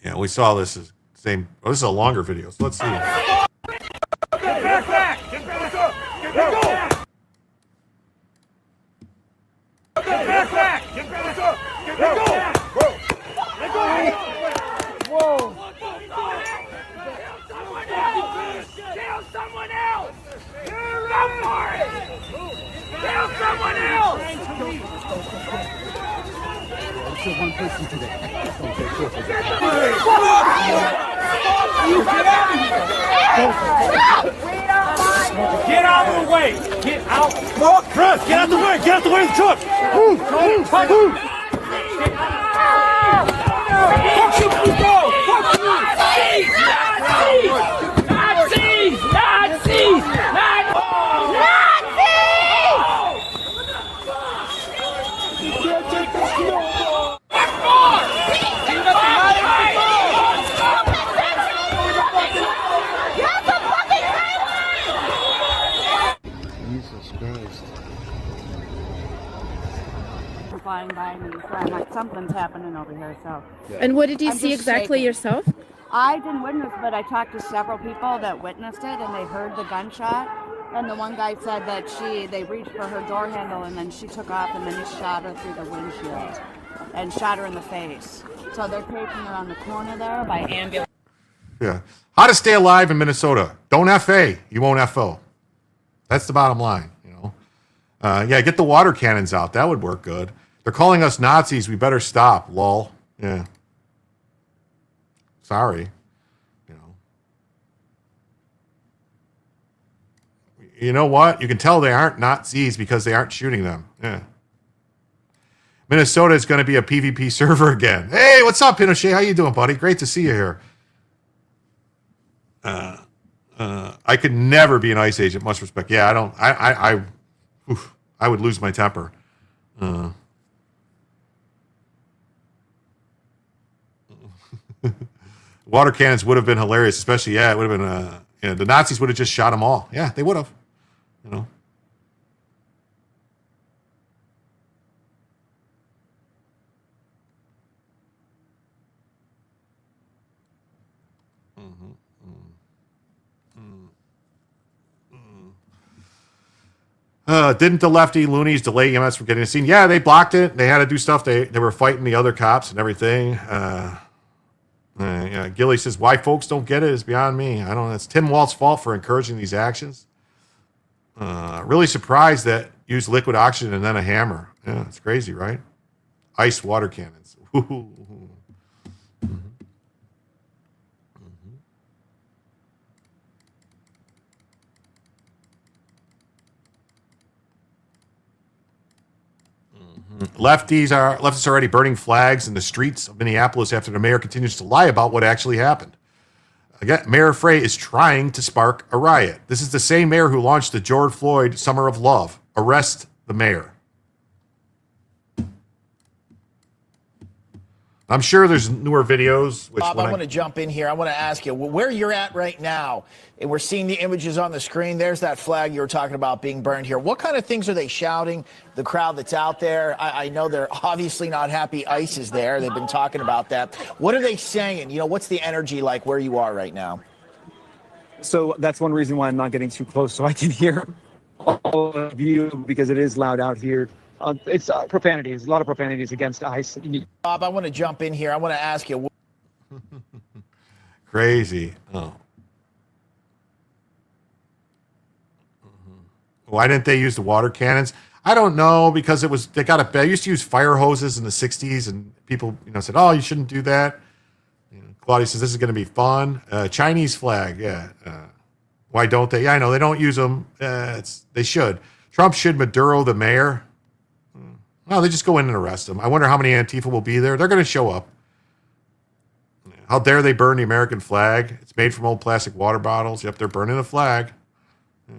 Yeah, we saw this as same. Oh, this is a longer video, so let's see. Get back! Get back up! Get back up! Get back! Get back up! Get back up! Let go! Whoa! Kill someone else! Go for it! Kill someone else! One person today. Get out of the way! Get out! Chris, get out the way! Get out the way of the truck! Move! Move! Move! Fuck you, people! Fuck you! Nazis! Nazis! Nazis! Nazis! Flying by me, so I'm like, something's happening over here. So. And what did you I'm see just exactly shaking. yourself? I didn't witness, but I talked to several people that witnessed it, and they heard the gunshot. And the one guy said that they reached for her door handle, and then she took off, and then he shot her through the windshield and shot her in the face. So they're taking her on the corner there by ambulance. Yeah. How to stay alive in Minnesota. Don't FA. You won't FO. That's the bottom line, you know. Yeah, get the water cannons out. That would work good. They're calling us Nazis. We better stop. Lol. Yeah. Sorry. You know. You know what? You can tell they aren't Nazis because they aren't shooting them. Yeah. Minnesota is going to be a PvP server again. Hey, what's up, Pinochet? How you doing, buddy? Great to see you here. I could never be an ICE agent. Much respect. Yeah, I don't. I would lose my temper. Water cannons would have been hilarious, especially it would have been. The Nazis would have just shot them all. Yeah, they would have. You know. Didn't the lefty loonies delay EMS from getting a scene? Yeah, they blocked it. They had to do stuff. They were fighting the other cops and everything. Yeah, Gilly says, why folks don't get it is beyond me. I don't know. It's Tim Walt's fault for encouraging these actions. Really surprised that used liquid oxygen and then a hammer. Yeah, it's crazy, right? Ice water cannons. Leftists are already burning flags in the streets of Minneapolis after the mayor continues to lie about what actually happened. Again, Mayor Frey is trying to spark a riot. This is the same mayor who launched the George Floyd Summer of Love. Arrest the mayor. I'm sure there's newer videos. Which Bob, I want to jump in here. I want to ask you where you're at right now, and we're seeing the images on the screen. There's that flag you were talking about being burned here. What kind of things are they shouting? The crowd that's out there. I know they're obviously not happy. ICE is there. They've been talking about that. What are they saying? You know, what's the energy like where you are right now? So that's one reason why I'm not getting too close, so I can hear all of you, because it is loud out here. It's profanities, a lot of profanities against ICE. Bob, I want to jump in here. I want to ask you. Crazy. Oh. Why didn't they use the water cannons? I don't know, because they used to use fire hoses in the 60s, and people, said, "Oh, you shouldn't do that." Claudia says this is going to be fun. Chinese flag, yeah. Why don't they? Yeah, I know they don't use them. They should. Trump should Maduro the mayor. No, they just go in and arrest them. I wonder how many Antifa will be there. They're going to show up. How dare they burn the American flag? It's made from old plastic water bottles. Yep, they're burning the flag. Yeah.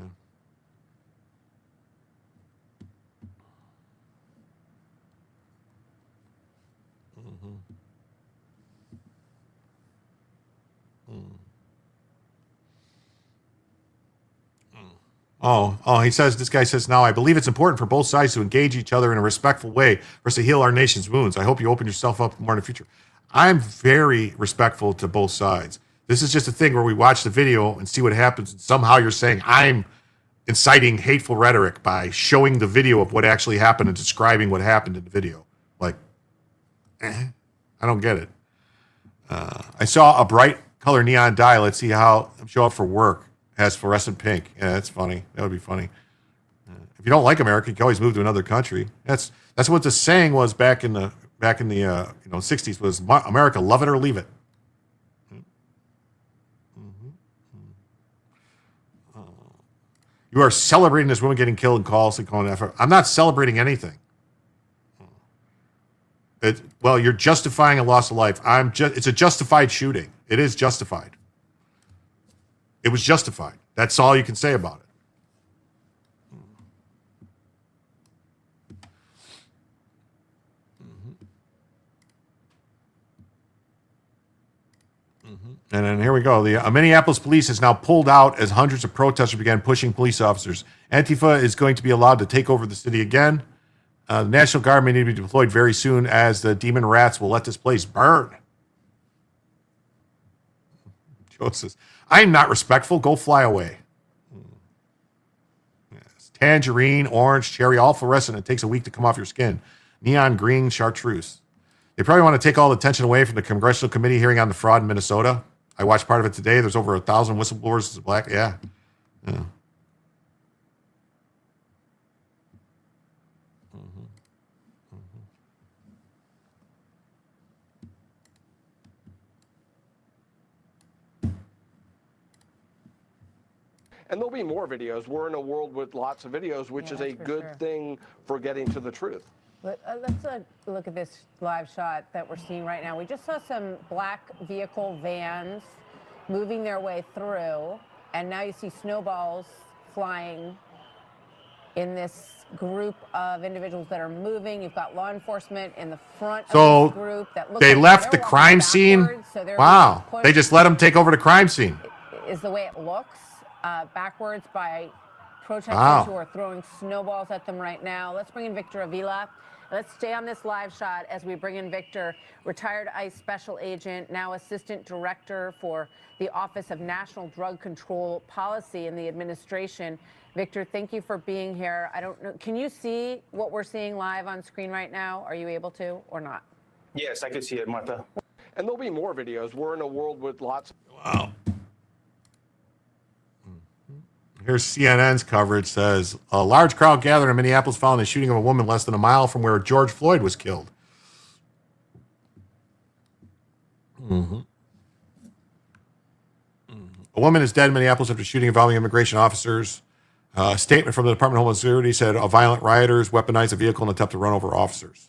This guy says, now I believe it's important for both sides to engage each other in a respectful way for us to heal our nation's wounds. I hope you open yourself up more in the future. I'm very respectful to both sides. This is just a thing where we watch the video and see what happens. And somehow you're saying I'm inciting hateful rhetoric by showing the video of what actually happened and describing what happened in the video. Like, I don't get it. I saw a bright color neon dye. Let's see how show up for work. Has fluorescent pink. Yeah, that's funny. That would be funny. If you don't like America, you can always move to another country. That's what the saying was back in the 60s was America, love it or leave it. You are celebrating this woman getting killed and calls and calling effort. I'm not celebrating anything. You're justifying a loss of life. It's a justified shooting. It is justified. It was justified. That's all you can say about it. And then here we go. The Minneapolis police has now pulled out as hundreds of protesters began pushing police officers. Antifa is going to be allowed to take over the city again. The National Guard may need to be deployed very soon, as the demon rats will let this place burn. Joe says, I'm not respectful. Go fly away. Yes. Tangerine, orange, cherry, all fluorescent. It takes a week to come off your skin. Neon green, chartreuse. They probably want to take all the attention away from the congressional committee hearing on the fraud in Minnesota. I watched part of it today. There's over 1,000 whistleblowers. Black, yeah. And there'll be more videos. We're in a world with lots of videos, which is a good thing for getting to the truth. Let's look at this live shot that we're seeing right now. We just saw some black vehicle vans moving their way through, and now you see snowballs flying in this group of individuals that are moving. You've got law enforcement in the front of this group that looks they like left the crime scene. So Wow, they just let them take over the crime scene. Is the way it looks. Backwards by protesters who are throwing snowballs at them right now. Let's bring in Victor Avila. Let's stay on this live shot as we bring in Victor, retired ICE special agent, now assistant director for the Office of National Drug Control Policy in the administration. Victor, thank you for being here. I don't know, can you see what we're seeing live on screen right now? Are you able to or not? Yes, I can see it, Martha. And there'll be more videos. We're in a world with lots. Wow. Here's CNN's coverage. Says a large crowd gathered in Minneapolis following the shooting of a woman less than a mile from where George Floyd was killed. A woman is dead in Minneapolis after shooting involving immigration officers. A statement from the Department of Homeland Security said violent rioters weaponized a vehicle in an attempt to run over officers.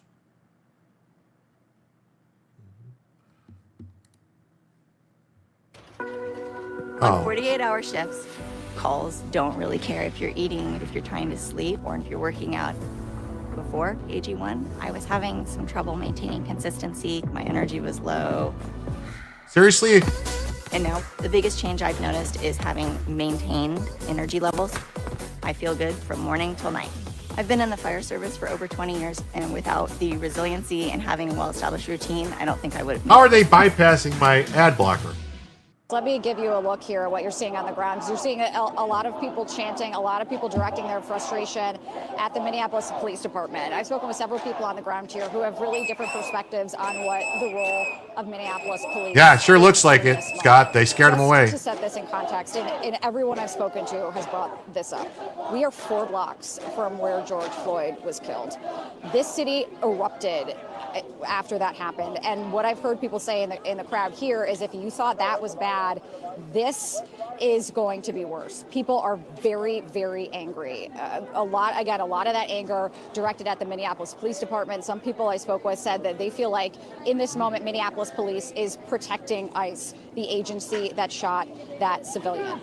On 48-hour shifts, calls don't really care if you're eating, if you're trying to sleep, or if you're working out. before AG1, I was having some trouble maintaining consistency. My energy was low. Seriously? And now the biggest change I've noticed is having maintained energy levels. I feel good from morning till night. I've been in the fire service for over 20 years, and without the resiliency and having a well-established routine, I don't think I would have. How are they bypassing my ad blocker? Let me give you a look here at what you're seeing on the ground. You're seeing a lot of people chanting, a lot of people directing their frustration at the Minneapolis Police Department. I've spoken with several people on the ground here who have really different perspectives on what the role of Minneapolis police. Yeah, it sure looks is like in it, this Scott. They scared him Just away. To set this in context, and everyone I've spoken to has brought this up. We are 4 blocks from where George Floyd was killed. This city erupted after that happened, and what I've heard people say in the crowd here is, if you thought that was bad, this is going to be worse. People are very, very angry. A lot of that anger directed at the Minneapolis Police Department. Some people I spoke with said that they feel like in this moment, Minneapolis police is protecting ICE, the agency that shot that civilian.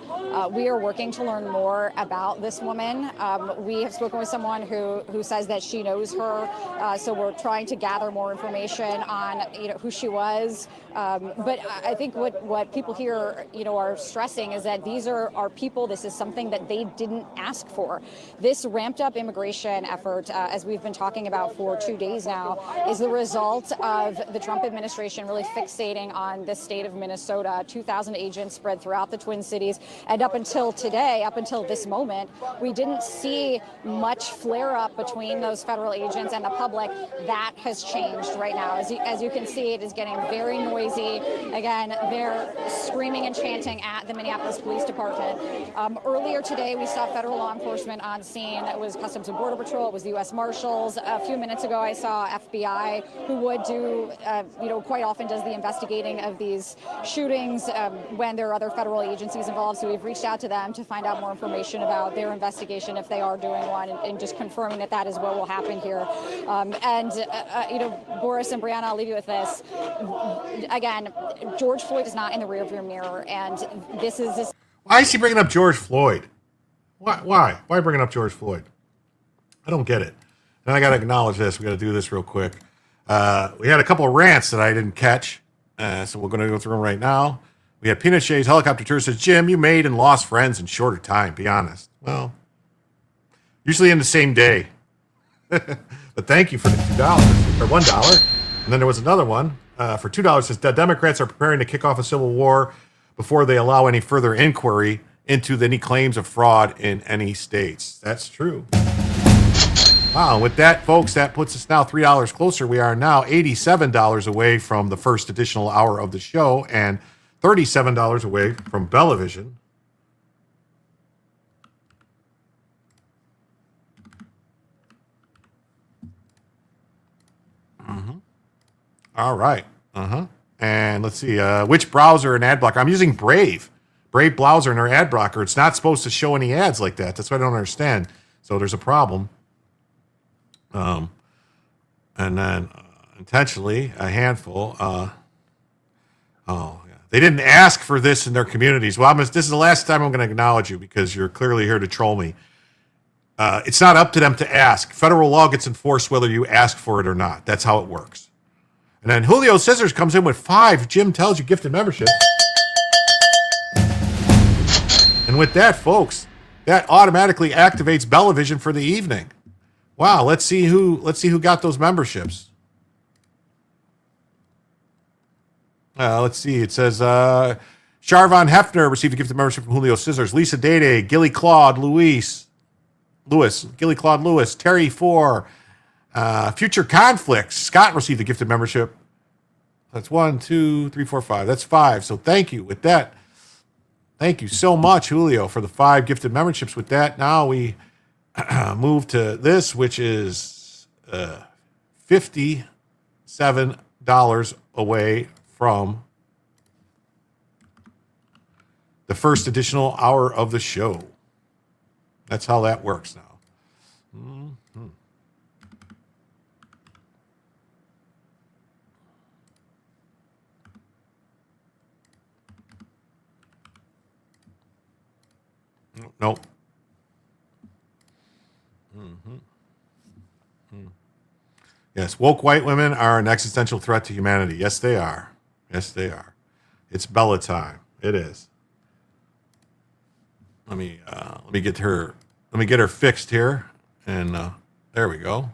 We are working to learn more about this woman. We have spoken with someone who says that she knows her, so we're trying to gather more information on who she was. But I think what people here are stressing is that these are people. This is something that they didn't ask for. This ramped up immigration effort, as we've been talking about for 2 days now, is the result of the Trump administration really fixating on the state of Minnesota. 2,000 agents spread throughout the Twin Cities, and up until today, up until this moment, we didn't see much flare up between those federal agents and the public. That has changed right now. As you can see, it is getting very noisy. Again, they're screaming and chanting at the Minneapolis Police Department. Earlier today, we saw federal law enforcement on scene. It was Customs and Border Patrol. It was the U.S. Marshals. A few minutes ago, I saw FBI, who would do, quite often does the investigating of these shootings when there are other federal agencies involved. So we've reached out to them to find out more information about their investigation, if they are doing one, and just confirming that is what will happen here. Boris and Brianna, I'll leave you with this. Again, George Floyd is not in the rearview mirror, and this is this. Why is he bringing up George Floyd? Why? Why bringing up George Floyd? I don't get it. And I got to acknowledge this. We got to do this real quick. We had a couple of rants that I didn't catch, so we're going to go through them right now. We had Peanut Shades Helicopter Tour says, Jim, you made and lost friends in shorter time. Be honest. Well, usually in the same day. But thank you for the $2 or $1. And then there was another one for $2. Says the Democrats are preparing to kick off a civil war before they allow any further inquiry into any claims of fraud in any states. That's true. Wow. With that, folks, that puts us now $3 closer. We are now $87 away from the first additional hour of the show and $37 away from Bellavision. All right. And let's see, which browser and ad blocker? I'm using Brave browser and our ad blocker. It's not supposed to show any ads like that. That's what I don't understand. So there's a problem. And then intentionally, a handful. They didn't ask for this in their communities. Well, this is the last time I'm going to acknowledge you because you're clearly here to troll me. It's not up to them to ask. Federal law gets enforced whether you ask for it or not. That's how it works. And then Julio Scissors comes in with 5. Jim tells you gifted membership. And with that, folks, that automatically activates Bellavision for the evening. Wow, let's see who got those memberships. Let's see. It says Charvon Hefner received a gifted membership from Julio Scissors. Lisa Dede, Gilly Claude Lewis, Terry Four, Future Conflicts. Scott received a gifted membership. That's 1, 2, 3, 4, 5. That's 5. So thank you. With that, thank you so much, Julio, for the 5 gifted memberships. With that, now we move to this, which is $57 away from the first additional hour of the show. That's how that works now. Nope. Yes, woke white women are an existential threat to humanity. Yes, they are. Yes, they are. It's Bella time. It is. Let me get her. Let me get her fixed here, and there we go.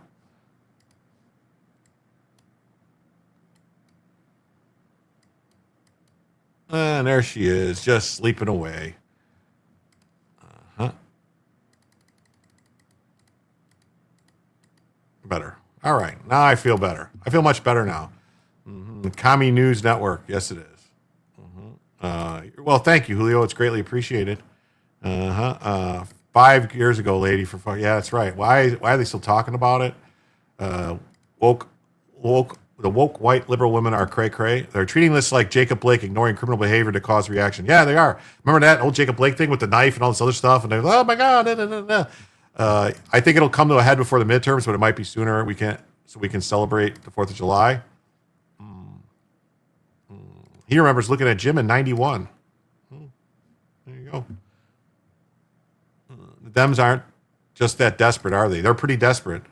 And there she is, just sleeping away. Better. All right. Now I feel better. I feel much better now. Commie News Network. Yes, it is. Well, thank you, Julio. It's greatly appreciated. 5 years ago, lady, for fuck. Yeah, that's right. Why are they still talking about it? The woke white liberal women are cray-cray. They're treating this like Jacob Blake, ignoring criminal behavior to cause reaction. Yeah, they are. Remember that old Jacob Blake thing with the knife and all this other stuff? And they're like, oh my God. I think it'll come to a head before the midterms, but it might be sooner. We can celebrate the 4th of July. He remembers looking at Jim in 91. There you go. The Dems aren't just that desperate, are they? They're pretty desperate.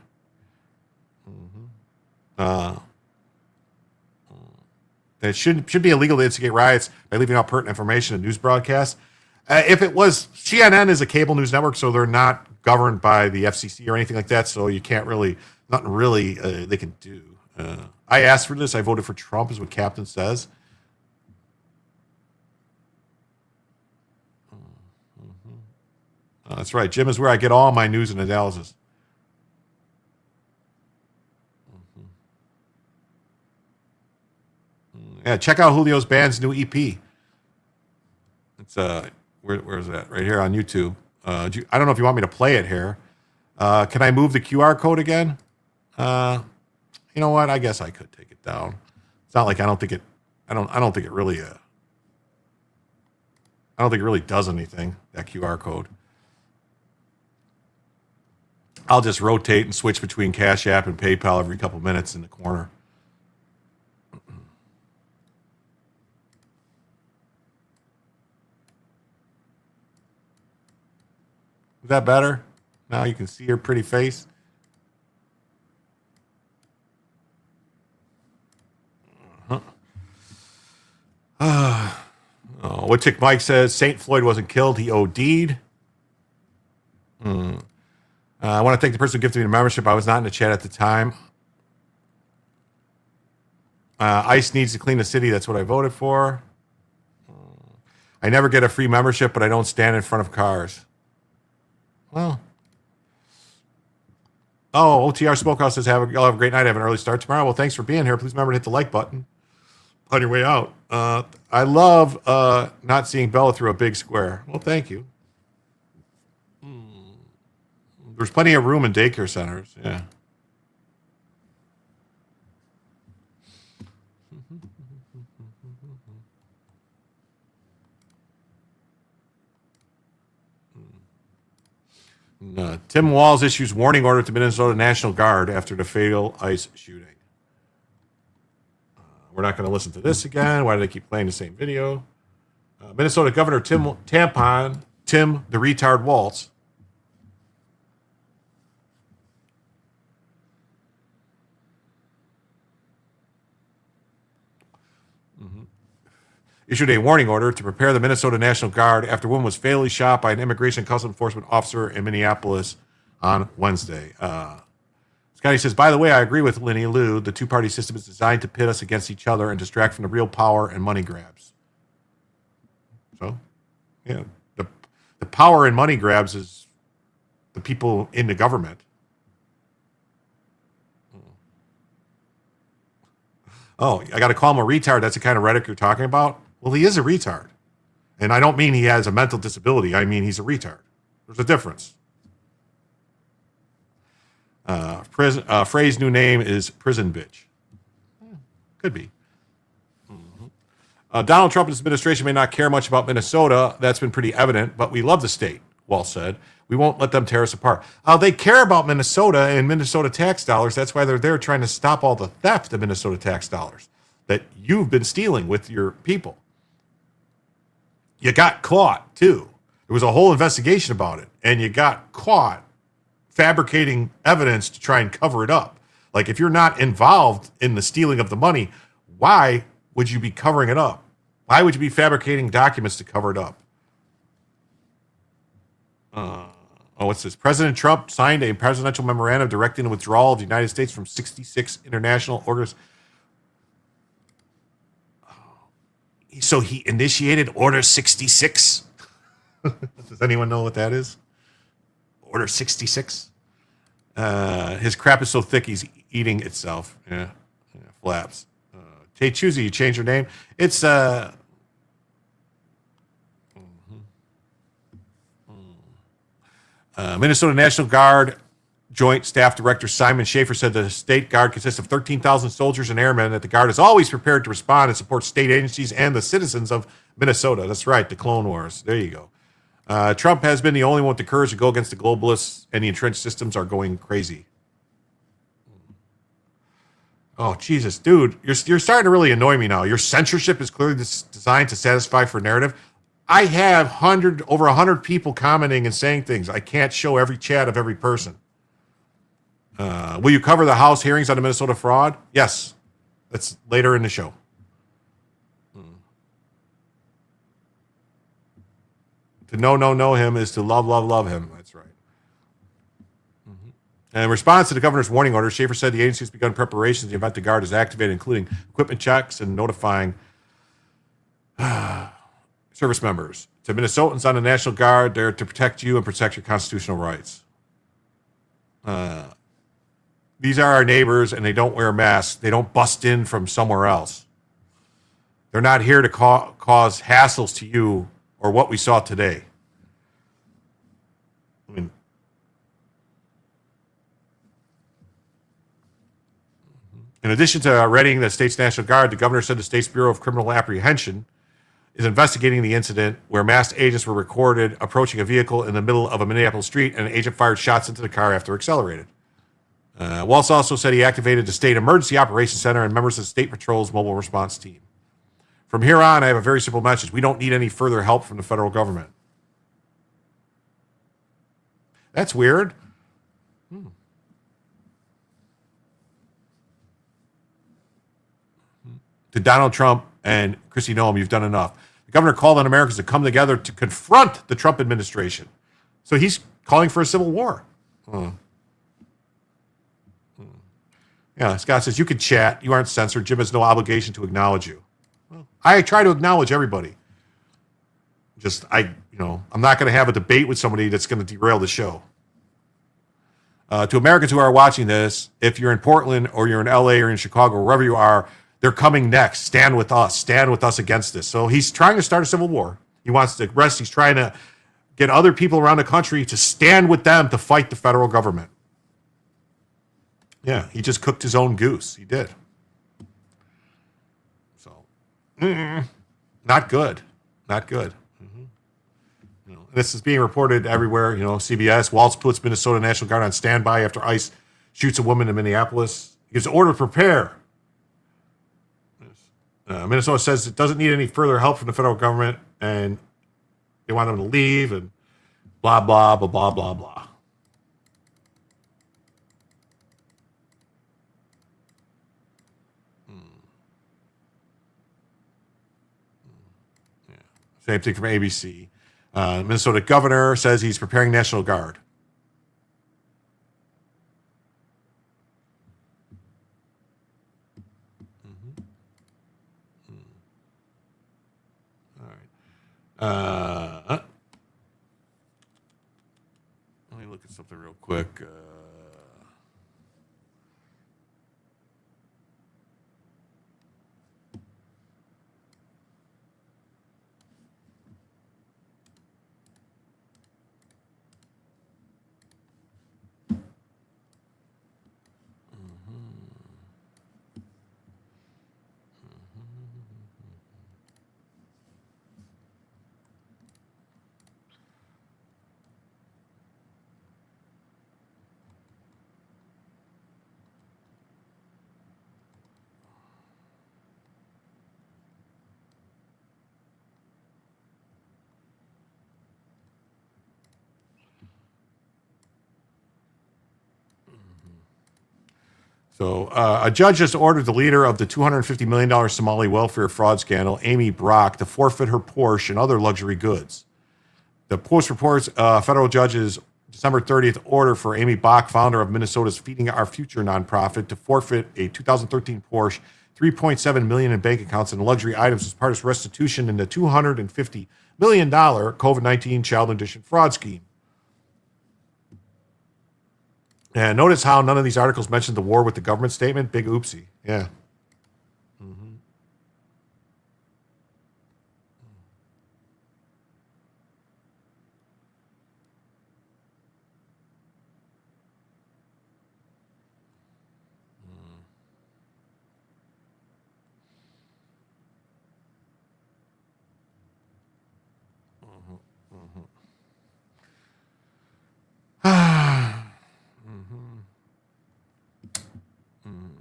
It should be illegal to instigate riots by leaving out pertinent information in news broadcasts. If it was, CNN is a cable news network, so they're not governed by the FCC or anything like that, so you can't really, nothing really they can do. I asked for this. I voted for Trump, is what Captain says. That's right. Jim is where I get all my news and analysis. Yeah, check out Julio's band's new EP. It's where is that? Right here on YouTube. I don't know if you want me to play it here. Can I move the QR code again? You know what? I guess I could take it down. It's not like I don't think it really does anything, that QR code. I'll just rotate and switch between Cash App and PayPal every couple minutes in the corner. Is that better? Now you can see her pretty face. What Chick Mike says, St. Floyd wasn't killed, he OD'd. I want to thank the person who gifted me the membership. I was not in the chat at the time. ICE needs to clean the city. That's what I voted for. I never get a free membership, but I don't stand in front of cars. Well. Oh, OTR Smokehouse says, y'all have a great night. Have an early start tomorrow. Well, thanks for being here. Please remember to hit the like button on your way out. I love not seeing Bella through a big square. Well, thank you. There's plenty of room in daycare centers. Yeah. Tim Walz issues warning order to Minnesota National Guard after the fatal ICE shooting. We're not going to listen to this again. Why do they keep playing the same video? Minnesota Governor Tim the Retard Walz, issued a warning order to prepare the Minnesota National Guard after a woman was fatally shot by an Immigration and Customs Enforcement officer in Minneapolis on Wednesday. Scotty says, by the way, I agree with Lenny Liu. The two-party system is designed to pit us against each other and distract from the real power and money grabs. So, yeah, the power and money grabs is the people in the government. Oh, I got to call him a retard. That's the kind of rhetoric you're talking about? Well, he is a retard. And I don't mean he has a mental disability. I mean he's a retard. There's a difference. Frey's new name is Prison Bitch. Could be. Donald Trump and his administration may not care much about Minnesota. That's been pretty evident, but we love the state, Walz said. We won't let them tear us apart. They care about Minnesota and Minnesota tax dollars. That's why they're there trying to stop all the theft of Minnesota tax dollars that you've been stealing with your people. You got caught, too. There was a whole investigation about it, and you got caught fabricating evidence to try and cover it up. Like, if you're not involved in the stealing of the money, why would you be covering it up? Why would you be fabricating documents to cover it up? What's this? President Trump signed a presidential memorandum directing the withdrawal of the United States from 66 international orders. So he initiated Order 66? Does anyone know what that is? Order 66? His crap is so thick he's eating itself. Yeah, flaps. Tay Choosy, you changed your name. It's Minnesota National Guard Joint Staff Director Simon Schaefer said the state guard consists of 13,000 soldiers and airmen, that the guard is always prepared to respond and support state agencies and the citizens of Minnesota. That's right, the Clone Wars. There you go. Trump has been the only one with the courage to go against the globalists, and the entrenched systems are going crazy. Oh, Jesus, dude, you're starting to really annoy me now. Your censorship is clearly designed to satisfy for narrative. I have over 100 people commenting and saying things. I can't show every chat of every person. Will you cover the House hearings on the Minnesota fraud? Yes. That's later in the show. To know him is to love him. That's right. And in response to the governor's warning order, Schaefer said the agency has begun preparations in the event the guard is activated, including equipment checks and notifying service members. To Minnesotans on the National Guard, they're to protect you and protect your constitutional rights. These are our neighbors, and they don't wear masks. They don't bust in from somewhere else. They're not here to cause hassles to you or what we saw today. I mean, in addition to readying the state's National Guard, the governor said the state's Bureau of Criminal Apprehension is investigating the incident where masked agents were recorded approaching a vehicle in the middle of a Minneapolis street, and an agent fired shots into the car after accelerated. Walz also said he activated the State Emergency Operations Center and members of the State Patrol's mobile response team. From here on, I have a very simple message. We don't need any further help from the federal government. That's weird. To Donald Trump and Kristi Noem, you've done enough. The governor called on Americans to come together to confront the Trump administration. So he's calling for a civil war. Yeah, Scott says, you can chat. You aren't censored. Jim has no obligation to acknowledge you. Well, I try to acknowledge everybody. I'm not going to have a debate with somebody that's going to derail the show. To Americans who are watching this, if you're in Portland or you're in LA or in Chicago, wherever you are, they're coming next. Stand with us. Stand with us against this. So he's trying to start a civil war. He wants to arrest. He's trying to get other people around the country to stand with them to fight the federal government. Yeah, he just cooked his own goose. He did. So, not good. Not good. This is being reported everywhere. CBS. Walz puts Minnesota National Guard on standby after ICE shoots a woman in Minneapolis. He gives order to prepare. Minnesota says it doesn't need any further help from the federal government, and they want them to leave, and blah, blah, blah, blah, blah, blah. Same thing from ABC. Minnesota governor says he's preparing National Guard. All right. Let me look at something real quick. So a judge just ordered the leader of the $250 million Somali welfare fraud scandal, Amy Brock, to forfeit her Porsche and other luxury goods. The Post reports federal judge's December 30th order for Amy Brock, founder of Minnesota's Feeding Our Future nonprofit, to forfeit a 2013 Porsche, $3.7 million in bank accounts, and luxury items as part of restitution in the $250 million COVID-19 child edition fraud scheme. And notice how none of these articles mentioned the war with the government statement. Big oopsie. Yeah.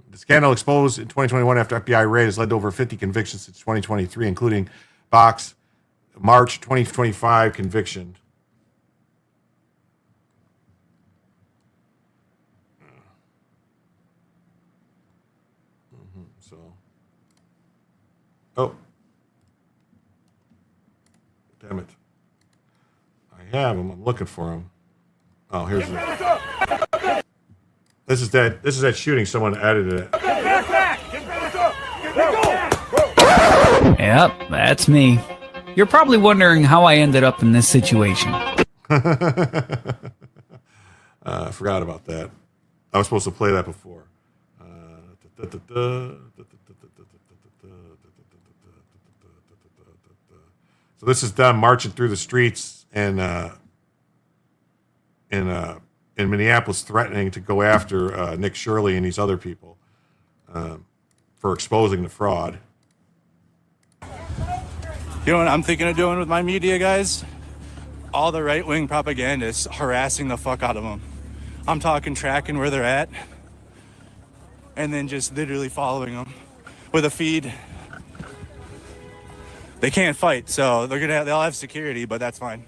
The scandal exposed in 2021 after FBI raid has led to over 50 convictions since 2023, including Bach's March 2025 conviction. Oh. Damn it. I have him. I'm looking for him. Oh, here's the... This is that shooting. Someone edited it. Yep, that's me. You're probably wondering how I ended up in this situation. I forgot about that. I was supposed to play that before. So this is them marching through the streets in Minneapolis, threatening to go after Nick Shirley and these other people for exposing the fraud. You know what I'm thinking of doing with my media, guys? All the right-wing propaganda is harassing the fuck out of them. I'm talking tracking where they're at and then just literally following them with a feed. They can't fight, so they'll have security, but that's fine.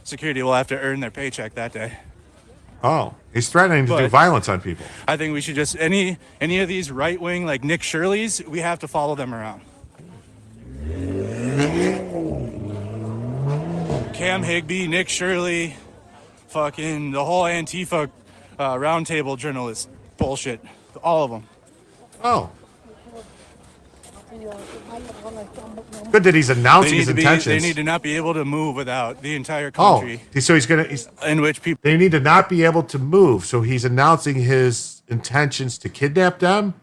Security will have to earn their paycheck that day. Oh, he's threatening to do violence on people. I think we should just, any of these right-wing, like Nick Shirley's, we have to follow them around. Cam Higbee, Nick Shirley, fucking the whole Antifa roundtable journalist bullshit. All of them. Oh. Good that he's announcing his intentions. They need to not be able to move without the entire country. Oh, so in which people... They need to not be able to move, so he's announcing his intentions to kidnap them?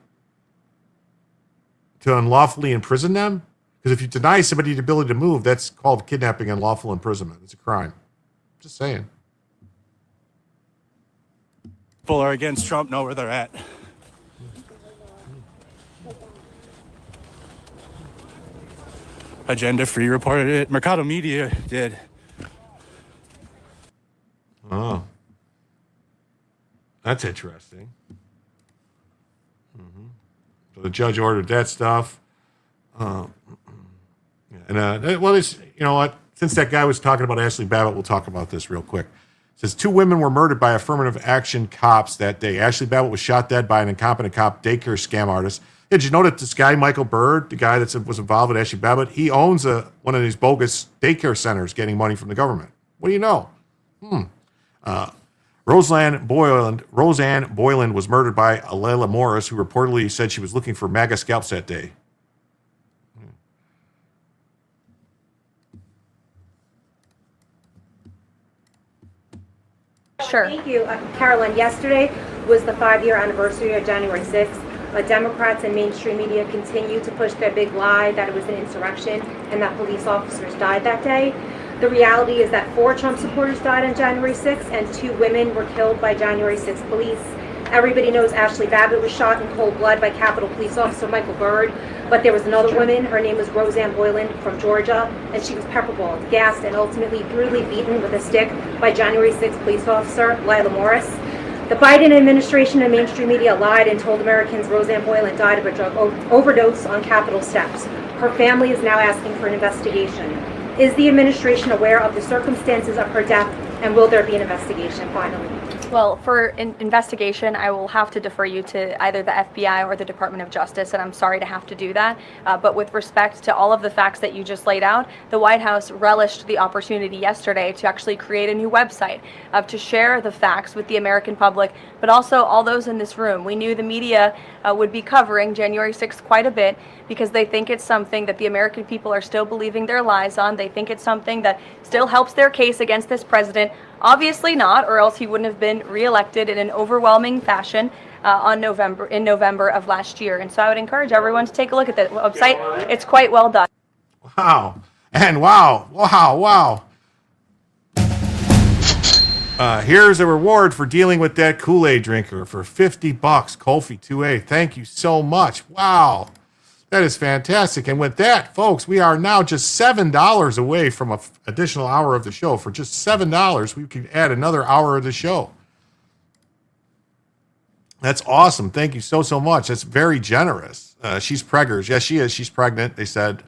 To unlawfully imprison them? Because if you deny somebody the ability to move, that's called kidnapping and unlawful imprisonment. It's a crime. Just saying. People are against Trump know where they're at. Agenda Free reported it. Mercado Media did. Oh. That's interesting. So the judge ordered that stuff. Well, you know what? Since that guy was talking about Ashley Babbitt, we'll talk about this real quick. It says 2 women were murdered by affirmative action cops that day. Ashley Babbitt was shot dead by an incompetent cop daycare scam artist. Did you know that this guy, Michael Bird, the guy that was involved with Ashley Babbitt, he owns one of these bogus daycare centers getting money from the government? What do you know? Roseanne Boyland was murdered by Layla Morris, who reportedly said she was looking for MAGA scalps that day. Sure. Thank you. Carolyn, yesterday was the 5-year anniversary of January 6th. Democrats and mainstream media continue to push their big lie that it was an insurrection and that police officers died that day. The reality is that 4 Trump supporters died on January 6th and 2 women were killed by January 6th police. Everybody knows Ashley Babbitt was shot in cold blood by Capitol Police Officer Michael Bird, but there was another woman, her name was Roseanne Boyland from Georgia, and she was pepperballed, gassed, and ultimately brutally beaten with a stick by January 6th police officer Layla Morris. The Biden administration and mainstream media lied and told Americans Roseanne Boyland died of a drug overdose on Capitol steps. Her family is now asking for an investigation. Is the administration aware of the circumstances of her death, and will there be an investigation finally? Well, for investigation, I will have to defer you to either the FBI or the Department of Justice, and I'm sorry to have to do that. But with respect to all of the facts that you just laid out, the White House relished the opportunity yesterday to actually create a new website to share the facts with the American public, but also all those in this room. We knew the media would be covering January 6th quite a bit because they think it's something that the American people are still believing their lies on. They think it's something that still helps their case against this president. Obviously not, or else he wouldn't have been reelected in an overwhelming fashion in November of last year. And so I would encourage everyone to take a look at that website. It's quite well done. Wow. And wow. Here's a reward for dealing with that Kool-Aid drinker for $50. Kofi 2A. Thank you so much. Wow. That is fantastic. And with that, folks, we are now just $7 away from an additional hour of the show. For just $7, we can add another hour of the show. That's awesome. Thank you so much. That's very generous. She's preggers. Yes, she is. She's pregnant. They said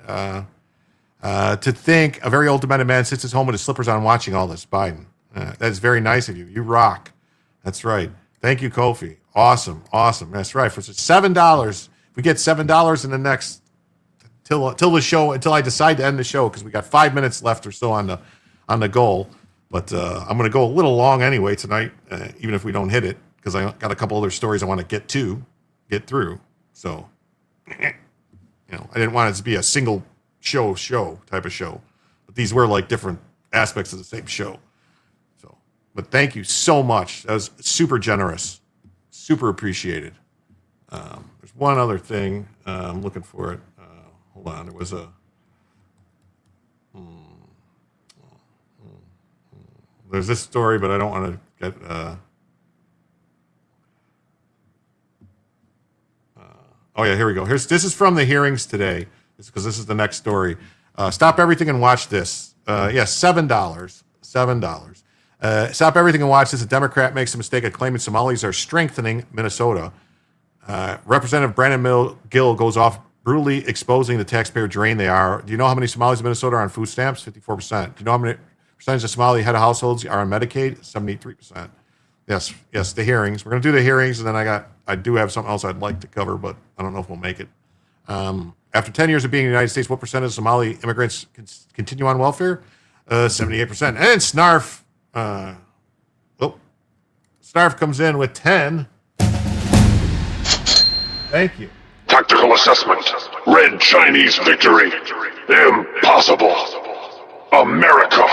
to think a very old demented man sits at home with his slippers on watching all this, Biden. That is very nice of you. You rock. That's right. Thank you, Kofi. Awesome. That's right. For just $7, we get $7 in the next till the show, until I decide to end the show, because we got 5 minutes left or so on the goal. But I'm going to go a little long anyway tonight, even if we don't hit it, because I got a couple other stories I want to get through. So, I didn't want it to be a single show type of show, but these were like different aspects of the same show. So, but thank you so much. That was super generous, super appreciated. There's one other thing. I'm looking for it. Hold on. There was a. There's this story, but I don't want to get. Oh yeah, here we go. This is from the hearings today, because this is the next story. Stop everything and watch this. Yes, $7. Stop everything and watch this. A Democrat makes a mistake of claiming Somalis are strengthening Minnesota. Representative Brandon Gill goes off brutally exposing the taxpayer drain they are. Do you know how many Somalis in Minnesota are on food stamps? 54%. Do you know how many percentage of Somali head of households are on Medicaid? 73%. Yes, the hearings. We're going to do the hearings, and then I do have something else I'd like to cover, but I don't know if we'll make it. After 10 years of being in the United States, what percent of Somali immigrants continue on welfare? 78%. And then Snarf. Snarf comes in with 10. Thank you. Tactical assessment. Red Chinese victory. Impossible. America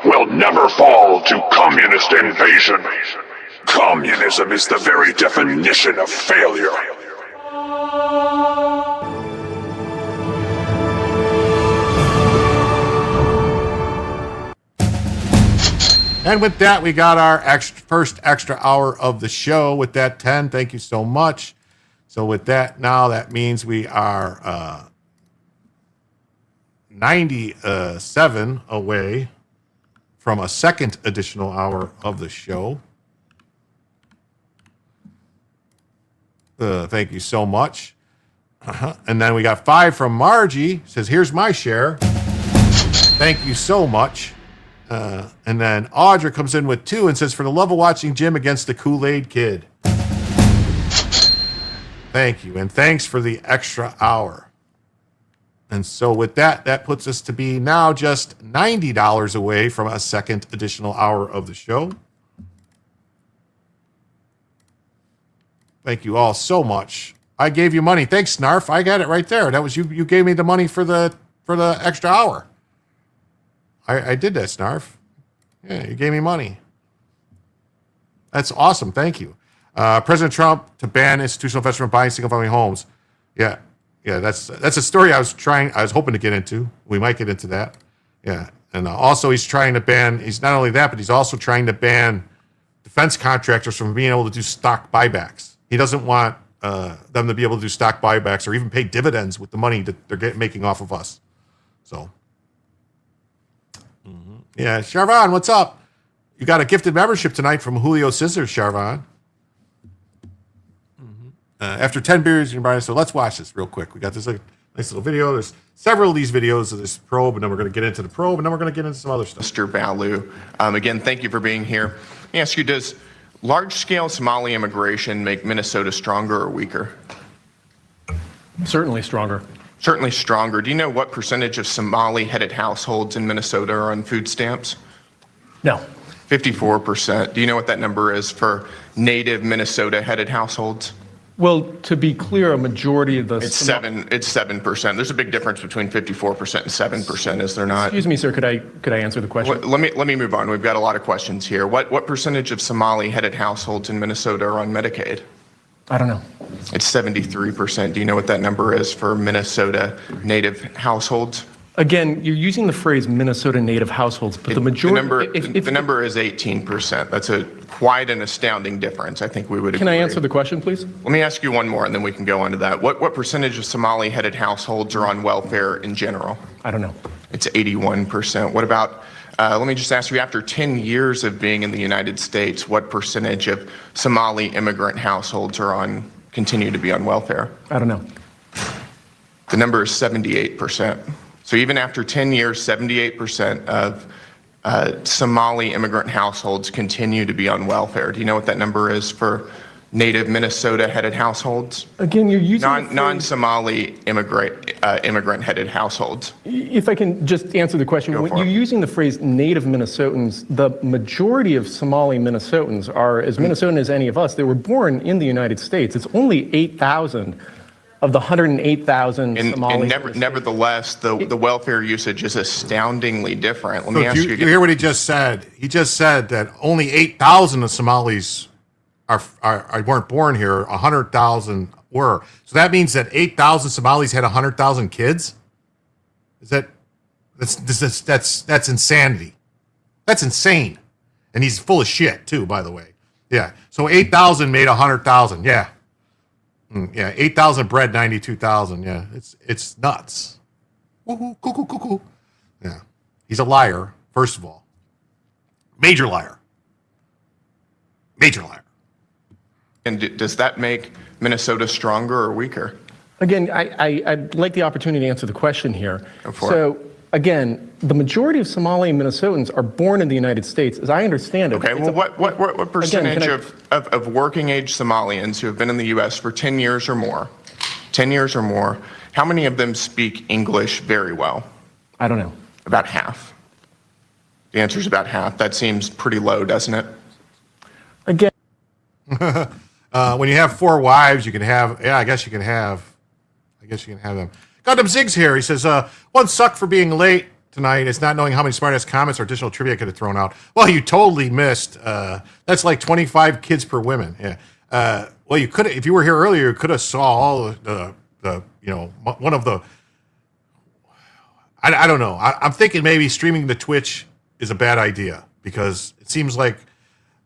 will never fall to communist invasion. Communism is the very definition of failure. And with that, we got our first extra hour of the show with that 10. Thank you so much. So with that, now that means we are 97 away from a second additional hour of the show. Thank you so much. And then we got 5 from Margie. Says, here's my share. Thank you so much. And then Audra comes in with 2 and says, for the love of watching Jim against the Kool-Aid Kid. Thank you. And thanks for the extra hour. And so with that, that puts us to be now just $90 away from a second additional hour of the show. Thank you all so much. I gave you money. Thanks, Snarf. I got it right there. That was you. You gave me the money for the extra hour. I did that, Snarf. Yeah, you gave me money. That's awesome. Thank you. President Trump to ban institutional investors from buying single-family homes. Yeah, that's a story I was hoping to get into. We might get into that. Yeah, and also he's trying to ban. He's not only that, but he's also trying to ban defense contractors from being able to do stock buybacks. He doesn't want them to be able to do stock buybacks or even pay dividends with the money that they're making off of us. So, yeah, Charvon, what's up? You got a gifted membership tonight from Julio Scissors, Charvon. After 10 beers, you're buying. So let's watch this real quick. We got this nice little video. There's several of these videos of this probe, and then we're going to get into the probe, and then we're going to get into some other stuff. Mr. Balu, again, thank you for being here. Let me ask you, does Large-scale Somali immigration make Minnesota stronger or weaker? Certainly stronger. Certainly stronger. Do you know what percentage of Somali-headed households in Minnesota are on food stamps? No. 54%. Do you know what that number is for native Minnesota-headed households? Well, to be clear, a majority of the... It's 7%. There's a big difference between 54% and 7%, is there not? Excuse me, sir, could I answer the question? Let me move on. We've got a lot of questions here. What percentage of Somali-headed households in Minnesota are on Medicaid? I don't know. It's 73%. Do you know what that number is for Minnesota native households? Again, you're using the phrase Minnesota native households, but the majority... The number is 18%. That's quite an astounding difference. I think we would agree. Can I answer the question, please? Let me ask you one more, and then we can go on to that. What percentage of Somali-headed households are on welfare in general? I don't know. It's 81%. What about, let me just ask you, after 10 years of being in the United States, what percentage of Somali immigrant households continue to be on welfare? I don't know. The number is 78%. So even after 10 years, 78% of Somali immigrant households continue to be on welfare. Do you know what that number is for native Minnesota-headed households? Again, you're using non-Somali immigrant-headed households. If I can just answer the question, when you're using the phrase native Minnesotans, the majority of Somali Minnesotans are as Minnesotan as any of us. They were born in the United States. It's only 8,000 of the 108,000 Somalis. And nevertheless, the welfare usage is astoundingly different. Let me ask you. You hear what he just said? He just said that only 8,000 of Somalis weren't born here. 100,000 were. So that means that 8,000 Somalis had 100,000 kids. That's insanity. That's insane. And he's full of shit too, by the way. Yeah. So 8,000 made 100,000. Yeah. Yeah, 8,000 bred 92,000. Yeah, it's nuts. Woo-hoo, cuckoo, cuckoo. Yeah, he's a liar. First of all, major liar. Major liar. And does that make Minnesota stronger or weaker? Again, I'd like the opportunity to answer the question here. So, again, the majority of Somali Minnesotans are born in the United States, as I understand it. Okay, well, what percentage of working-age Somalians who have been in the U.S. for 10 years or more, how many of them speak English very well? I don't know. About half. The answer is about half. That seems pretty low, doesn't it? Again. When you have 4 wives, you can have, I guess you can have them. Gundam Ziggs here. He says, one suck for being late tonight is not knowing how many smart-ass comments or additional trivia I could have thrown out. Well, you totally missed. That's like 25 kids per woman. Yeah. Well, you could have, if you were here earlier, you could have saw all the one of the, I don't know. I'm thinking maybe streaming the Twitch is a bad idea because it seems like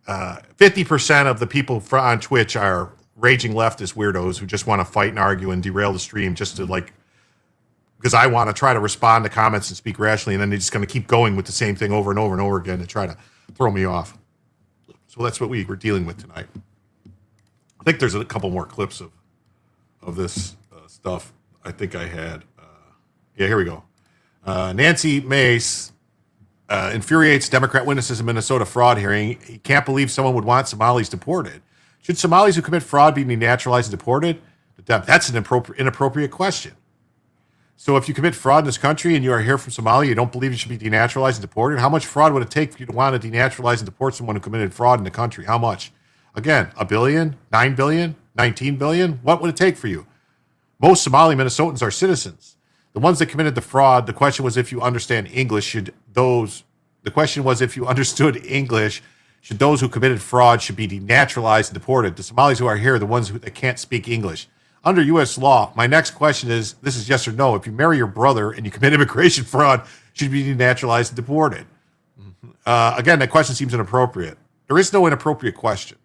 50% of the people on Twitch are raging leftist weirdos who just want to fight and argue and derail the stream just to because I want to try to respond to comments and speak rationally, and then they're just going to keep going with the same thing over and over and over again to try to throw me off. So that's what we were dealing with tonight. I think there's a couple more clips of this stuff I think I had. Yeah, here we go. Nancy Mace infuriates Democrat witnesses in Minnesota fraud hearing. He can't believe someone would want Somalis deported. Should Somalis who commit fraud be denaturalized and deported? That's an inappropriate question. So if you commit fraud in this country and you are here from Somalia, you don't believe you should be denaturalized and deported? How much fraud would it take for you to want to denaturalize and deport someone who committed fraud in the country? How much? Again, $1 billion, $9 billion, $19 billion? What would it take for you? Most Somali Minnesotans are citizens. The ones that committed the fraud, the question was if you understand English, the question was if you understood English, should those who committed fraud should be denaturalized and deported? The Somalis who are here are the ones that can't speak English. Under U.S. law, my next question is, this is yes or no. If you marry your brother and you commit immigration fraud, should you be denaturalized and deported? Again, that question seems inappropriate. There is no inappropriate question.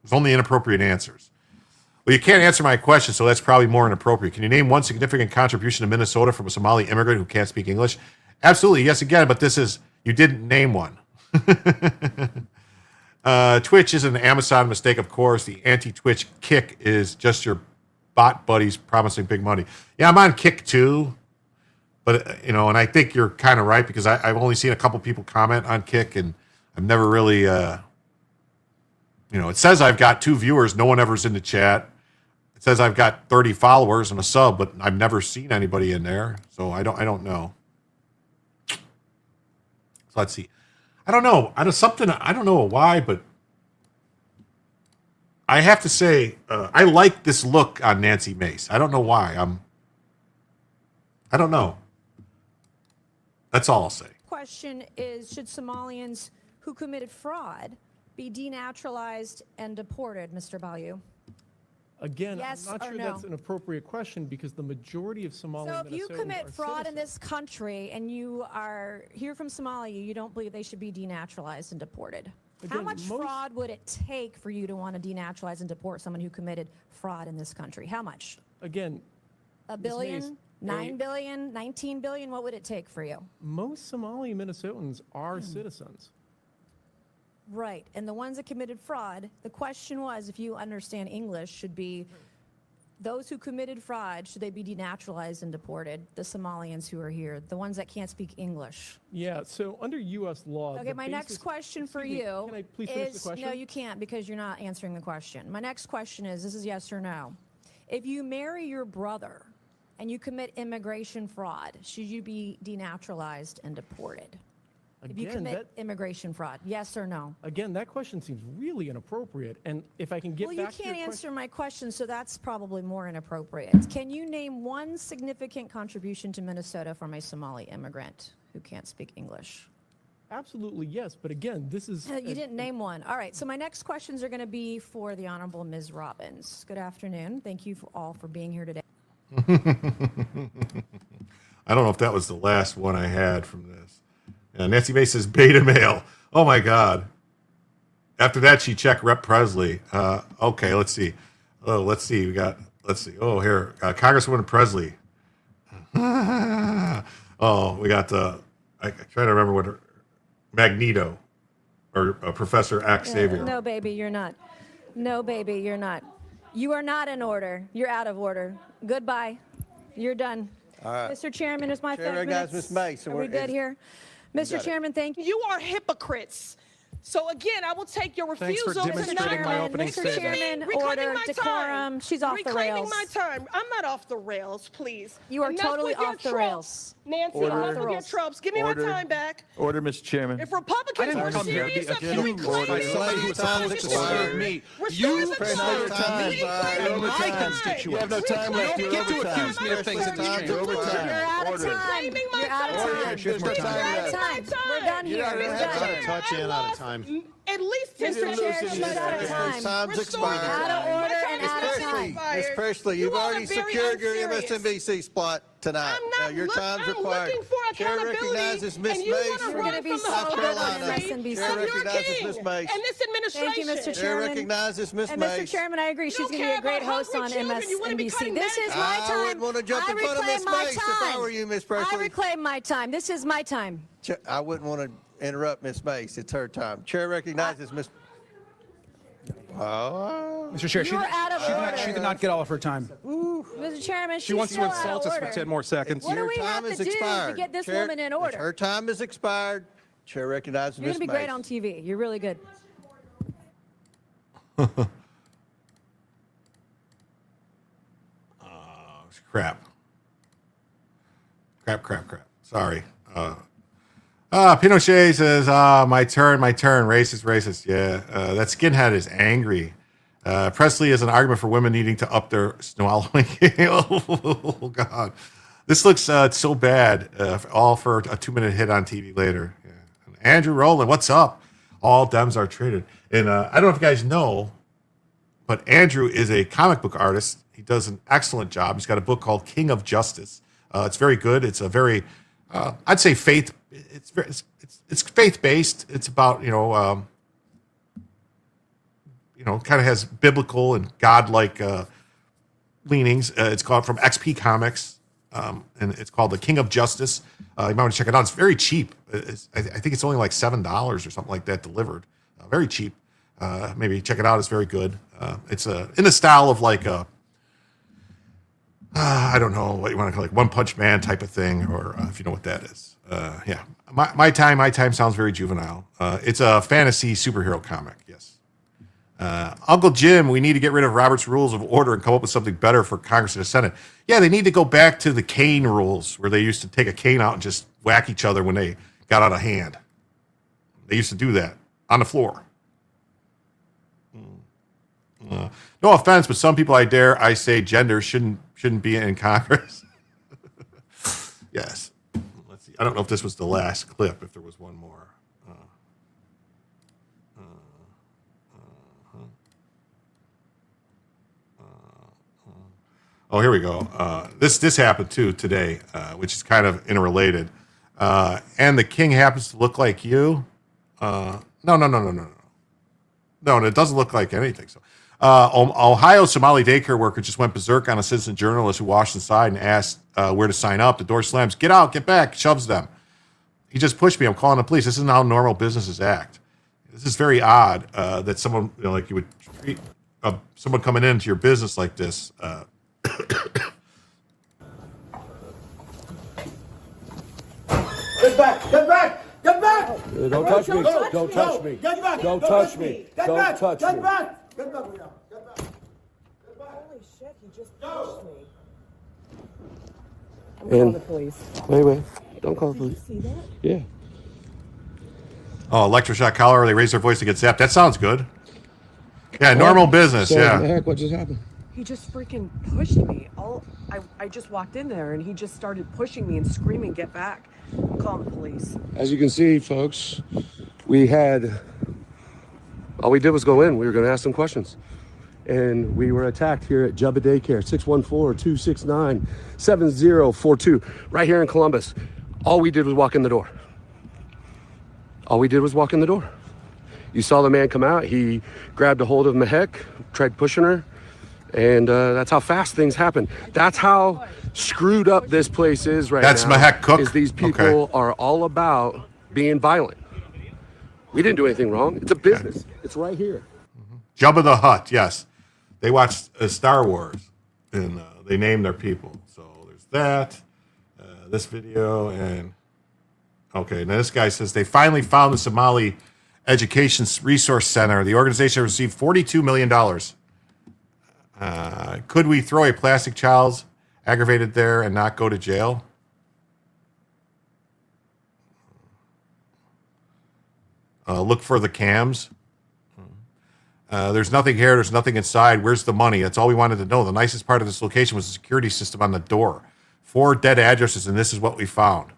There's only inappropriate answers. Well, you can't answer my question, so that's probably more inappropriate. Can you name one significant contribution to Minnesota from a Somali immigrant who can't speak English? Absolutely, yes, again, but you didn't name one. Twitch is an Amazon mistake, of course. The anti-Twitch Kick is just your bot buddies promising big money. Yeah, I'm on Kick too, but and I think you're kind of right because I've only seen a couple people comment on Kick, and I've never really it says I've got 2 viewers. No one ever's in the chat. It says I've got 30 followers and a sub, but I've never seen anybody in there. So I don't know. So let's see. I don't know. I don't know why, but I have to say, I like this look on Nancy Mace. I don't know why. I don't know. That's all I'll say. Question is, should Somalians who committed fraud be denaturalized and deported, Mr. Bayou? Again, Yes I'm not or sure no? that's an appropriate question because the majority of Somali So if you Minnesotans commit are fraud in citizens. this country and you are here from Somalia, you don't believe they should be denaturalized and deported. How Again, much most- fraud would it take for you to want to denaturalize and deport someone who committed fraud in this country? How much? Again, A Ms. billion? Mace, 9 billion? 19 billion? What would it take for you? most Somali Minnesotans are Hmm. citizens. Right. And the ones that committed fraud, the question was, if you understand English, should be those who committed fraud, should they be denaturalized and deported? The Somalians who are here, the ones that can't speak English. Yeah, so under U.S. law. Okay, the my next basis- question for Excuse me, you Can I please finish the is, question? no, you can't because you're not answering the question. My next question is, this is yes or no. If you marry your brother and you commit immigration fraud, should you be denaturalized and deported? If you Again, commit immigration fraud, yes or no? Again, that question seems really inappropriate. And if I can get Well, you back to your can't question. answer my question, so that's probably more inappropriate. Can you name one significant contribution to Minnesota from a Somali immigrant who can't speak English? Absolutely, yes. But again, this is. You didn't name one. All right, so my next questions are going to be for the Honorable Ms. Robbins. Good afternoon. Thank you all for being here today. I don't know if that was the last one I had from this. Nancy Mace says beta male. Oh my God. After that, she checked Rep. Presley. Okay, let's see. Oh, let's see. Oh, here, Congresswoman Presley. Oh, we got I try to remember what her, Magneto or Professor X Xavier. No, baby, you're not. No, baby, you're not. You are not in order. You're out of order. Goodbye. You're done. All right. Mr. Chairman, is my Chair 5 recognizes minutes. Ms. Mace, and Are we we're- good here? You Mr. got it. Chairman, thank you. You are hypocrites. So again, I will take your Thanks for refusal demonstrating my opening Mr. statement. Chairman, Reclaiming order, my decorum. time. She's off the Reclaiming rails. my time. I'm not off the rails, please. You are Enough totally with your off the tropes. rails. Nancy, Order. enough with your tropes. Give me Order. my time back. Order, Mr. Chairman. If Republicans were serious about Order. reclaiming Order. the Time legislature, expired. me. You President, time expired. Reclaiming Overtime. my You time. have no time left. You're Don't get to overtime. accuse me of things at this Time's change. overtime. You're out of Order. time. Reclaiming my You're out of time. time. There's no You're time out of left. time. We're done here. You're We're out of done. touch in, out of time. At least Mr. 10 Chair, she's out of time. Time's expired. Out of order and out of Presley, time. Ms. Presley, you've You all already are very secured your unserious. MSNBC spot tonight. I'm not Now, your time's I'm required. looking for Chair accountability, recognizes Ms. and you Mace want to from You're run gonna be from the South so Carolina. good on hypocrisy MSNBC. Chair of your recognizes king Ms. Mace. and this administration. Thank you, Mr. Chair Chairman. recognizes Ms. And Mace. Mr. Chairman, I agree. She's going to be a great host on MSNBC. This is my I time. wouldn't want to jump I in front of reclaim Ms. my Mace if I time. were you, Ms. I Presley. reclaim my time. This is my time. I wouldn't want to interrupt Ms. Mace. It's her time. Chair recognizes Ms. Oh. Mr. Chair, You're out of order. she did not get all of her time. Mr. Chairman, She wants to still out of insult us for order. 10 more seconds. What do Your we have time to has do to expired. get this Chair- woman in order? Her time has expired. Chair recognizes You're Ms. going to be Mace. great on TV. You're really good. Crap. Sorry. Pinochet says, my turn. Racist. Yeah. That skinhead is angry. Presley is an argument for women needing to up their swallowing. Oh, God. This looks so bad. All for a 2-minute hit on TV later. Yeah. Andrew Rowland, what's up? All Dems are traded. And I don't know if you guys know, but Andrew is a comic book artist. He does an excellent job. He's got a book called King of Justice. It's very good. It's a very, I'd say faith. It's faith based. It's about kind of has biblical and godlike leanings. It's called from XP Comics, and it's called The King of Justice. You might want to check it out. It's very cheap. I think it's only like $7 or something like that delivered. Very cheap. Maybe check it out. It's very good. It's in the style of like a, I don't know what you want to call it, like One Punch Man type of thing, or if you know what that is. Yeah, my time sounds very juvenile. It's a fantasy superhero comic. Yes. Uncle Jim, we need to get rid of Robert's Rules of Order and come up with something better for Congress and the Senate. Yeah, they need to go back to the cane rules where they used to take a cane out and just whack each other when they got out of hand. They used to do that on the floor. No offense, but some people I say gender shouldn't be in Congress. Yes. Let's see. I don't know if this was the last clip, if there was one more. Oh, here we go. This happened too today, which is kind of interrelated. And the king happens to look like you. No, it doesn't look like anything. So, Ohio Somali daycare worker just went berserk on a citizen journalist who washed inside and asked where to sign up. The door slams. Get out, get back, shoves them. He just pushed me. I'm calling the police. This isn't how normal businesses act. This is very odd that someone, like you would treat someone coming into your business like this. Get back! Get back! Get back! Don't touch me! Don't touch me! Get back! Don't touch me! Don't touch me! Get back! Get back! Get back! Holy shit, he just pushed me. I'm And- calling the police. Wait. Don't call the police. See that? Yeah. Oh, electroshock collar. They raise their voice to get zapped. That sounds good. Yeah, normal business. So, Yeah. What the heck? What just happened? He just freaking pushed me. I just walked in there and he just started pushing me and screaming, "Get back!" I'm calling the police. As you can see, folks, all we did was go in. We were going to ask some questions. And we were attacked here at Jubba Daycare, 614-269-7042, right here in Columbus. All we did was walk in the door. You saw the man come out. He grabbed a hold of Mehek, tried pushing her, and that's how fast things happen. That's how screwed up this place is right That's now. Mehek Cook? Is these people are all about being violent. We didn't do anything wrong. It's a business. It's right here. Jabba the Hutt, yes. They watched Star Wars, and they named their people. So there's that, this video, and... Okay, now this guy says they finally found the Somali Education Resource Center. The organization received $42 million. Could we throw a plastic child aggravated there and not go to jail? Look for the cams. There's nothing here. There's nothing inside. Where's the money? That's all we wanted to know. The nicest part of this location was the security system on the door. 4 dead addresses, and this is what we found.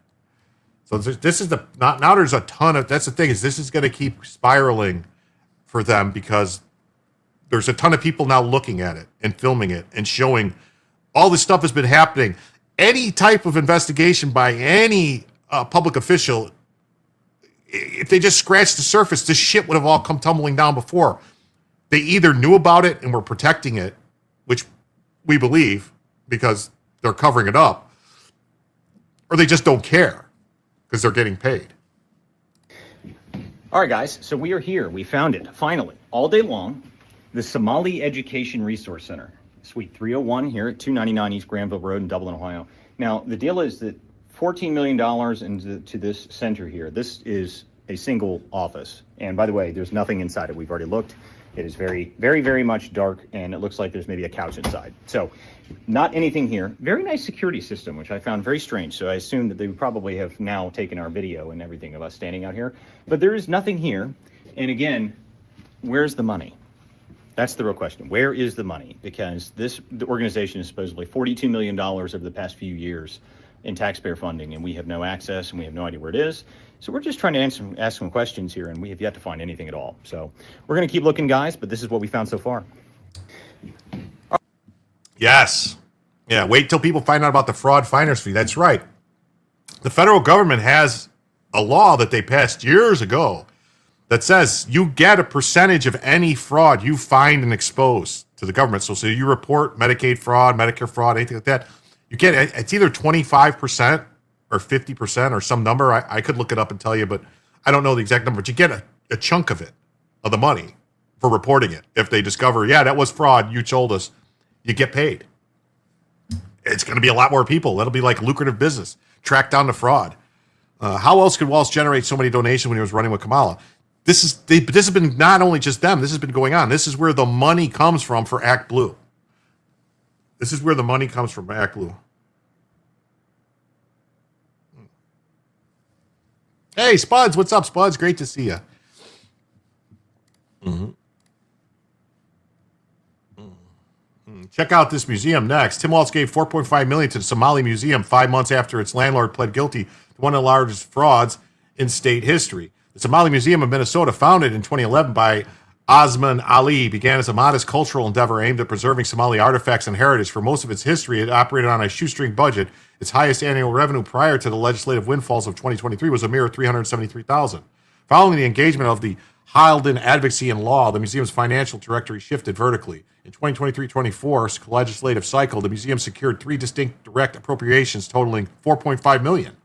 So this is now there's a ton of, that's the thing, is this is going to keep spiraling for them because there's a ton of people now looking at it and filming it and showing all this stuff has been happening. Any type of investigation by any public official, if they just scratched the surface, this shit would have all come tumbling down before. They either knew about it and were protecting it, which we believe because they're covering it up, or they just don't care because they're getting paid. All right, guys, so we are here. We found it, finally, all day long, the Somali Education Resource Center, Suite 301 here at 299 East Granville Road in Dublin, Ohio. Now, the deal is that $14 million into this center here. This is a single office. And by the way, there's nothing inside it. We've already looked. It is very, very, very much dark, and it looks like there's maybe a couch inside. So not anything here. Very nice security system, which I found very strange. So I assume that they probably have now taken our video and everything of us standing out here. But there is nothing here. And again, where's the money? That's the real question. Where is the money? Because the organization is supposedly $42 million over the past few years in taxpayer funding, and we have no access and we have no idea where it is. So we're just trying to ask some questions here, and we have yet to find anything at all. So we're going to keep looking, guys, but this is what we found so far. Yes. Yeah, wait till people find out about the fraud finder's fee. That's right. The federal government has a law that they passed years ago that says you get a percentage of any fraud you find and expose to the government. So you report Medicaid fraud, Medicare fraud, anything like that, you get, it's either 25% or 50% or some number. I could look it up and tell you, but I don't know the exact number. But you get a chunk of it, of the money, for reporting it. If they discover, yeah, that was fraud, you told us, you get paid. It's going to be a lot more people. That'll be like lucrative business. Track down the fraud. How else could Walsh generate so many donations when he was running with Kamala? This has been not only just them. This has been going on. This is where the money comes from for Act Blue. This is where the money comes from, Act Blue. Hey, Spuds, what's up, Spuds? Great to see you. Check out this museum next. Tim Walz gave $4.5 million to the Somali Museum 5 months after its landlord pled guilty to one of the largest frauds in state history. The Somali Museum of Minnesota, founded in 2011 by Osman Ali, began as a modest cultural endeavor aimed at preserving Somali artifacts and heritage. For most of its history, it operated on a shoestring budget. Its highest annual revenue prior to the legislative windfalls of 2023 was a mere $373,000. Following the engagement of the Halden Advocacy and Law, the museum's financial trajectory shifted vertically. In 2023-24 legislative cycle, the museum secured 3 distinct direct appropriations totaling $4.5 million.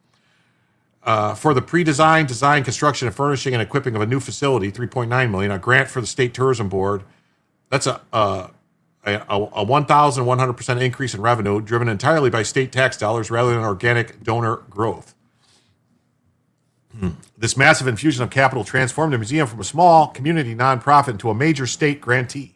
For the pre-design, design, construction, and furnishing and equipping of a new facility, $3.9 million. A grant for the State Tourism Board. That's a 1,100% increase in revenue, driven entirely by state tax dollars rather than organic donor growth. This massive infusion of capital transformed the museum from a small community nonprofit into a major state grantee.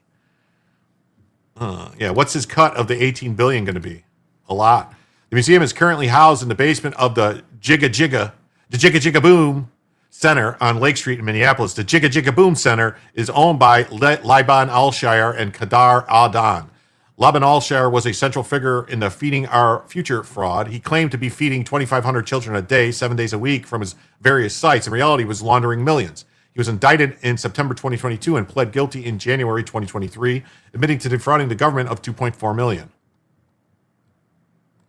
What's his cut of the $18 billion going to be? A lot. The museum is currently housed in the basement of the Jigga Boom Center on Lake Street in Minneapolis. The Jigga Boom Center is owned by Liban Alshire and Kadar Adan. Laban Alshire was a central figure in the Feeding Our Future fraud. He claimed to be feeding 2,500 children a day, 7 days a week from his various sites. In reality, he was laundering millions. He was indicted in September 2022 and pled guilty in January 2023, admitting to defrauding the government of $2.4 million.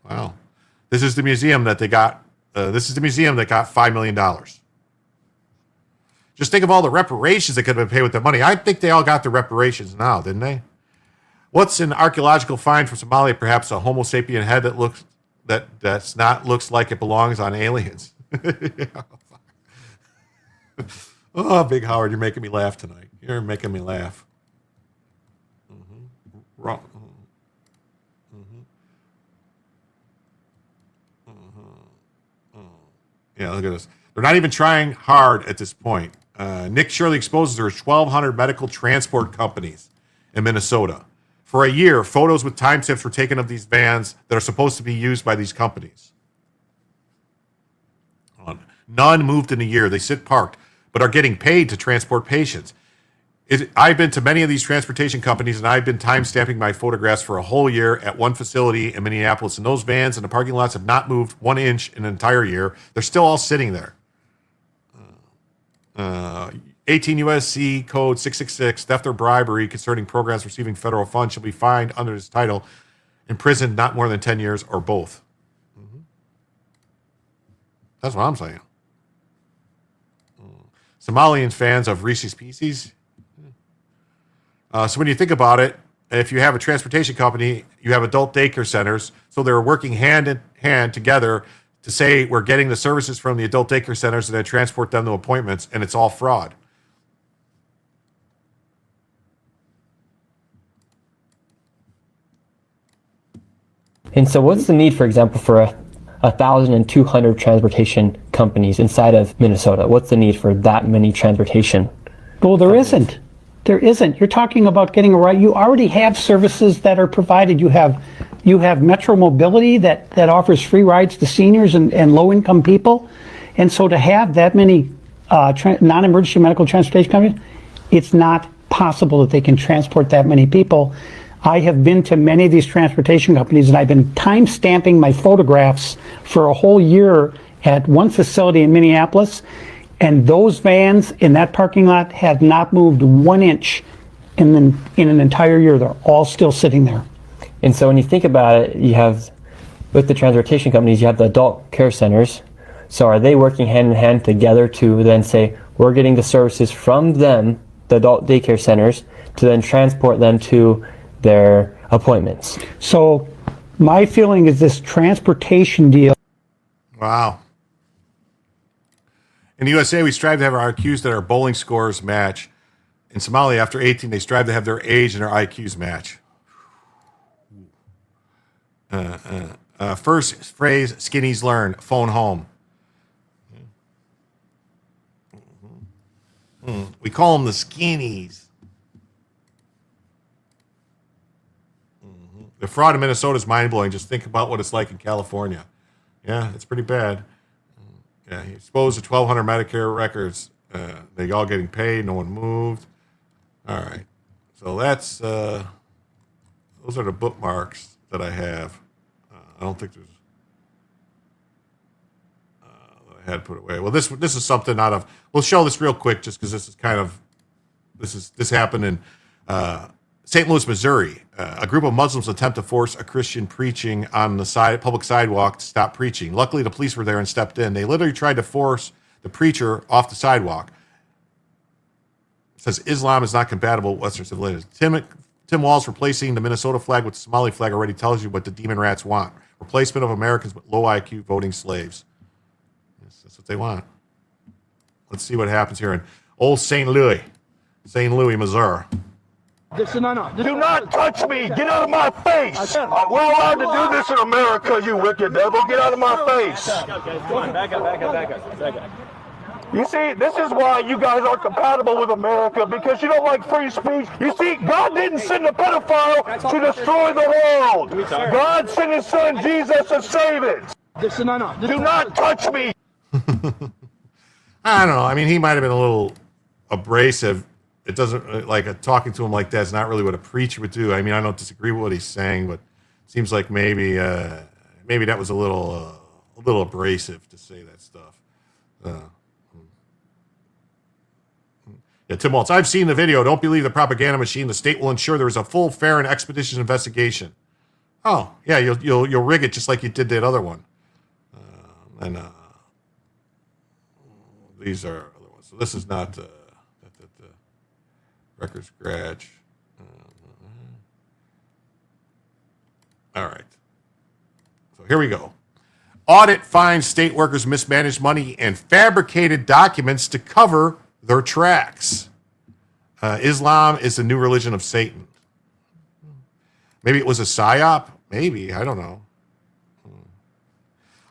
Wow. This is the museum that they got. This is the museum that got $5 million. Just think of all the reparations that could have been paid with that money. I think they all got the reparations now, didn't they? What's an archaeological find from Somalia? Perhaps a Homo sapien head that looks like it belongs on aliens. Oh, Big Howard, you're making me laugh tonight. You're making me laugh. Wrong. Yeah, look at this. They're not even trying hard at this point. Nick Shirley exposes there are 1,200 medical transport companies in Minnesota. For a year, photos with timestamps were taken of these vans that are supposed to be used by these companies. None moved in a year. They sit parked, but are getting paid to transport patients. I've been to many of these transportation companies, and I've been timestamping my photographs for a whole year at one facility in Minneapolis, and those vans in the parking lots have not moved 1 inch in an entire year. They're still all sitting there. 18 U.S.C. Code 666, theft or bribery concerning programs receiving federal funds shall be fined under this title, imprisoned not more than 10 years or both. That's what I'm saying. Somalian fans of Reese's Pieces. So when you think about it, if you have a transportation company, you have adult daycare centers, so they're working hand in hand together to say we're getting the services from the adult daycare centers and then transport them to appointments, and it's all fraud. And so what's the need, for example, for 1,200 transportation companies inside of Minnesota? What's the need for that many transportation? Well, there isn't. There isn't. You're talking about getting a right. You already have services that are provided. You have Metro Mobility that offers free rides to seniors and low-income people. And so to have that many non-emergency medical transportation companies, it's not possible that they can transport that many people. I have been to many of these transportation companies, and I've been time-stamping my photographs for a whole year at one facility in Minneapolis, and those vans in that parking lot have not moved 1 inch in an entire year. They're all still sitting there. And so when you think about it, you have, with the transportation companies, you have the adult care centers. So are they working hand in hand together to then say, we're getting the services from them, the adult daycare centers, to then transport them to their appointments? So my feeling is this transportation deal. Wow. In the USA, we strive to have our IQs that our bowling scores match. In Somalia, after 18, they strive to have their age and their IQs match. First phrase, skinnies learn, phone home. We call them the skinnies. The fraud in Minnesota is mind-blowing. Just think about what it's like in California. Yeah, it's pretty bad. Yeah, he exposed to 1,200 Medicare records. They all getting paid. No one moved. All right. So that's those are the bookmarks that I have. I don't think there's I had put away. Well, this is something out of. We'll show this real quick, just because this is kind of this happened in St. Louis, Missouri. A group of Muslims attempt to force a Christian preaching on the public sidewalk to stop preaching. Luckily, the police were there and stepped in. They literally tried to force the preacher off the sidewalk. It says Islam is not compatible with Western civilization. Tim Walz replacing the Minnesota flag with the Somali flag already tells you what the demon rats want. Replacement of Americans with low IQ voting slaves. Yes, that's what they want. Let's see what happens here in old St. Louis, Missouri. Do not touch me! Get out of my face! We're allowed to do this in America, you wicked devil! Get out of my face! Come on, back up. You see, this is why you guys aren't compatible with America, because you don't like free speech. You see, God didn't send a pedophile to destroy the world. God sent his son Jesus to save it. Do not touch me! I don't know. I mean, he might have been a little abrasive. It doesn't, like, talking to him like that is not really what a preacher would do. I mean, I don't disagree with what he's saying, but it seems like maybe that was a little abrasive to say that stuff. Yeah, Tim Waltz, I've seen the video. Don't believe the propaganda machine. The state will ensure there is a full, fair, and expeditious investigation. Oh, yeah, you'll rig it just like you did that other one. These are other ones. So this is not the record scratch. All right. So here we go. Audit finds state workers mismanaged money and fabricated documents to cover their tracks. Islam is the new religion of Satan. Maybe it was a psyop. Maybe. I don't know.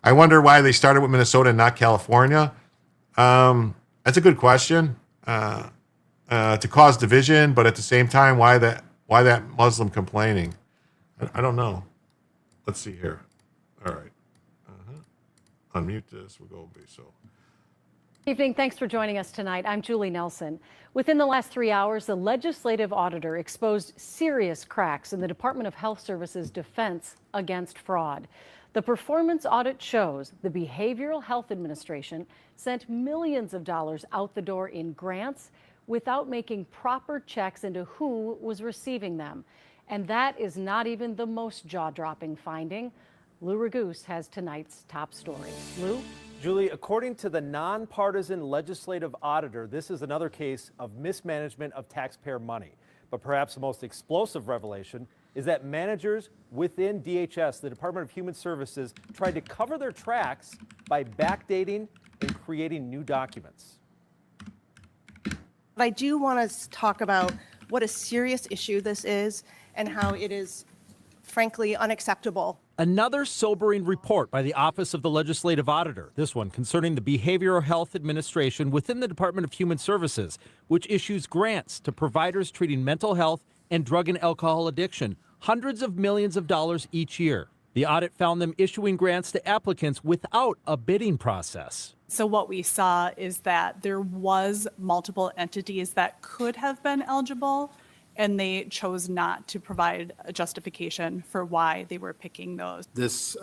I wonder why they started with Minnesota and not California. That's a good question. To cause division, but at the same time, why that Muslim complaining? I don't know. Let's see here. All right. Unmute this. We'll go. So. Evening. Thanks for joining us tonight. I'm Julie Nelson. Within the last 3 hours, the legislative auditor exposed serious cracks in the Department of Health Services defense against fraud. The performance audit shows the Behavioral Health Administration sent millions of dollars out the door in grants without making proper checks into who was receiving them. And that is not even the most jaw-dropping finding. Lou Raguse has tonight's top story. Lou? Julie, according to the nonpartisan legislative auditor, this is another case of mismanagement of taxpayer money. But perhaps the most explosive revelation is that managers within DHS, the Department of Human Services, tried to cover their tracks by backdating and creating new documents. I do want to talk about what a serious issue this is and how it is, frankly, unacceptable. Another sobering report by the Office of the Legislative Auditor, this one concerning the Behavioral Health Administration within the Department of Human Services, which issues grants to providers treating mental health and drug and alcohol addiction, hundreds of millions of dollars each year. The audit found them issuing grants to applicants without a bidding process. So what we saw is that there was multiple entities that could have been eligible, and they chose not to provide a justification for why they were picking those. This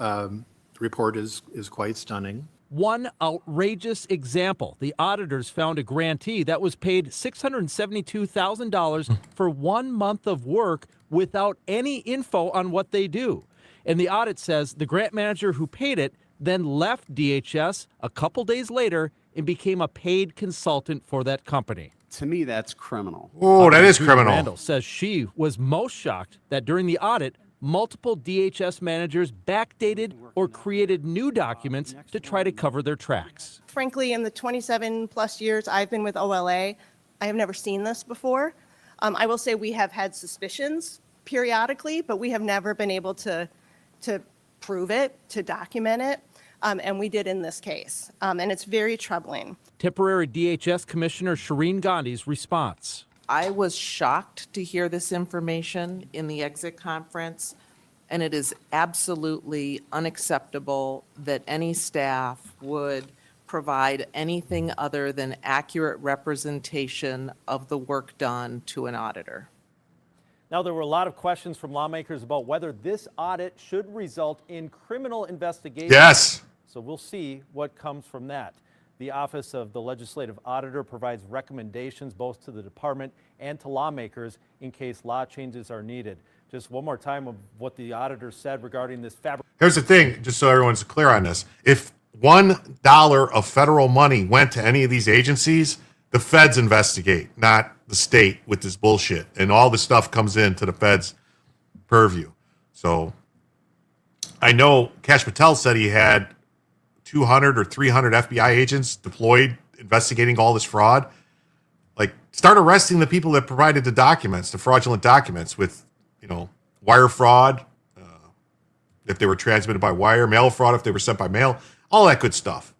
report is quite stunning. One outrageous example, the auditors found a grantee that was paid $672,000 for 1 month of work without any info on what they do. And the audit says the grant manager who paid it then left DHS a couple days later and became a paid consultant for that company. To me, that's criminal. Oh, that is criminal. Randall says she was most shocked that during the audit, multiple DHS managers backdated or created new documents to try to cover their tracks. Frankly, in the 27 plus years I've been with OLA, I have never seen this before. I will say we have had suspicions periodically, but we have never been able to prove it, to document it. and we did in this case. And it's very troubling. Temporary DHS Commissioner Shireen Gandhi's response. I was shocked to hear this information in the exit conference, and it is absolutely unacceptable that any staff would provide anything other than accurate representation of the work done to an auditor. Now, there were a lot of questions from lawmakers about whether this audit should result in criminal investigation. Yes. So we'll see what comes from that. The Office of the Legislative Auditor provides recommendations both to the department and to lawmakers in case law changes are needed. Just one more time of what the auditor said regarding this fabric. Here's the thing, just so everyone's clear on this. If $1 of federal money went to any of these agencies, the feds investigate, not the state with this bullshit. And all this stuff comes into the feds' purview. So I know Kash Patel said he had 200 or 300 FBI agents deployed investigating all this fraud. Like, start arresting the people that provided the documents, the fraudulent documents with, wire fraud, if they were transmitted by wire, mail fraud if they were sent by mail, all that good stuff.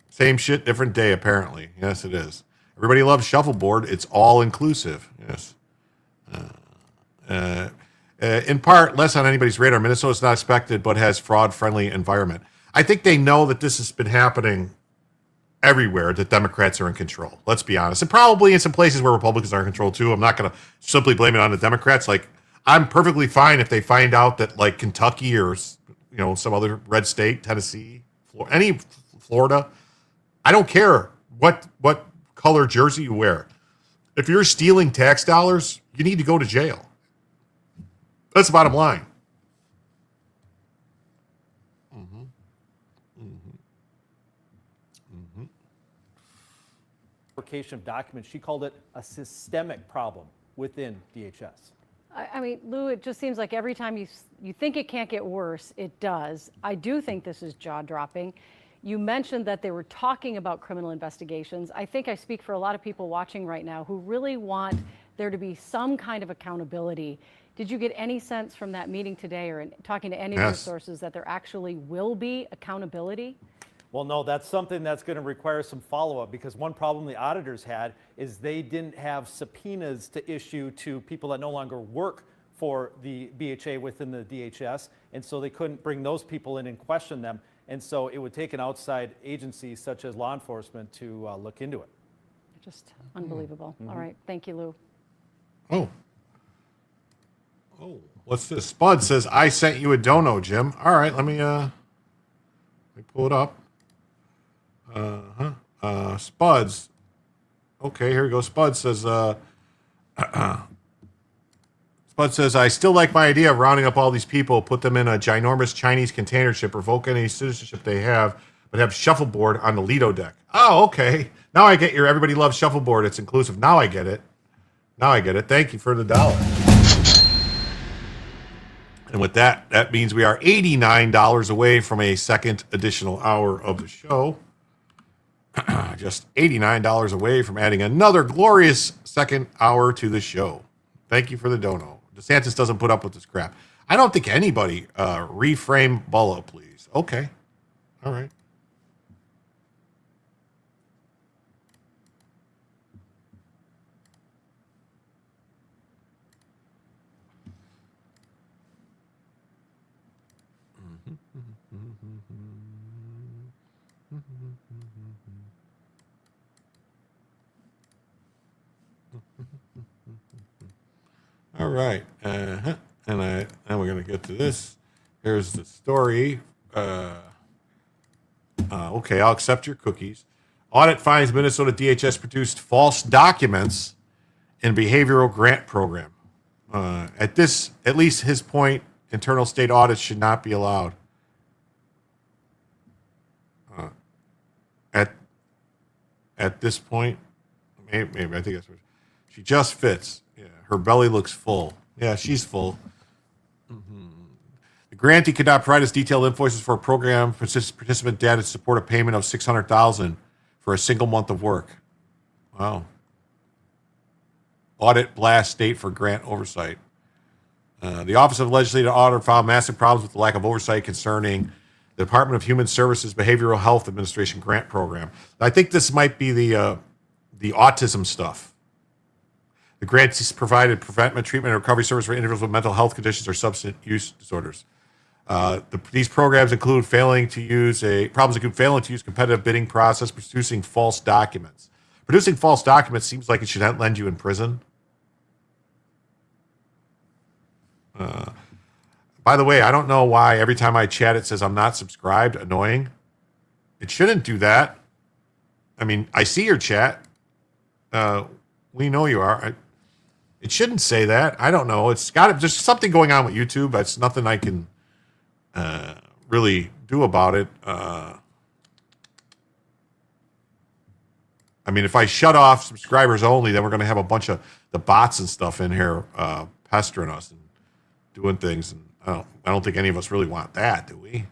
Same shit, different day, apparently. Yes, it is. Everybody loves shuffleboard. It's all inclusive. Yes. In part, less on anybody's radar. Minnesota's not expected, but has fraud-friendly environment. I think they know that this has been happening everywhere, that Democrats are in control. Let's be honest. And probably in some places where Republicans are in control, too. I'm not going to simply blame it on the Democrats. Like, I'm perfectly fine if they find out that, like, Kentucky or, some other red state, Tennessee, Florida, I don't care what color jersey you wear. If you're stealing tax dollars, you need to go to jail. That's the bottom line. Fabrication of documents. She called it a systemic problem within DHS. I mean, Lou, it just seems like every time you think it can't get worse, it does. I do think this is jaw-dropping. You mentioned that they were talking about criminal investigations. I think I speak for a lot of people watching right now who really want there to be some kind of accountability. Did you get any sense from that meeting today or in talking to any of your sources that there actually will be accountability? Well, no, that's something that's going to require some follow-up, because one problem the auditors had is they didn't have subpoenas to issue to people that no longer work for the BHA within the DHS, and so they couldn't bring those people in and question them. And so it would take an outside agency such as law enforcement to look into it. Just unbelievable. All right. Thank you, Lou. Oh, what's this? Spud says, I sent you a dono, Jim. All right, let me pull it up. Spuds. Okay, here we go. Spud says, I still like my idea of rounding up all these people, put them in a ginormous Chinese container ship, revoke any citizenship they have, but have shuffleboard on the Lido deck. Oh, okay. Now I get your everybody loves shuffleboard. It's inclusive. Now I get it. Thank you for the $1. And with that, that means we are $89 away from a second additional hour of the show. Just $89 away from adding another glorious second hour to the show. Thank you for the dono. DeSantis doesn't put up with this crap. I don't think anybody reframe Bullo, please. Okay. All right. All right. And we're going to get to this. Here's the story. Okay, I'll accept your cookies. Audit finds Minnesota DHS produced false documents in behavioral grant program. At least his point, internal state audits should not be allowed. At this point, maybe I think that's what she just fits. Yeah, her belly looks full. Yeah, she's full. The grantee could not provide us detailed invoices for a program participant data to support a payment of $600,000 for a single month of work. Wow. Audit blast state for grant oversight. The Office of Legislative Auditor found massive problems with the lack of oversight concerning the Department of Human Services Behavioral Health Administration grant program. I think this might be the autism stuff. The grants provided preventment, treatment, and recovery service for individuals with mental health conditions or substance use disorders. These programs include problems include failing to use competitive bidding process, producing false documents. Producing false documents seems like it should land you in prison. By the way, I don't know why every time I chat it says I'm not subscribed. Annoying. It shouldn't do that. I mean, I see your chat. We know you are. It shouldn't say that. I don't know. There's something going on with YouTube. That's nothing I can really do about it. I mean, if I shut off subscribers only, then we're going to have a bunch of the bots and stuff in here pestering us and doing things. And I don't think any of us really want that, do we?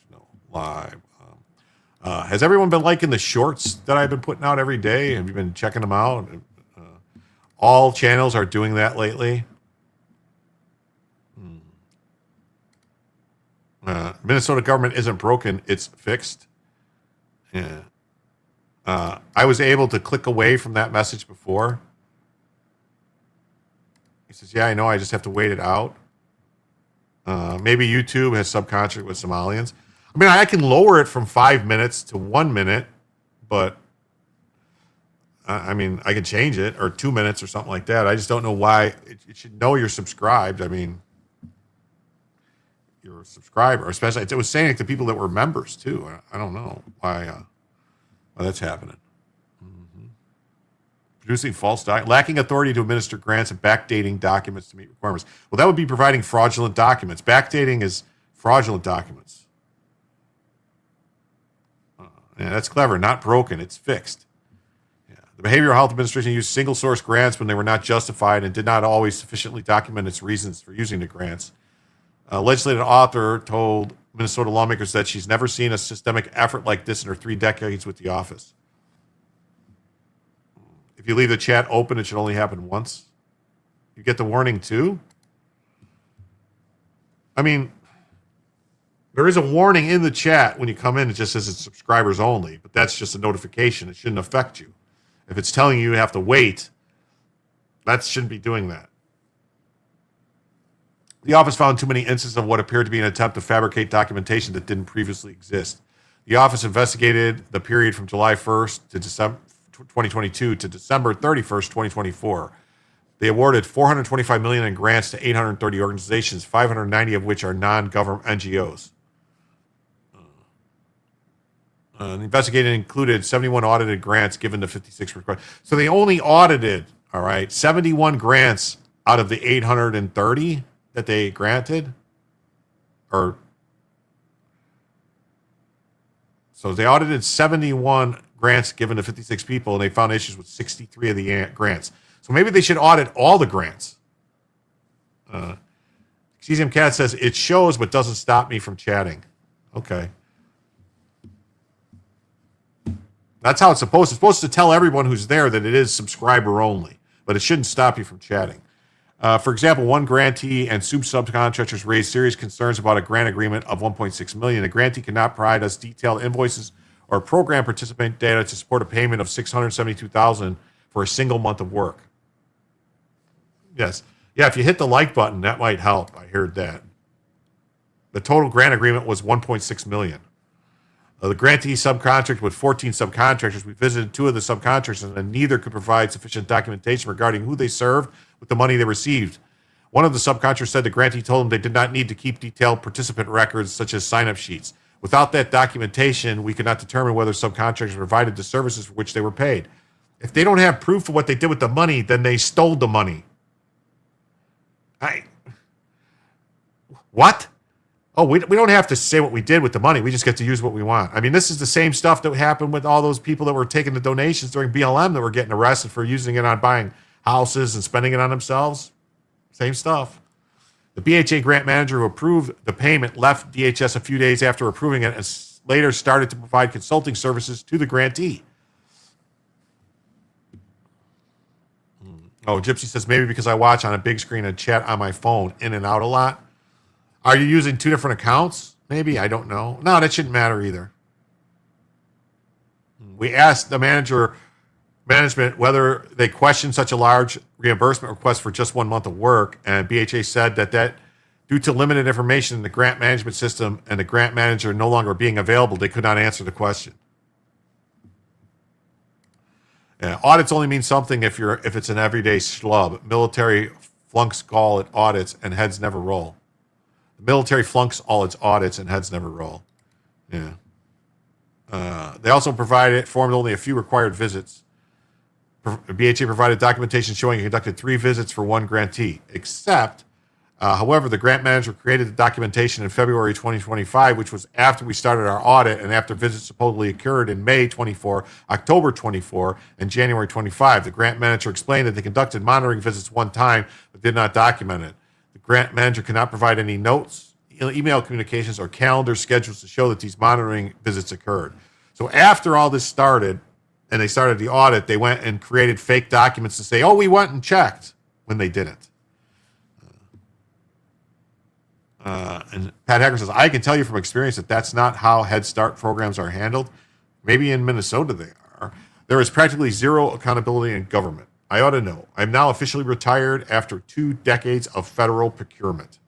No, live. Has everyone been liking the shorts that I've been putting out every day? Have you been checking them out? All channels are doing that lately. Minnesota government isn't broken, it's fixed. Yeah. I was able to click away from that message before. He says, yeah, I know, I just have to wait it out. Maybe YouTube has subcontract with Somalians. I mean, I can lower it from 5 minutes to 1 minute, but I mean, I can change it, or 2 minutes or something like that. I just don't know why. It should know you're subscribed. I mean, you're a subscriber, especially it was saying it to people that were members too. I don't know why that's happening. Producing false documents, lacking authority to administer grants, and backdating documents to meet requirements. Well, that would be providing fraudulent documents. Backdating is fraudulent documents. Yeah, that's clever. Not broken. It's fixed. Yeah. The Behavioral Health Administration used single source grants when they were not justified and did not always sufficiently document its reasons for using the grants. A legislative author told Minnesota lawmakers that she's never seen a systemic effort like this in her 3 decades with the office. If you leave the chat open, it should only happen once. You get the warning too? I mean, there is a warning in the chat when you come in. It just says it's subscribers only, but that's just a notification. It shouldn't affect you. If it's telling you have to wait, that shouldn't be doing that. The office found too many instances of what appeared to be an attempt to fabricate documentation that didn't previously exist. The office investigated the period from July 1st to December 2022 to December 31st, 2024. They awarded $425 million in grants to 830 organizations, 590 of which are non-government NGOs. The investigating included 71 audited grants given to 56 requests. So they only audited, 71 grants out of the 830 that they granted. So they audited 71 grants given to 56 people, and they found issues with 63 of the grants. So maybe they should audit all the grants. Cesium Cat says, it shows but doesn't stop me from chatting. Okay. That's how it's supposed to. It's supposed to tell everyone who's there that it is subscriber only, but it shouldn't stop you from chatting. For example, one grantee and subcontractors raised serious concerns about a grant agreement of $1.6 million. The grantee cannot provide us detailed invoices or program participant data to support a payment of $672,000 for a single month of work. Yes. Yeah, if you hit the like button, that might help. I heard that. The total grant agreement was $1.6 million. The grantee subcontracted with 14 subcontractors. We visited 2 of the subcontractors, and neither could provide sufficient documentation regarding who they served with the money they received. One of the subcontractors said the grantee told them they did not need to keep detailed participant records such as sign-up sheets. Without that documentation, we could not determine whether subcontractors provided the services for which they were paid. If they don't have proof of what they did with the money, then they stole the money. What? Oh, we don't have to say what we did with the money. We just get to use what we want. I mean, this is the same stuff that happened with all those people that were taking the donations during BLM that were getting arrested for using it on buying houses and spending it on themselves. Same stuff. The BHA grant manager who approved the payment left DHS a few days after approving it and later started to provide consulting services to the grantee. Oh, Gypsy says, maybe because I watch on a big screen and chat on my phone in and out a lot. Are you using 2 different accounts? Maybe, I don't know. No, that shouldn't matter either. We asked the management whether they questioned such a large reimbursement request for just 1 month of work, and BHA said that due to limited information in the grant management system and the grant manager no longer being available, they could not answer the question. Audits only mean something if it's an everyday schlub. Military flunks all its audits and heads never roll. The military flunks all its audits and heads never roll. Yeah. They also formed only a few required visits. BHA provided documentation showing it conducted 3 visits for 1 grantee, except, however, the grant manager created the documentation in February 2025, which was after we started our audit and after visits supposedly occurred in May 24, October 24, and January 25. The grant manager explained that they conducted monitoring visits 1 time, but did not document it. The grant manager cannot provide any notes, email communications, or calendar schedules to show that these monitoring visits occurred. So after all this started, and they started the audit, they went and created fake documents to say, oh, we went and checked, when they didn't. And Pat Hacker says, I can tell you from experience that that's not how Head Start programs are handled. Maybe in Minnesota they are. There is practically zero accountability in government. I ought to know. I'm now officially retired after 2 decades of federal procurement.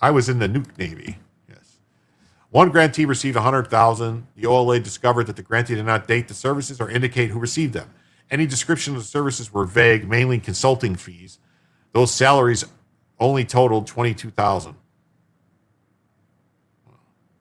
I was in the nuke Navy. Yes. 1 grantee received $100,000. The OLA discovered that the grantee did not date the services or indicate who received them. Any description of the services were vague, mainly consulting fees. Those salaries only totaled $22,000.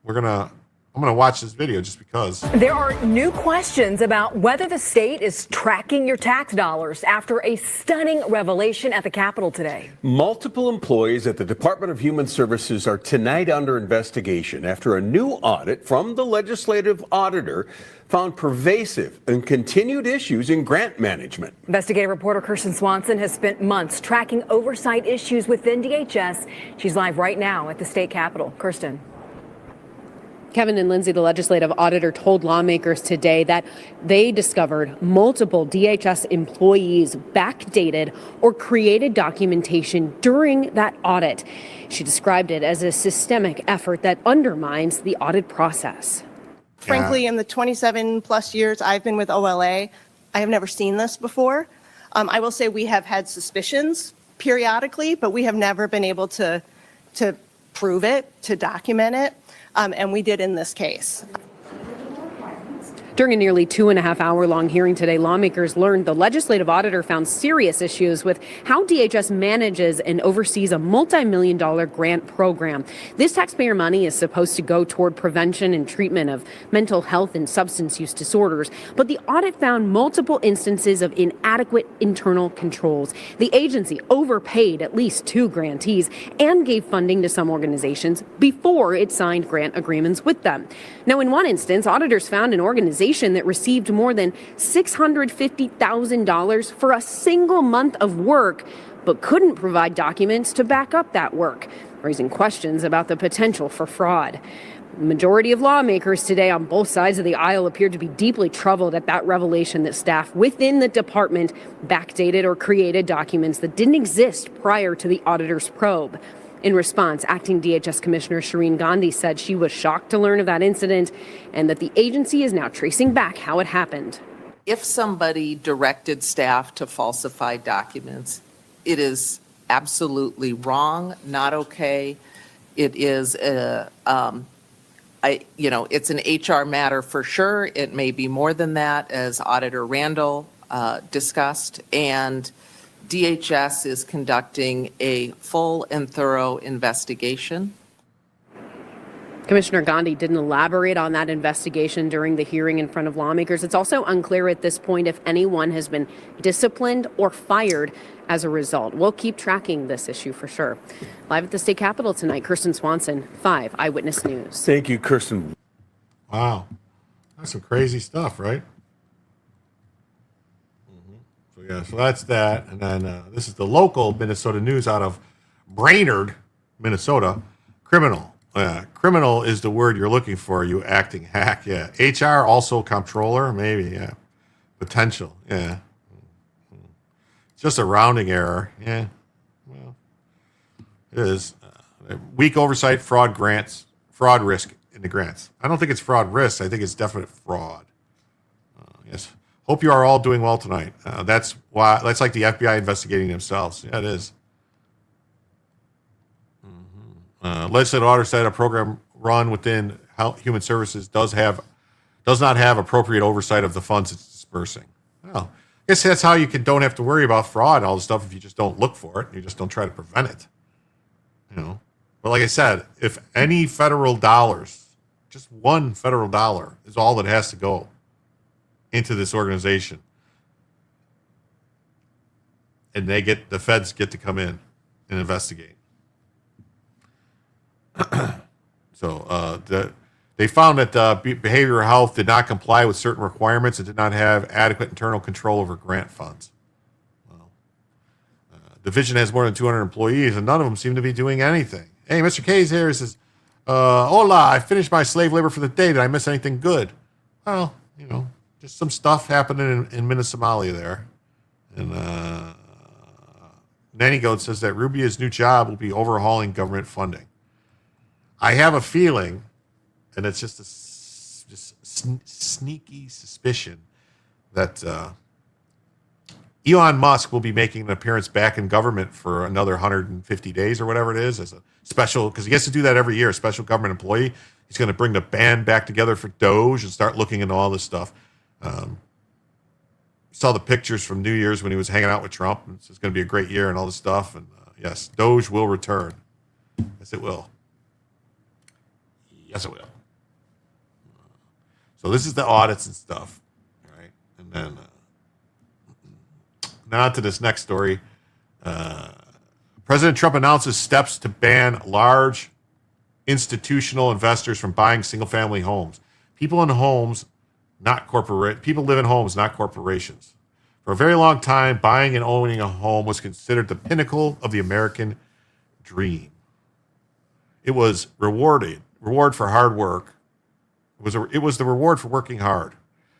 I'm gonna watch this video just because. There are new questions about whether the state is tracking your tax dollars after a stunning revelation at the Capitol today. Multiple employees at the Department of Human Services are tonight under investigation after a new audit from the legislative auditor found pervasive and continued issues in grant management. Investigative reporter Kirsten Swanson has spent months tracking oversight issues within DHS. She's live right now at the state Capitol. Kirsten. Kevin and Lindsay, the legislative auditor, told lawmakers today that they discovered multiple DHS employees backdated or created documentation during that audit. She described it as a systemic effort that undermines the audit process. Frankly, in the 27 plus years I've been with OLA, I have never seen this before. I will say we have had suspicions periodically, but we have never been able to prove it, to document it. And we did in this case. During a nearly 2.5-hour-long hearing today, lawmakers learned the legislative auditor found serious issues with how DHS manages and oversees a multi-million-dollar grant program. This taxpayer money is supposed to go toward prevention and treatment of mental health and substance use disorders, but the audit found multiple instances of inadequate internal controls. The agency overpaid at least 2 grantees and gave funding to some organizations before it signed grant agreements with them. Now, in one instance, auditors found an organization that received more than $650,000 for a single month of work, but couldn't provide documents to back up that work, raising questions about the potential for fraud. The majority of lawmakers today on both sides of the aisle appeared to be deeply troubled at that revelation that staff within the department backdated or created documents that didn't exist prior to the auditor's probe. In response, acting DHS Commissioner Shireen Gandhi said she was shocked to learn of that incident and that the agency is now tracing back how it happened. If somebody directed staff to falsify documents, it is absolutely wrong, not okay. It is it's an HR matter for sure. It may be more than that, as Auditor Randall discussed, and DHS is conducting a full and thorough investigation. Commissioner Gandhi didn't elaborate on that investigation during the hearing in front of lawmakers. It's also unclear at this point if anyone has been disciplined or fired as a result. We'll keep tracking this issue for sure. Live at the state capitol tonight, Kirsten Swanson, 5 Eyewitness News. Thank you, Kirsten. Wow. That's some crazy stuff, right? So that's that. And then this is the local Minnesota news out of Brainerd, Minnesota. Criminal. Criminal is the word you're looking for, you acting hack. Yeah. HR, also comptroller, maybe. Yeah. Potential. Yeah. It's just a rounding error. Yeah, well, it is. Weak oversight, fraud risk in the grants. I don't think it's fraud risk. I think it's definite fraud. Yes. Hope you are all doing well tonight. That's like the FBI investigating themselves. Yeah, it is. Legislative auditor said a program run within Human Services does not have appropriate oversight of the funds it's dispersing. Well, I guess that's how you don't have to worry about fraud and all this stuff if you just don't look for it and you just don't try to prevent it. But like I said, if any federal dollars, just one federal dollar is all that has to go into this organization, and the feds get to come in and investigate. So they found that behavioral health did not comply with certain requirements and did not have adequate internal control over grant funds. Division has more than 200 employees, and none of them seem to be doing anything. Hey, Mr. K's here. He says, hola, I finished my slave labor for the day. Did I miss anything good? Well, just some stuff happening in Somalia there. And Nanny Goat says that Rubio's new job will be overhauling government funding. I have a feeling, and it's just sneaky suspicion, that Elon Musk will be making an appearance back in government for another 150 days or whatever it is, as a special, because he gets to do that every year, a special government employee. He's going to bring the band back together for Doge and start looking into all this stuff. Saw the pictures from New Year's when he was hanging out with Trump. It's going to be a great year and all this stuff. And yes, Doge will return. Yes, it will. Yes, it will. So this is the audits and stuff, right? And then now to this next story. President Trump announces steps to ban large institutional investors from buying single-family homes. People live in homes, not corporations. For a very long time, buying and owning a home was considered the pinnacle of the American dream. It was reward for hard work. It was the reward for working hard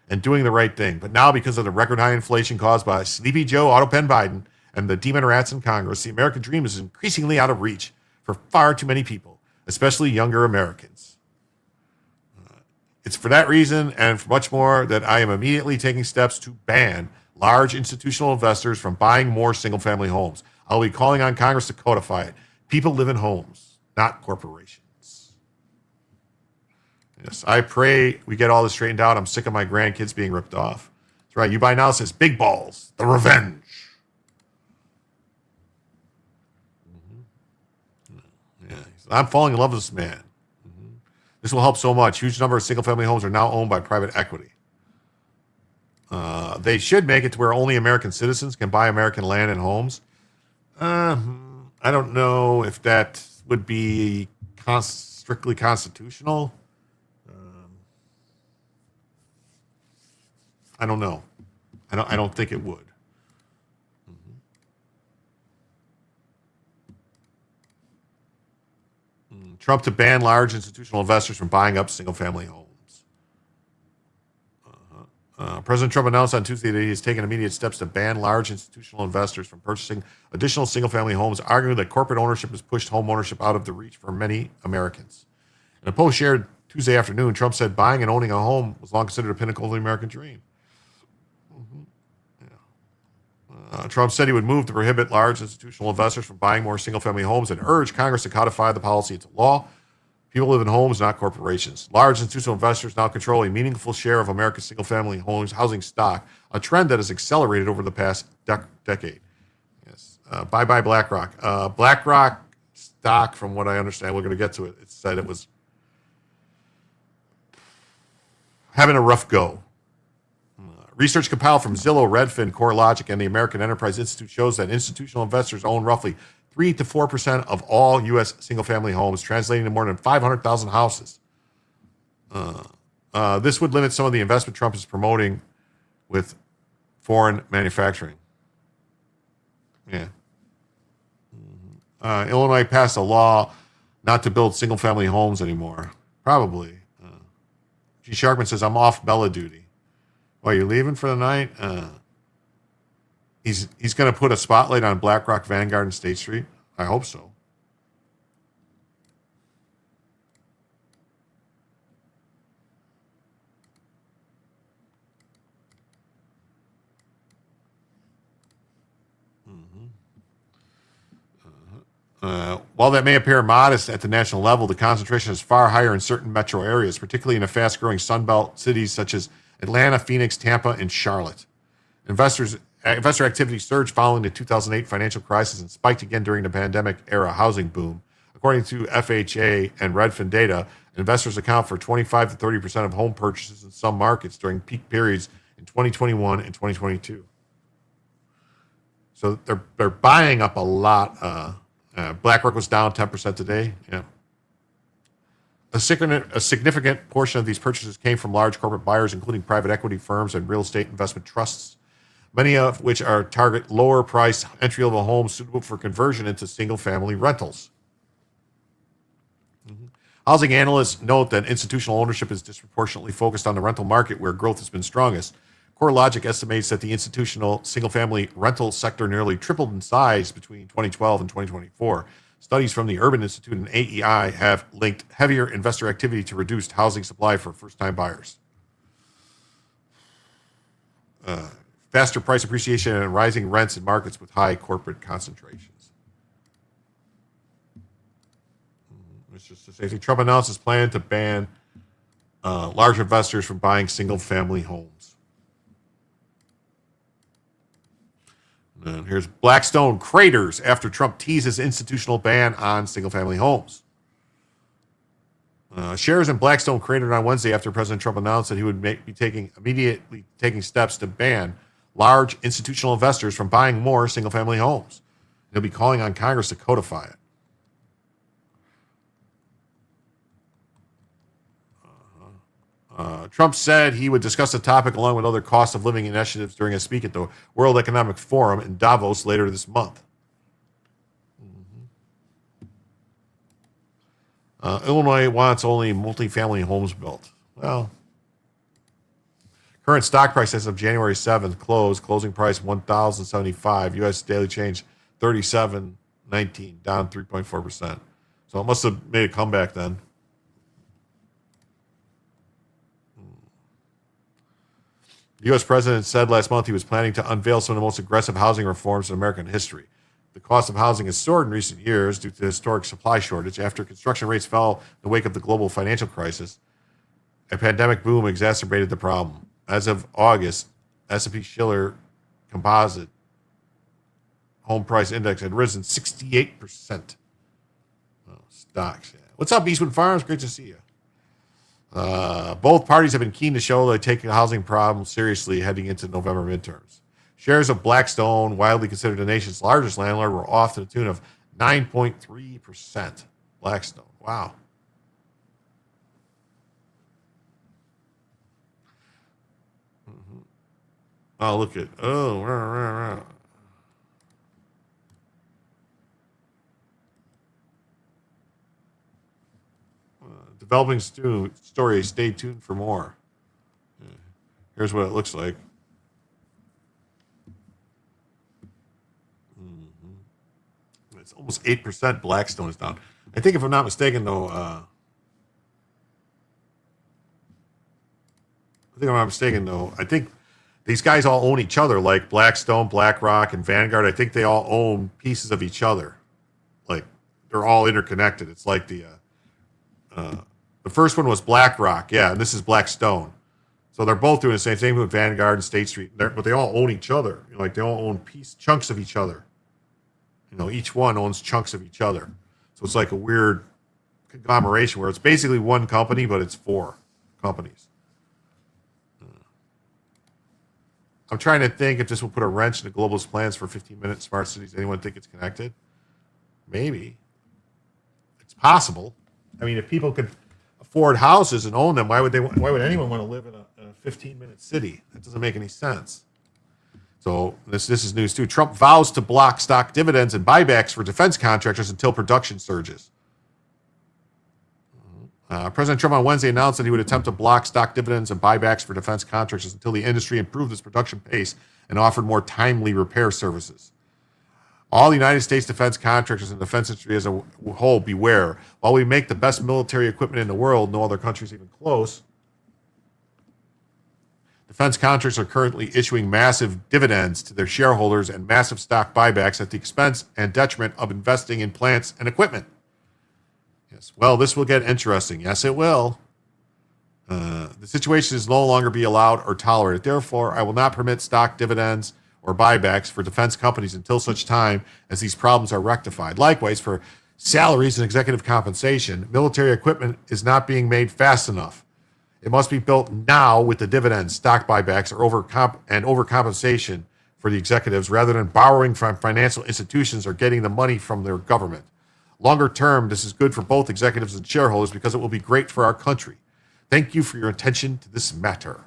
and doing the right thing. But now, because of the record high inflation caused by Sleepy Joe Autopen Biden and the demon rats in Congress, the American dream is increasingly out of reach for far too many people, especially younger Americans. It's for that reason and for much more that I am immediately taking steps to ban large institutional investors from buying more single-family homes. I'll be calling on Congress to codify it. People live in homes, not corporations. Yes, I pray we get all this straightened out. I'm sick of my grandkids being ripped off. That's right. You Buy Now says Big Balls, the revenge. Yeah, I'm falling in love with this man. This will help so much. Huge number of single-family homes are now owned by private equity. They should make it to where only American citizens can buy American land and homes. I don't know if that would be strictly constitutional. I don't know. I don't think it would. Trump to ban large institutional investors from buying up single-family homes. President Trump announced on Tuesday that he has taken immediate steps to ban large institutional investors from purchasing additional single-family homes, arguing that corporate ownership has pushed home ownership out of the reach for many Americans. In a post shared Tuesday afternoon, Trump said buying and owning a home was long considered a pinnacle of the American dream. Trump said he would move to prohibit large institutional investors from buying more single-family homes and urged Congress to codify the policy into law. People live in homes, not corporations. Large institutional investors now control a meaningful share of America's single-family housing stock, a trend that has accelerated over the past decade. Yes. Bye-bye BlackRock. BlackRock stock, from what I understand, we're going to get to it, it said it was having a rough go. Research compiled from Zillow, Redfin, CoreLogic, and the American Enterprise Institute shows that institutional investors own roughly 3 to 4% of all U.S. single-family homes, translating to more than 500,000 houses. This would limit some of the investment Trump is promoting with foreign manufacturing. Yeah. Illinois passed a law not to build single-family homes anymore. Probably. G. Sharkman says, I'm off Bella duty. Oh, you're leaving for the night? He's going to put a spotlight on BlackRock, Vanguard, and State Street. I hope so. While that may appear modest at the national level, the concentration is far higher in certain metro areas, particularly in the fast-growing Sunbelt cities such as Atlanta, Phoenix, Tampa, and Charlotte. Investor activity surged following the 2008 financial crisis and spiked again during the pandemic-era housing boom. According to FHA and Redfin data, investors account for 25 to 30% of home purchases in some markets during peak periods in 2021 and 2022. So they're buying up a lot. BlackRock was down 10% today. Yeah. A significant portion of these purchases came from large corporate buyers, including private equity firms and real estate investment trusts, many of which are target lower price entry-level homes suitable for conversion into single-family rentals. Housing analysts note that institutional ownership is disproportionately focused on the rental market where growth has been strongest. CoreLogic estimates that the institutional single-family rental sector nearly tripled in size between 2012 and 2024. Studies from the Urban Institute and AEI have linked heavier investor activity to reduced housing supply for first-time buyers. Faster price appreciation and rising rents in markets with high corporate concentrations. It's just to say, Trump announced his plan to ban large investors from buying single-family homes. And here's Blackstone craters after Trump teases institutional ban on single-family homes. Shares in Blackstone cratered on Wednesday after President Trump announced that he would be immediately taking steps to ban large institutional investors from buying more single-family homes. He'll be calling on Congress to codify it. Trump said he would discuss the topic along with other cost of living initiatives during a speech at the World Economic Forum in Davos later this month. Illinois wants only multifamily homes built. Well, current stock price as of January 7th closing price $1,075. U.S. daily change 37.19, down 3.4%. So it must have made a comeback then. The U.S. president said last month he was planning to unveil some of the most aggressive housing reforms in American history. The cost of housing has soared in recent years due to the historic supply shortage after construction rates fell in the wake of the global financial crisis. A pandemic boom exacerbated the problem. As of August, S&P Schiller Composite Home Price Index had risen 68%. Oh, stocks. Yeah. What's up, Eastwood Farms? Great to see you. Both parties have been keen to show they take the housing problem seriously heading into November midterms. Shares of Blackstone, widely considered the nation's largest landlord, were off to the tune of 9.3%. Blackstone. Wow. Oh, look at, developing story. Stay tuned for more. Here's what it looks like. It's almost 8%. Blackstone is down. I think if I'm not mistaken, though, I think these guys all own each other, like Blackstone, BlackRock, and Vanguard. I think they all own pieces of each other. Like, they're all interconnected. It's like the first one was BlackRock, yeah, and this is Blackstone. So they're both doing the same thing with Vanguard and State Street, but they all own each other. Like, they all own chunks of each other. Each one owns chunks of each other. So it's like a weird conglomeration where it's basically one company, but it's four companies. I'm trying to think if this will put a wrench in the globalist plans for 15-minute smart cities. Anyone think it's connected? Maybe. It's possible. I mean, if people could afford houses and own them, why would anyone want to live in a 15-minute city? That doesn't make any sense. So this is news too. Trump vows to block stock dividends and buybacks for defense contractors until production surges. President Trump on Wednesday announced that he would attempt to block stock dividends and buybacks for defense contractors until the industry improved its production pace and offered more timely repair services. All the United States defense contractors and defense industry as a whole, beware. While we make the best military equipment in the world, no other country's even close, defense contractors are currently issuing massive dividends to their shareholders and massive stock buybacks at the expense and detriment of investing in plants and equipment. Yes, well, this will get interesting. Yes, it will. The situation is no longer be allowed or tolerated. Therefore, I will not permit stock dividends or buybacks for defense companies until such time as these problems are rectified. Likewise, for salaries and executive compensation, military equipment is not being made fast enough. It must be built now with the dividends, stock buybacks, or overcompensation for the executives rather than borrowing from financial institutions or getting the money from their government. Longer term, this is good for both executives and shareholders because it will be great for our country. Thank you for your attention to this matter.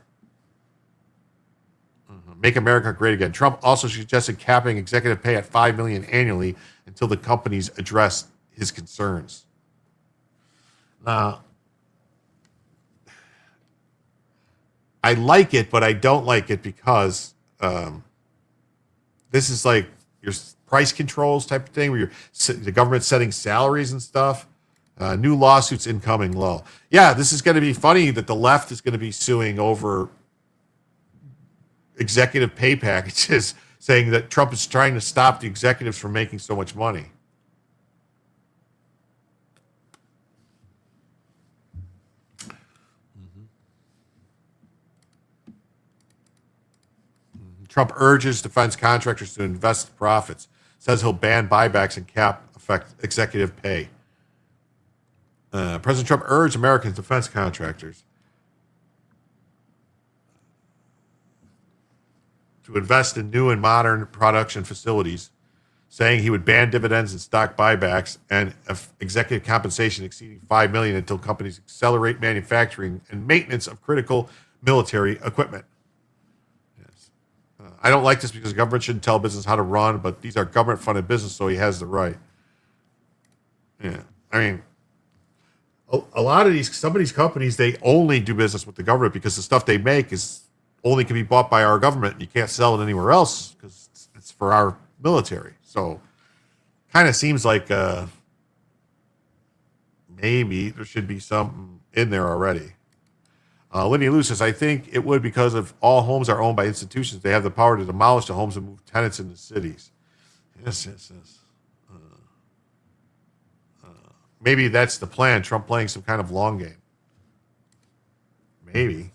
Make America Great Again. Trump also suggested capping executive pay at $5 million annually until the companies address his concerns. Now, I like it, but I don't like it because this is like your price controls type of thing where the government's setting salaries and stuff. New lawsuits incoming low. Yeah, this is going to be funny that the left is going to be suing over executive pay packages, saying that Trump is trying to stop the executives from making so much money. Trump urges defense contractors to invest profits, says he'll ban buybacks and cap executive pay. President Trump urged American defense contractors to invest in new and modern production facilities, saying he would ban dividends and stock buybacks and executive compensation exceeding $5 million until companies accelerate manufacturing and maintenance of critical military equipment. Yes. I don't like this because the government shouldn't tell business how to run, but these are government-funded businesses, so he has the right. Yeah, I mean, a lot of some of these companies, they only do business with the government because the stuff they make is only can be bought by our government. You can't sell it anywhere else because it's for our military. So kind of seems like maybe there should be something in there already. Lydia Lou says, I think it would because if all homes are owned by institutions, they have the power to demolish the homes and move tenants into cities. Yes. Maybe that's the plan, Trump playing some kind of long game. Maybe.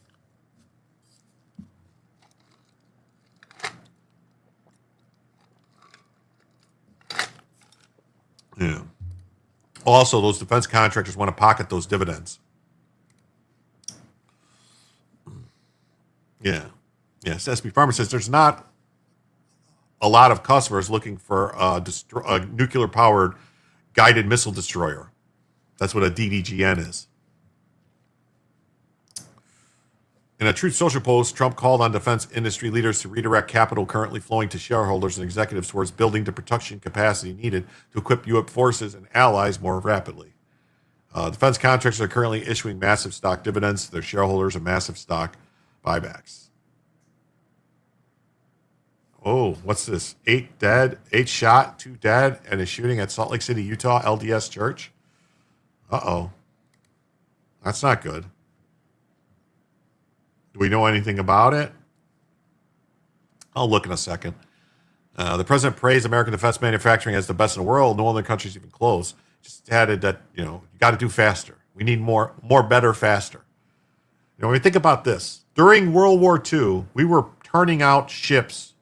Yeah. Also, those defense contractors want to pocket those dividends. Yeah. Yes. SB Farmer says there's not a lot of customers looking for a nuclear-powered guided missile destroyer. That's what a DDGN is. In a Truth Social post, Trump called on defense industry leaders to redirect capital currently flowing to shareholders and executives towards building the production capacity needed to equip U.S. forces and allies more rapidly. Defense contractors are currently issuing massive stock dividends to their shareholders and massive stock buybacks. Oh, what's this? 8 dead, 8 shot, 2 dead, and a shooting at Salt Lake City, Utah, LDS Church. Uh-oh. That's not good. Do we know anything about it? I'll look in a second. The president praised American defense manufacturing as the best in the world. No other country's even close. Just added that, you got to do faster. We need more, better, faster. When we think about this, during World War II, we were turning out ships.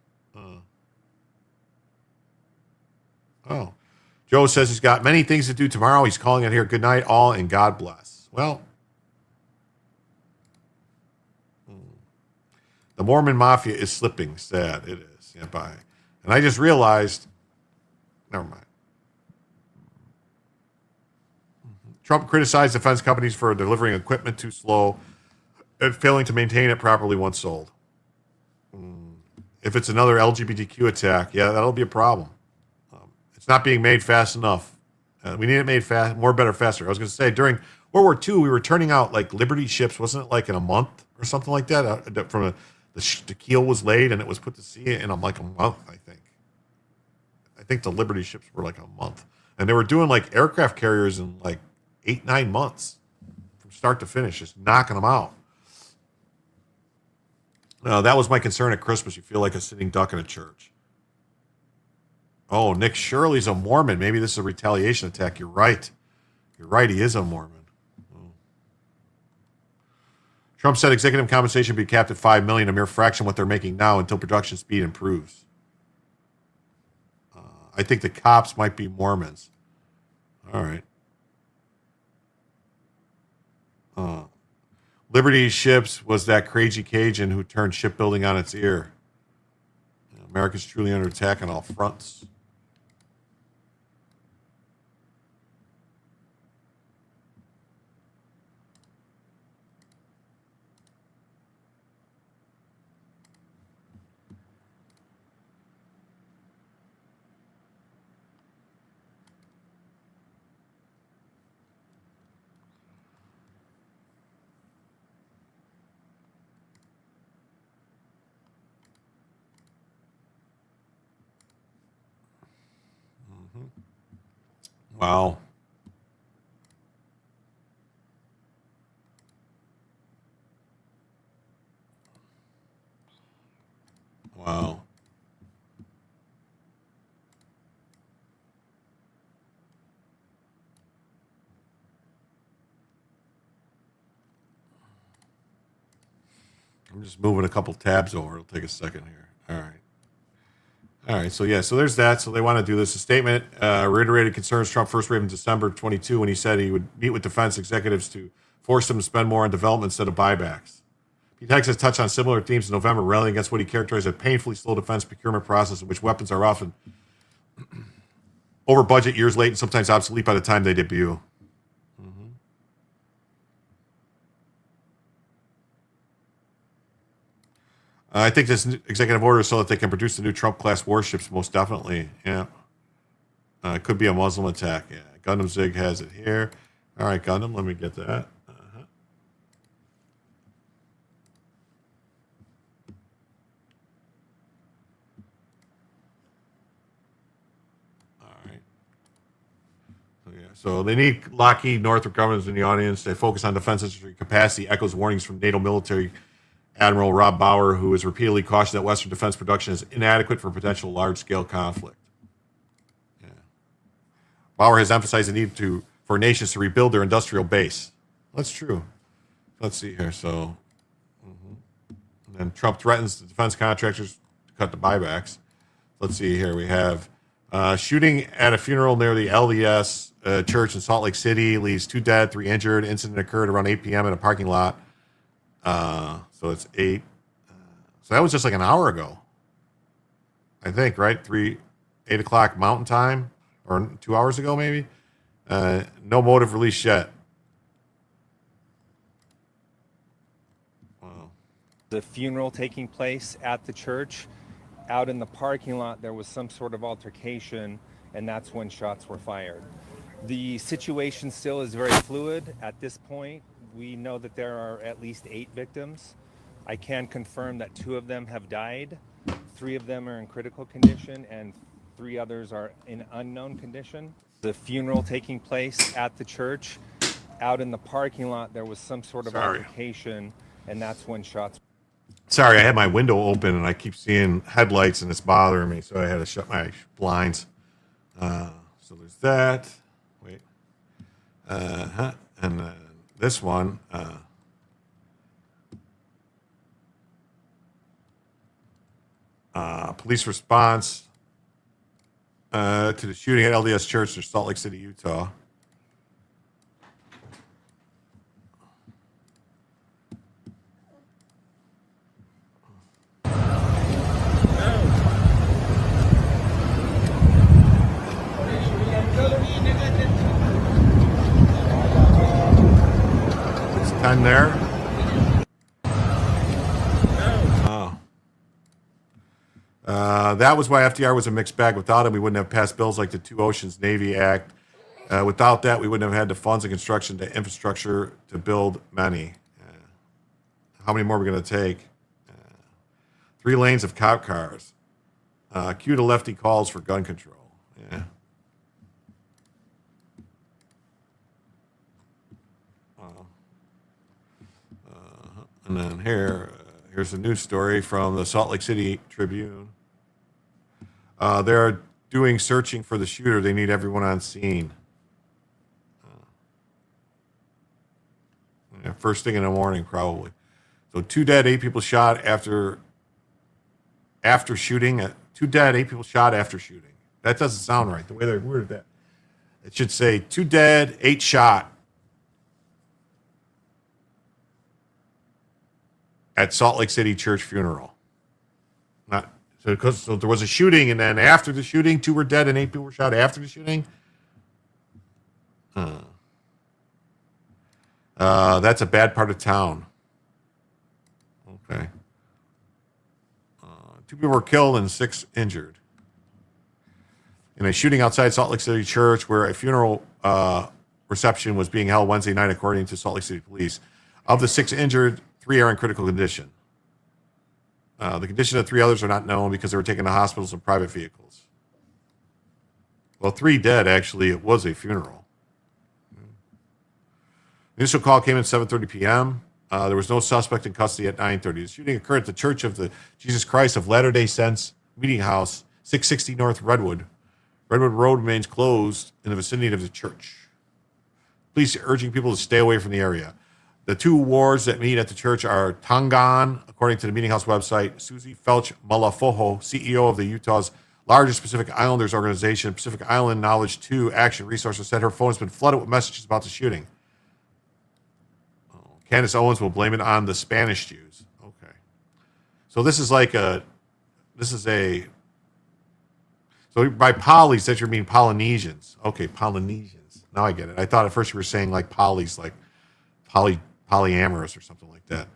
Joe says he's got many things to do tomorrow. He's calling it here. Good night, all, and God bless. Well, the Mormon Mafia is slipping. Sad. It is. Yeah, bye. And I just realized, never mind. Trump criticized defense companies for delivering equipment too slow and failing to maintain it properly once sold. If it's another LGBTQ attack, yeah, that'll be a problem. It's not being made fast enough. We need it made fast, more, better, faster. I was going to say, during World War II, we were turning out like Liberty ships, wasn't it like in a month or something like that? The keel was laid and it was put to sea in like a month, I think. I think the Liberty ships were like a month. And they were doing like aircraft carriers in like 8-9 months from start to finish, just knocking them out. That was my concern at Christmas. You feel like a sitting duck in a church. Oh, Nick Shirley's a Mormon. Maybe this is a retaliation attack. You're right. You're right. He is a Mormon. Trump said executive compensation be capped at $5 million, a mere fraction of what they're making now until production speed improves. I think the cops might be Mormons. All right. Liberty Ships was that crazy Cajun who turned shipbuilding on its ear. America's truly under attack on all fronts. Wow. Wow. I'm just moving a couple tabs over. It'll take a second here. All right. All right, so there's that. So they want to do this. A statement reiterated concerns Trump first raised in December 22 when he said he would meet with defense executives to force them to spend more on development instead of buybacks. Pete Hegseth touched on similar themes in November, rallying against what he characterized as a painfully slow defense procurement process in which weapons are often over budget, years late, and sometimes obsolete by the time they debut. I think this executive order is so that they can produce the new Trump-class warships, most definitely. Yeah. It could be a Muslim attack. Yeah. Gundam Zig has it here. All right, Gundam, let me get that. All right. So they need Lockheed, Northrop Grumman in the audience. They focus on defense industry capacity, echoes warnings from NATO military Admiral Rob Bauer, who has repeatedly cautioned that Western defense production is inadequate for potential large-scale conflict. Yeah. Bauer has emphasized the need for nations to rebuild their industrial base. That's true. Let's see here. So, and then Trump threatens the defense contractors to cut the buybacks. Let's see here. We have shooting at a funeral near the LDS church in Salt Lake City leaves 2 dead, 3 injured. Incident occurred around 8 p.m. in a parking lot. So it's 8. So that was just like an hour ago, I think, right? 8 o'clock Mountain Time, or 2 hours ago, maybe. No motive released yet. Wow. The funeral taking place at the church. Out in the parking lot, there was some sort of altercation, and that's when shots were fired. The situation still is very fluid at this point. We know that there are at least 8 victims. I can confirm that 2 of them have died. 3 of them are in critical condition and 3 others are in unknown condition. The funeral taking place at the church. Out in the parking lot, there was some sort of altercation, and that's when shots. Sorry, I had my window open and I keep seeing headlights and it's bothering me, so I had to shut my blinds. So there's that. Wait. And this one. Police response to the shooting at LDS Church in Salt Lake City, Utah. It's 10 there. That was why FDR was a mixed bag. Without him, we wouldn't have passed bills like the Two Oceans Navy Act, Without that, we wouldn't have had the funds and construction to infrastructure to build many. How many more are we going to take? 3 lanes of cop cars. Cue to lefty calls for gun control. Yeah. And then here's a news story from the Salt Lake City Tribune. They're doing searching for the shooter. They need everyone on scene. First thing in the morning, probably. So 2 dead, 8 people shot after shooting. 2 dead, 8 people shot after shooting. That doesn't sound right. The way they worded that, it should say 2 dead, 8 shot at Salt Lake City church funeral. Not so there was a shooting, and then after the shooting, 2 were dead and 8 people were shot after the shooting. That's a bad part of town. Okay. 2 people were killed and 6 injured in a shooting outside Salt Lake City Church, where a funeral reception was being held Wednesday night, according to Salt Lake City Police. Of the 6 injured, 3 are in critical condition. The condition of 3 others are not known because they were taken to hospitals in private vehicles. Well, 3 dead, actually. It was a funeral. The initial call came at 7:30 p.m. There was no suspect in custody at 9:30. The shooting occurred at the Church of the Jesus Christ of Latter-day Saints Meeting House, 660 North Redwood. Redwood Road remains closed in the vicinity of the church. Police are urging people to stay away from the area. The 2 wards that meet at the church are Tongan, according to the Meeting House website. Susie Felch Malafoho, CEO of the Utah's largest Pacific Islanders organization, Pacific Island Knowledge 2 Action Resources, said her phone has been flooded with messages about the shooting. Candace Owens will blame it on the Spanish Jews. Okay. So this is so by polys, that you mean Polynesians. Okay, Polynesians. Now I get it. I thought at first you were saying like polys, like polyamorous or something like that.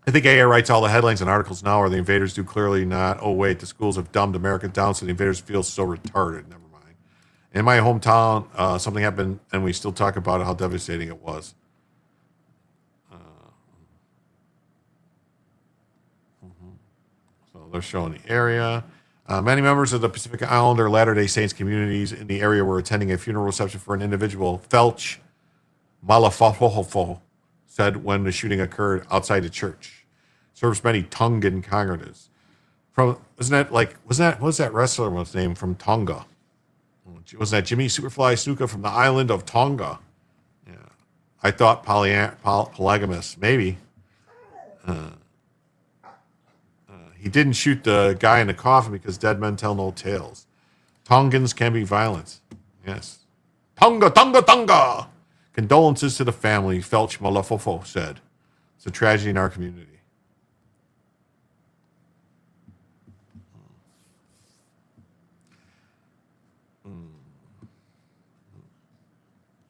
I think AA writes all the headlines and articles now, or the invaders do clearly not. Oh, wait, the schools have dumbed America down, so the invaders feel so retarded. Never mind. In my hometown, something happened, and we still talk about it, how devastating it was. So they're showing the area. Many members of the Pacific Islander Latter-day Saints communities in the area were attending a funeral reception for an individual. Felch Malafoho said when the shooting occurred outside the church. Serves many Tongan congregants. What was that wrestler's name from Tonga? Was that Jimmy Superfly Snuka from the island of Tonga? Yeah, I thought polygamous, maybe. He didn't shoot the guy in the coffin because dead men tell no tales. Tongans can be violent. Yes. Tonga, Tonga, Tonga! Condolences to the family, Felch Malafofo said. It's a tragedy in our community.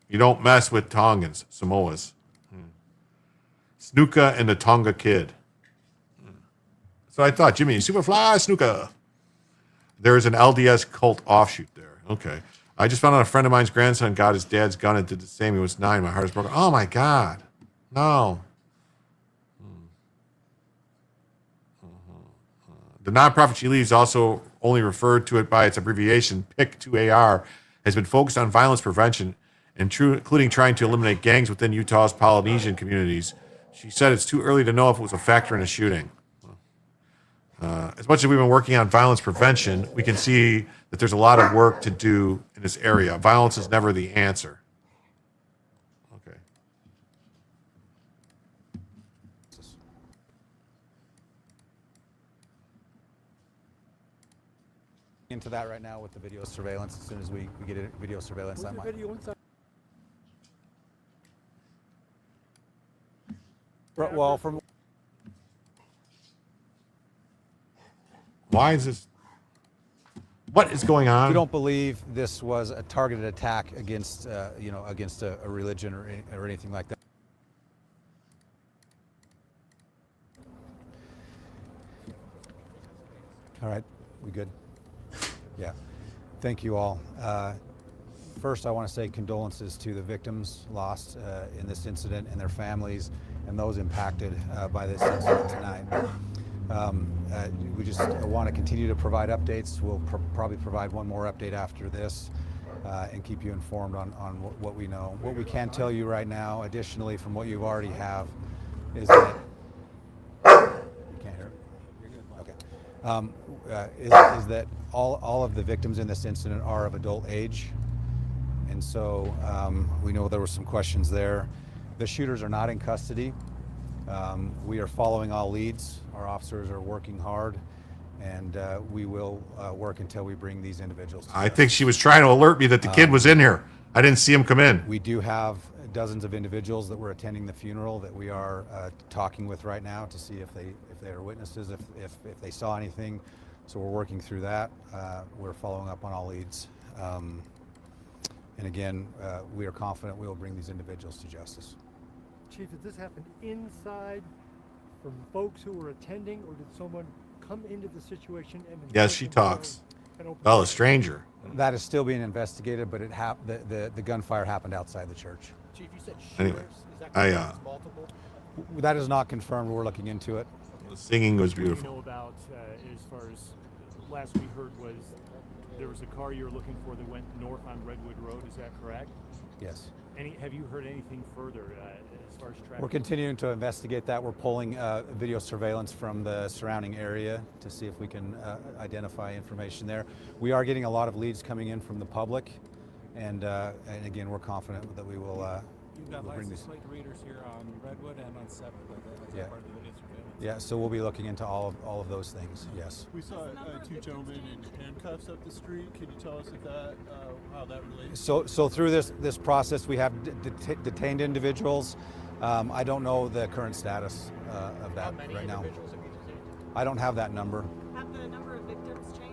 You don't mess with Tongans, Samoas. Snuka and the Tonga Kid. So I thought, Jimmy, Superfly, Snuka. There's an LDS cult offshoot there. Okay. I just found out a friend of mine's grandson got his dad's gun and did the same. He was 9. My heart is broken. Oh, my God. No. The nonprofit she leads, also only referred to it by its abbreviation, PIC2AR, has been focused on violence prevention, including trying to eliminate gangs within Utah's Polynesian communities. She said it's too early to know if it was a factor in a shooting. As much as we've been working on violence prevention, we can see that there's a lot of work to do in this area. Violence is never the answer. Okay. Into that right now with the video surveillance. As soon as we get video surveillance, that might. Well, from. Why is this? What is going on? We don't believe this was a targeted attack against, against a religion or anything like that. All right, we good? Yeah. Thank you all First, I want to say condolences to the victims lost in this incident and their families and those impacted by this incident tonight. We just want to continue to provide updates. We'll probably provide one more update after this and keep you informed on what we know. What we can tell you right now, additionally from what you already have, is that you can't hear it? Okay. Is that all of the victims in this incident are of adult age, and so we know there were some questions there. The shooters are not in custody. We are following all leads. Our officers are working hard, and we will work until we bring these individuals to I think she was trying to alert me that the kid was in here. I didn't see him come in. We do have dozens of individuals that were attending the funeral that we are talking with right now to see if they are witnesses, if they saw anything. So we're working through that. We're following up on all leads. And again, we are confident we will bring these individuals to justice. Chief, did this happen inside from folks who were attending, or did someone come into the situation and Yes, she talks. Well, a stranger. That is still being investigated, but the gunfire happened outside the church. Chief, you said Anyway, multiple? That is not confirmed. We're looking into it. The singing was What do beautiful. you know about, as far as last we heard was there was a car you were looking for that went north on Redwood Road, is that correct? Yes. Have you heard anything further as far as traffic? We're continuing to investigate that. We're pulling video surveillance from the surrounding area to see if we can identify information there. We are getting a lot of leads coming in from the public, and again, we're confident that we will. You've got we'll bring license these. plate readers here on Redwood and on 7th. Is Yeah. that part of the video surveillance? Yeah, so we'll be looking into all of those things. Yes. We saw two gentlemen in handcuffs up the street. Can you tell us if that how that relates? So through this process, we have detained individuals. I don't know the current status of that right now. I don't have that number. Have the number of victims changed?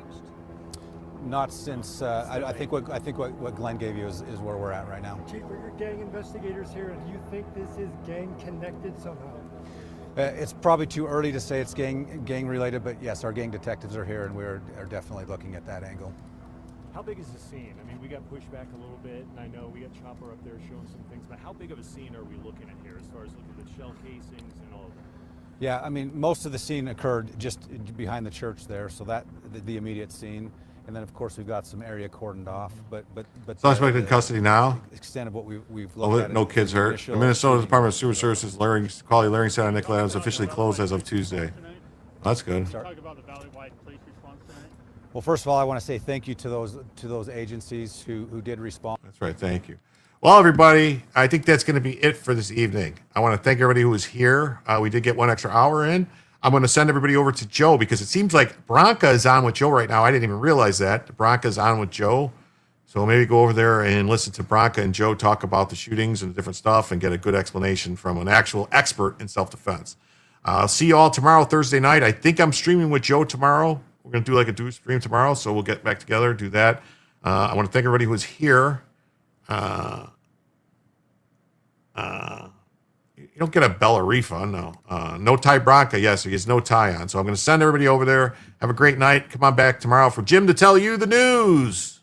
Not since I think what Glenn gave you is where we're at right now. Chief, are your gang investigators here, and do you think this is gang connected somehow? It's probably too early to say it's gang related, but yes, our gang detectives are here, and we are definitely looking at that angle. How big is the scene? I mean, we got pushed back a little bit, and I know we got Chopper up there showing some things, but how big of a scene are we looking at here as far as looking at the shell casings and all of that? Yeah, I mean, most of the scene occurred just behind the church there, so that the immediate scene, and then of course we've got some area cordoned off. But Suspect in custody now. Extent of what we've Oh, looked at. no kids hurt. The Minnesota Department of Sewer Services quality Laring Center Nicolay is officially closed as of Tuesday. That's good. Talk about the valley-wide police response tonight. Well, first of all, I want to say thank you to those agencies who did respond. That's right. Thank you. Well, everybody, I think that's going to be it for this evening. I want to thank everybody who was here. We did get one extra hour in. I'm going to send everybody over to Joe because it seems like Bronca is on with Joe right now. I didn't even realize that. Bronca is on with Joe. So maybe go over there and listen to Bronca and Joe talk about the shootings and the different stuff and get a good explanation from an actual expert in self-defense. I'll see you all tomorrow, Thursday night. I think I'm streaming with Joe tomorrow. We're going to do like a stream tomorrow, so we'll get back together, do that. I want to thank everybody who was here. You don't get a Bella refund, no. No tie Bronca, yes, he has no tie on. So I'm going to send everybody over there. Have a great night. Come on back tomorrow for Jim to tell you the news.